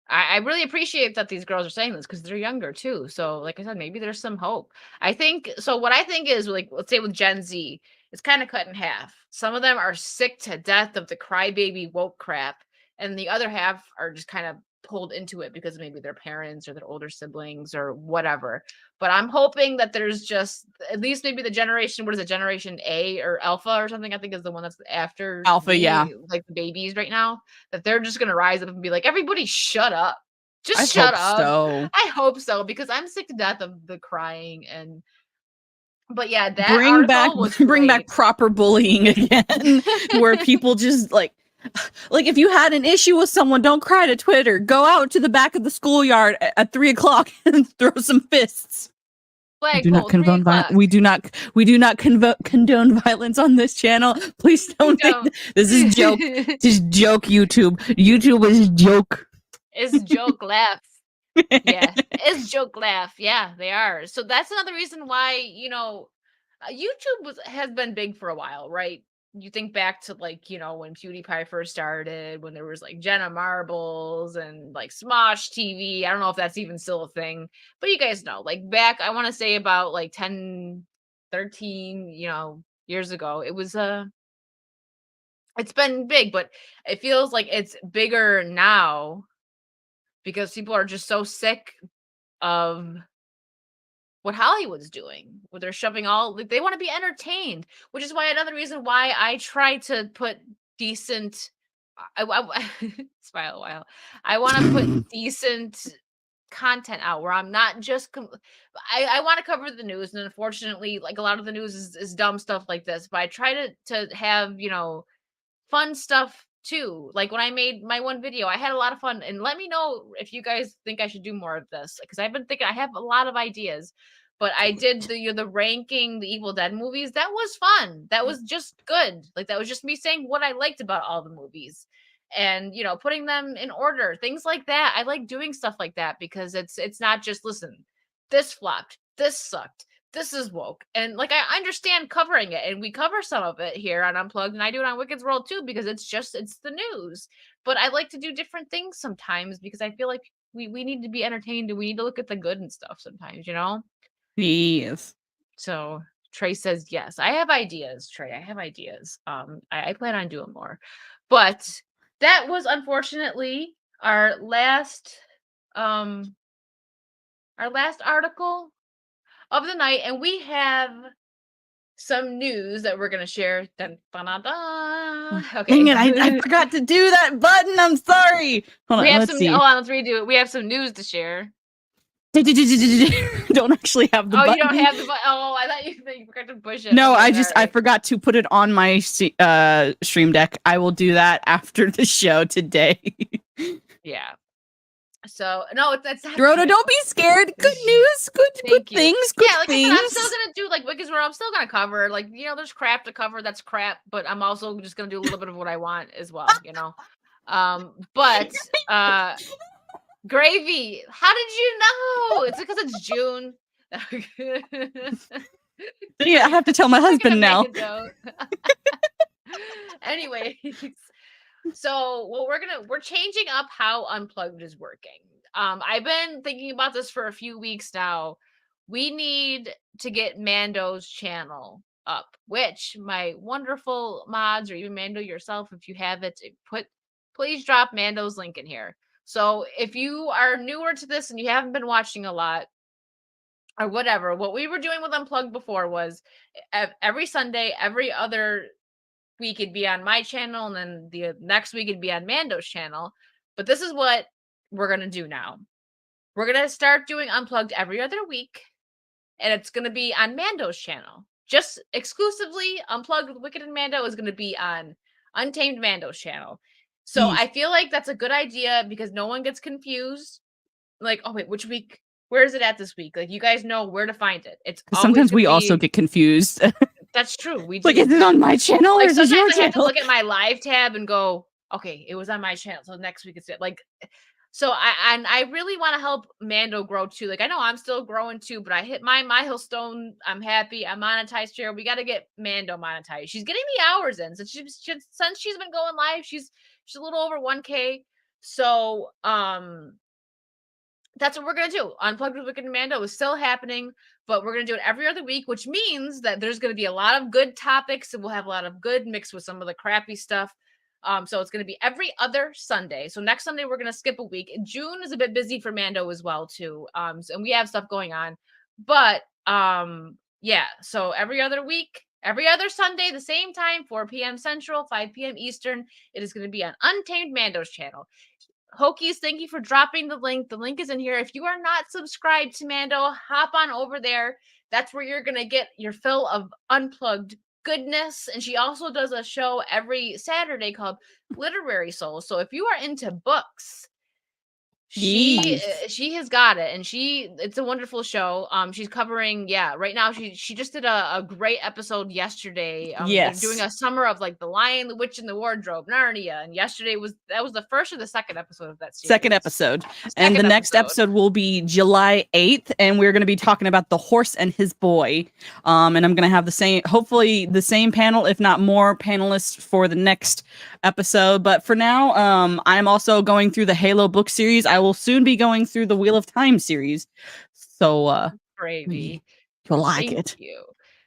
[SPEAKER 2] I really appreciate that these girls are saying this because they're younger too. So, like I said, maybe there's some hope. What I think is, like, let's say with Gen Z, it's kind of cut in half. Some of them are sick to death of the crybaby woke crap, and the other half are just kind of pulled into it because maybe their parents or their older siblings or whatever. But I'm hoping that there's just at least maybe the generation, what is it, Generation A or Alpha or something, I think is the one that's after
[SPEAKER 3] Alpha, yeah.
[SPEAKER 2] like the babies right now, that they're just going to rise up and be like, everybody shut up.
[SPEAKER 3] I
[SPEAKER 2] Shut
[SPEAKER 3] hope
[SPEAKER 2] up.
[SPEAKER 3] so.
[SPEAKER 2] I hope so, because I'm sick to death of the crying. But yeah, that
[SPEAKER 3] bring back proper bullying again, where people just like, Like, if you had an issue with someone, don't cry to Twitter. Go out to the back of the schoolyard at 3:00 and throw some fists. We do not condone violence. We do not condone violence on this channel. Please don't think this is joke. This is joke. YouTube. YouTube is joke.
[SPEAKER 2] It's joke laugh. Yeah, it's joke laugh. Yeah, they are. So that's another reason why YouTube has been big for a while, right? You think back to like when PewDiePie first started, when there was like Jenna Marbles and like Smosh TV. I don't know if that's even still a thing, but you guys know, like back, I want to say about like 10, 13, years ago, it was it's been big, but it feels like it's bigger now because people are just so sick of what Hollywood's doing, where they're shoving they want to be entertained, which is why another reason why I try to put decent, smile a while. I want to put decent content out where I'm not just, I want to cover the news. And unfortunately, like a lot of the news is dumb stuff like this, but I try to have, fun stuff too. Like when I made my one video, I had a lot of fun, and let me know if you guys think I should do more of this, because I've been thinking I have a lot of ideas. But I did the ranking the Evil Dead movies. That was fun. That was just good. Like that was just me saying what I liked about all the movies, and putting them in order, things like that. I like doing stuff like that because it's not just, listen, this flopped, this sucked, this is woke, and like I understand covering it, and we cover some of it here on Unplugged, and I do it on Wicked's World too, because it's the news. But I like to do different things sometimes because I feel like we need to be entertained, and we need to look at the good and stuff sometimes.
[SPEAKER 3] Yes.
[SPEAKER 2] So Trey says yes. I have ideas, Trey. I have ideas. I plan on doing more, but that was unfortunately our last article of the night, and we have some news that we're gonna share. Dun, dun, dun, dun. Okay.
[SPEAKER 3] Dang it, I forgot to do that button. I'm sorry. Hold on, let's see.
[SPEAKER 2] Hold on, let's redo it. We have some news to share.
[SPEAKER 3] Don't actually have the button.
[SPEAKER 2] You don't have the button. Oh, I thought you forgot to push it.
[SPEAKER 3] No,
[SPEAKER 2] Okay,
[SPEAKER 3] I forgot to put it on my stream deck. I will do that after the show today.
[SPEAKER 2] Yeah. So no, that's not
[SPEAKER 3] Rhoda, don't be scared. Good news, good things, good
[SPEAKER 2] like
[SPEAKER 3] things.
[SPEAKER 2] I said, I'm still gonna do like Wicked's World. I'm still gonna cover like there's crap to cover. That's crap, but I'm also just gonna do a little bit of what I want as well. But Gravy, how did you know? It's because it's June.
[SPEAKER 3] Yeah, I have to tell my husband now.
[SPEAKER 2] Anyways, so we're changing up how Unplugged is working. I've been thinking about this for a few weeks now. We need to get Mando's channel up, which my wonderful mods, or even Mando yourself, if you have it, please drop Mando's link in here. So if you are newer to this and you haven't been watching a lot or whatever, what we were doing with Unplugged before was every Sunday, every other week it'd be on my channel, and then the next week it'd be on Mando's channel. But this is what we're going to do now. We're going to start doing Unplugged every other week, and it's going to be on Mando's channel. Just exclusively Unplugged with Wicked and Mando is going to be on Untamed Mando's channel. So I feel like that's a good idea because no one gets confused. Like, oh wait, which week? Where is it at this week? Like, you guys know where to find it. It's
[SPEAKER 3] sometimes we also get confused.
[SPEAKER 2] That's true. We do.
[SPEAKER 3] Like, is it on my channel or is it your channel?
[SPEAKER 2] I have to look at my live tab and go, okay, it was on my channel. So next week it's like. So I really want to help Mando grow too. Like, I know I'm still growing too, but I hit my milestone. I'm happy. I'm monetized here. We got to get Mando monetized. She's getting the hours in. So since she's been going live, she's a little over 1K. So that's what we're gonna do. Unplugged with Wicked and Mando is still happening, but we're gonna do it every other week, which means that there's gonna be a lot of good topics, and we'll have a lot of good mixed with some of the crappy stuff. So it's gonna be every other Sunday. So next Sunday we're gonna skip a week. June is a bit busy for Mando as well too. And we have stuff going on, but yeah. So every other week, every other Sunday, the same time, 4 p.m. Central, 5 p.m. Eastern. It is going to be on Untamed Mando's channel. Hokies, thank you for dropping the link. The link is in here. If you are not subscribed to Mando, hop on over there. That's where you're going to get your fill of Unplugged goodness. And she also does a show every Saturday called Literary Soul. So if you are into books, she has got it, and it's a wonderful show. She's covering right now she just did a great episode yesterday. They're doing a summer of like The Lion, the Witch, and the Wardrobe, Narnia, and yesterday was the first or the second episode of that series.
[SPEAKER 3] Second episode. And the next episode will be July 8th, and we're going to be talking about The Horse and His Boy. And I'm going to have hopefully the same panel, if not more panelists for the next episode. But for now, I'm also going through the Halo book series. I will soon be going through the Wheel of Time series. So
[SPEAKER 2] gravy.
[SPEAKER 3] You'll like
[SPEAKER 2] Thank
[SPEAKER 3] it.
[SPEAKER 2] you.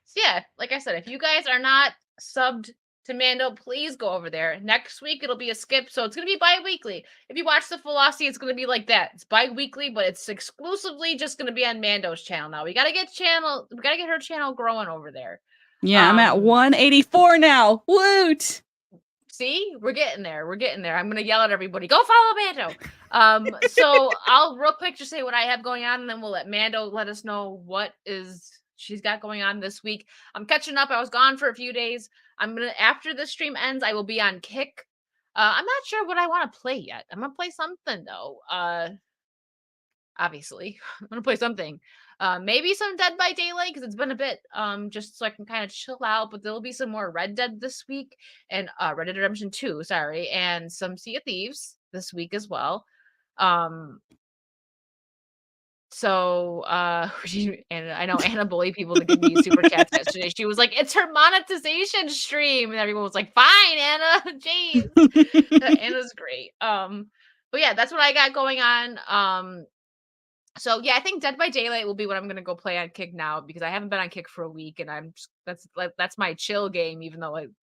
[SPEAKER 2] So yeah, like I said, if you guys are not subbed to Mando, please go over there. Next week it'll be a skip, so it's gonna be bi-weekly. If you watch the Velocity, it's gonna be like that. It's bi-weekly, but it's exclusively just gonna be on Mando's channel now. We gotta get her channel growing over there.
[SPEAKER 3] Yeah, I'm at 184 now. Woot!
[SPEAKER 2] See, we're getting there. I'm gonna yell at everybody. Go follow Mando. So I'll real quick just say what I have going on, and then we'll let Mando let us know what she's got going on this week. I'm catching up. I was gone for a few days. After the stream ends, I will be on Kick. I'm not sure what I want to play yet. I'm gonna play something though. Obviously, I'm gonna play something. Maybe some Dead by Daylight because it's been a bit. Just so I can kind of chill out. But there'll be some more Red Dead this week, and Red Dead Redemption 2. Sorry, and some Sea of Thieves this week as well. So and I know Anna bullied people to give me super chats yesterday. She was like, "It's her monetization stream," and everyone was like, "Fine, Anna, jeez." Anna's great. But yeah, that's what I got going on. So yeah, I think Dead by Daylight will be what I'm gonna go play on Kick now because I haven't been on Kick for a week, and that's my chill game, even though it's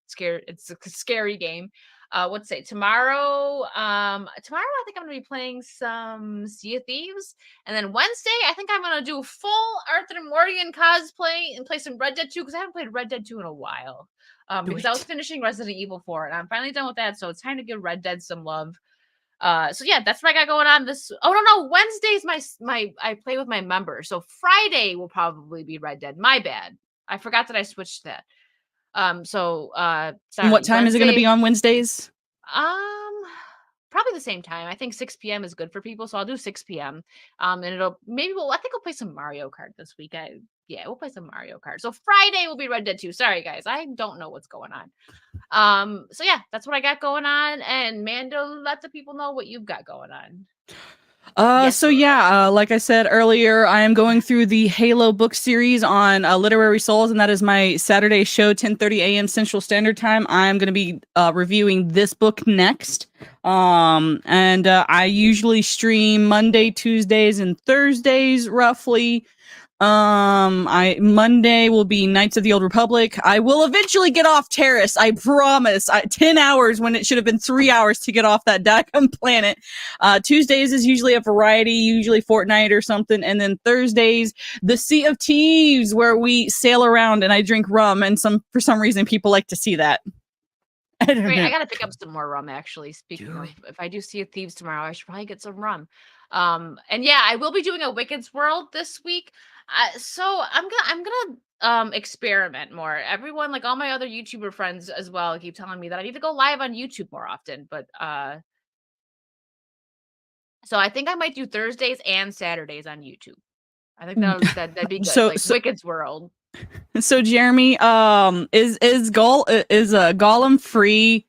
[SPEAKER 2] a scary game. What's say tomorrow? Tomorrow I think I'm gonna be playing some Sea of Thieves, and then Wednesday I think I'm gonna do full Arthur Morgan cosplay and play some Red Dead 2 because I haven't played Red Dead 2 in a while. Because I was finishing Resident Evil 4 and I'm finally done with that, so it's time to give Red Dead some love. So yeah, that's what I got going on this. Oh no, Wednesday's my I play with my members. So Friday will probably be Red Dead. My bad. I forgot that I switched that. Sorry.
[SPEAKER 3] And what time is it going to be on Wednesdays?
[SPEAKER 2] Probably the same time. I think 6 p.m. is good for people, so I'll do 6 p.m. And I think we'll play some Mario Kart this week. We'll play some Mario Kart. So Friday will be Red Dead 2. Sorry guys, I don't know what's going on. So yeah, that's what I got going on. And Mando, let the people know what you've got going on.
[SPEAKER 3] Like I said earlier, I am going through the Halo book series on Literary Souls, and that is my Saturday show, 10:30 a.m. Central Standard Time. I'm going to be reviewing this book next. And I usually stream Monday, Tuesdays, and Thursdays roughly. Monday will be Knights of the Old Republic. I will eventually get off Terrace. I promise. 10 hours when it should have been 3 hours to get off that daggum planet. Tuesdays is usually a variety, usually Fortnite or something. And then Thursdays, the Sea of Thieves, where we sail around and I drink rum. And for some reason, people like to see that.
[SPEAKER 2] Great. I gotta pick up some more rum actually. Speaking of, if I do Sea of Thieves tomorrow, I should probably get some rum. And yeah, I will be doing a Wicked's World this week. So I'm gonna experiment more. Everyone, like all my other YouTuber friends as well, keep telling me that I need to go live on YouTube more often. But so I think I might do Thursdays and Saturdays on YouTube. I think that'd be good. So Wicked's World.
[SPEAKER 3] So Jeremy, is Gollum free?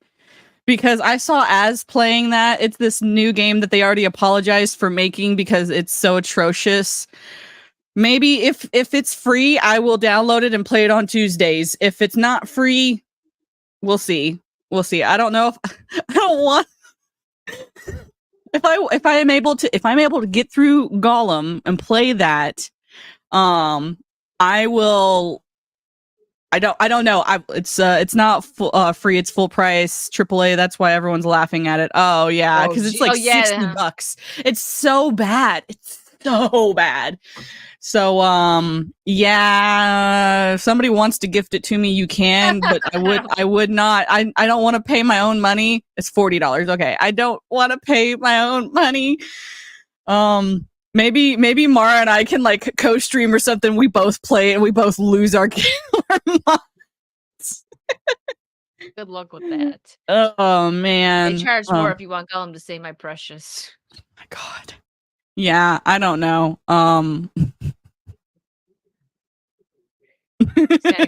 [SPEAKER 3] Because I saw Az playing that. It's this new game that they already apologized for making because it's so atrocious. Maybe if it's free, I will download it and play it on Tuesdays. If it's not free, we'll see. I don't know if I'm able to get through Gollum and play that, I will. I don't know. It's not free. It's full price, AAA. That's why everyone's laughing at it. Oh yeah, because it's like $60. It's so bad. So if somebody wants to gift it to me, you can, but I would not. I don't want to pay my own money. It's $40. Okay. I don't want to pay my own money. Maybe Mara and I can like co-stream or something. We both play and we both lose our mods.
[SPEAKER 2] Good luck with that.
[SPEAKER 3] Oh man.
[SPEAKER 2] They charge
[SPEAKER 3] Oh
[SPEAKER 2] more if you want Gollum to say my precious.
[SPEAKER 3] my god. Yeah, I don't know.
[SPEAKER 2] Santa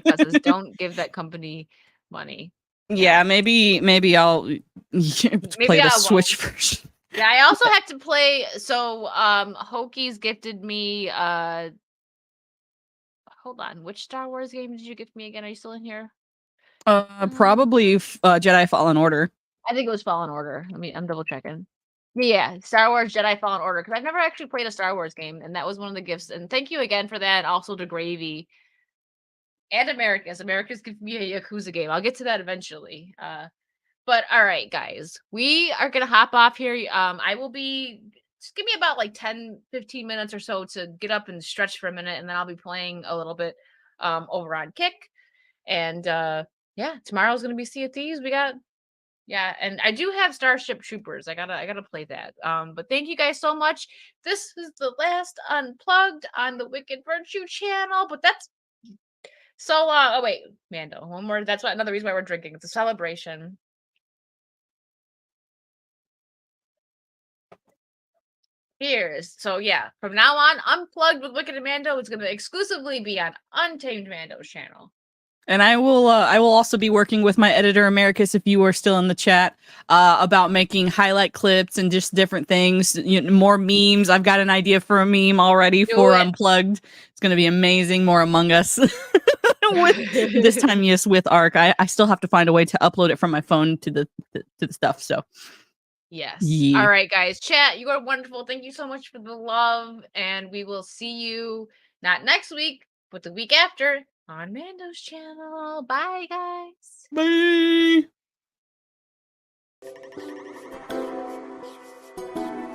[SPEAKER 2] Claus says, don't give that company money.
[SPEAKER 3] Yeah, maybe I'll play the
[SPEAKER 2] I
[SPEAKER 3] Switch
[SPEAKER 2] won't.
[SPEAKER 3] version.
[SPEAKER 2] Yeah, I also have to play. So, Hokies gifted me. Hold on. Which Star Wars game did you gift me again? Are you still in here?
[SPEAKER 3] Probably Jedi Fallen Order.
[SPEAKER 2] I think it was Fallen Order. I'm double checking. Yeah, Star Wars Jedi Fallen Order. Because I've never actually played a Star Wars game, and that was one of the gifts. And thank you again for that. Also to Gravy and Americas. Americas giving me a Yakuza game. I'll get to that eventually. But all right, guys, we are gonna hop off here. I will be just give me about like 10-15 minutes or so to get up and stretch for a minute, and then I'll be playing a little bit over on Kick. And yeah, tomorrow's gonna be Sea of Thieves. And I do have Starship Troopers. I gotta play that. But thank you guys so much. This is the last Unplugged on the Wicked Virtue channel. But that's so oh wait, Mando. One more. That's another reason why we're drinking. It's a celebration. Cheers. So yeah, from now on, Unplugged with Wicked and Mando is going to exclusively be on Untamed Mando's channel.
[SPEAKER 3] And I will also be working with my editor Americus, if you are still in the chat, about making highlight clips and just different things, more memes. I've got an idea for a meme already for Unplugged. It's going to be amazing. More Among Us. This time, yes, with Arc. I still have to find a way to upload it from my phone to the stuff. So.
[SPEAKER 2] Yes.
[SPEAKER 3] Yeah.
[SPEAKER 2] All right, guys. Chat, you are wonderful. Thank you so much for the love. And we will see you not next week, but the week after on Mando's channel. Bye, guys.
[SPEAKER 3] Bye.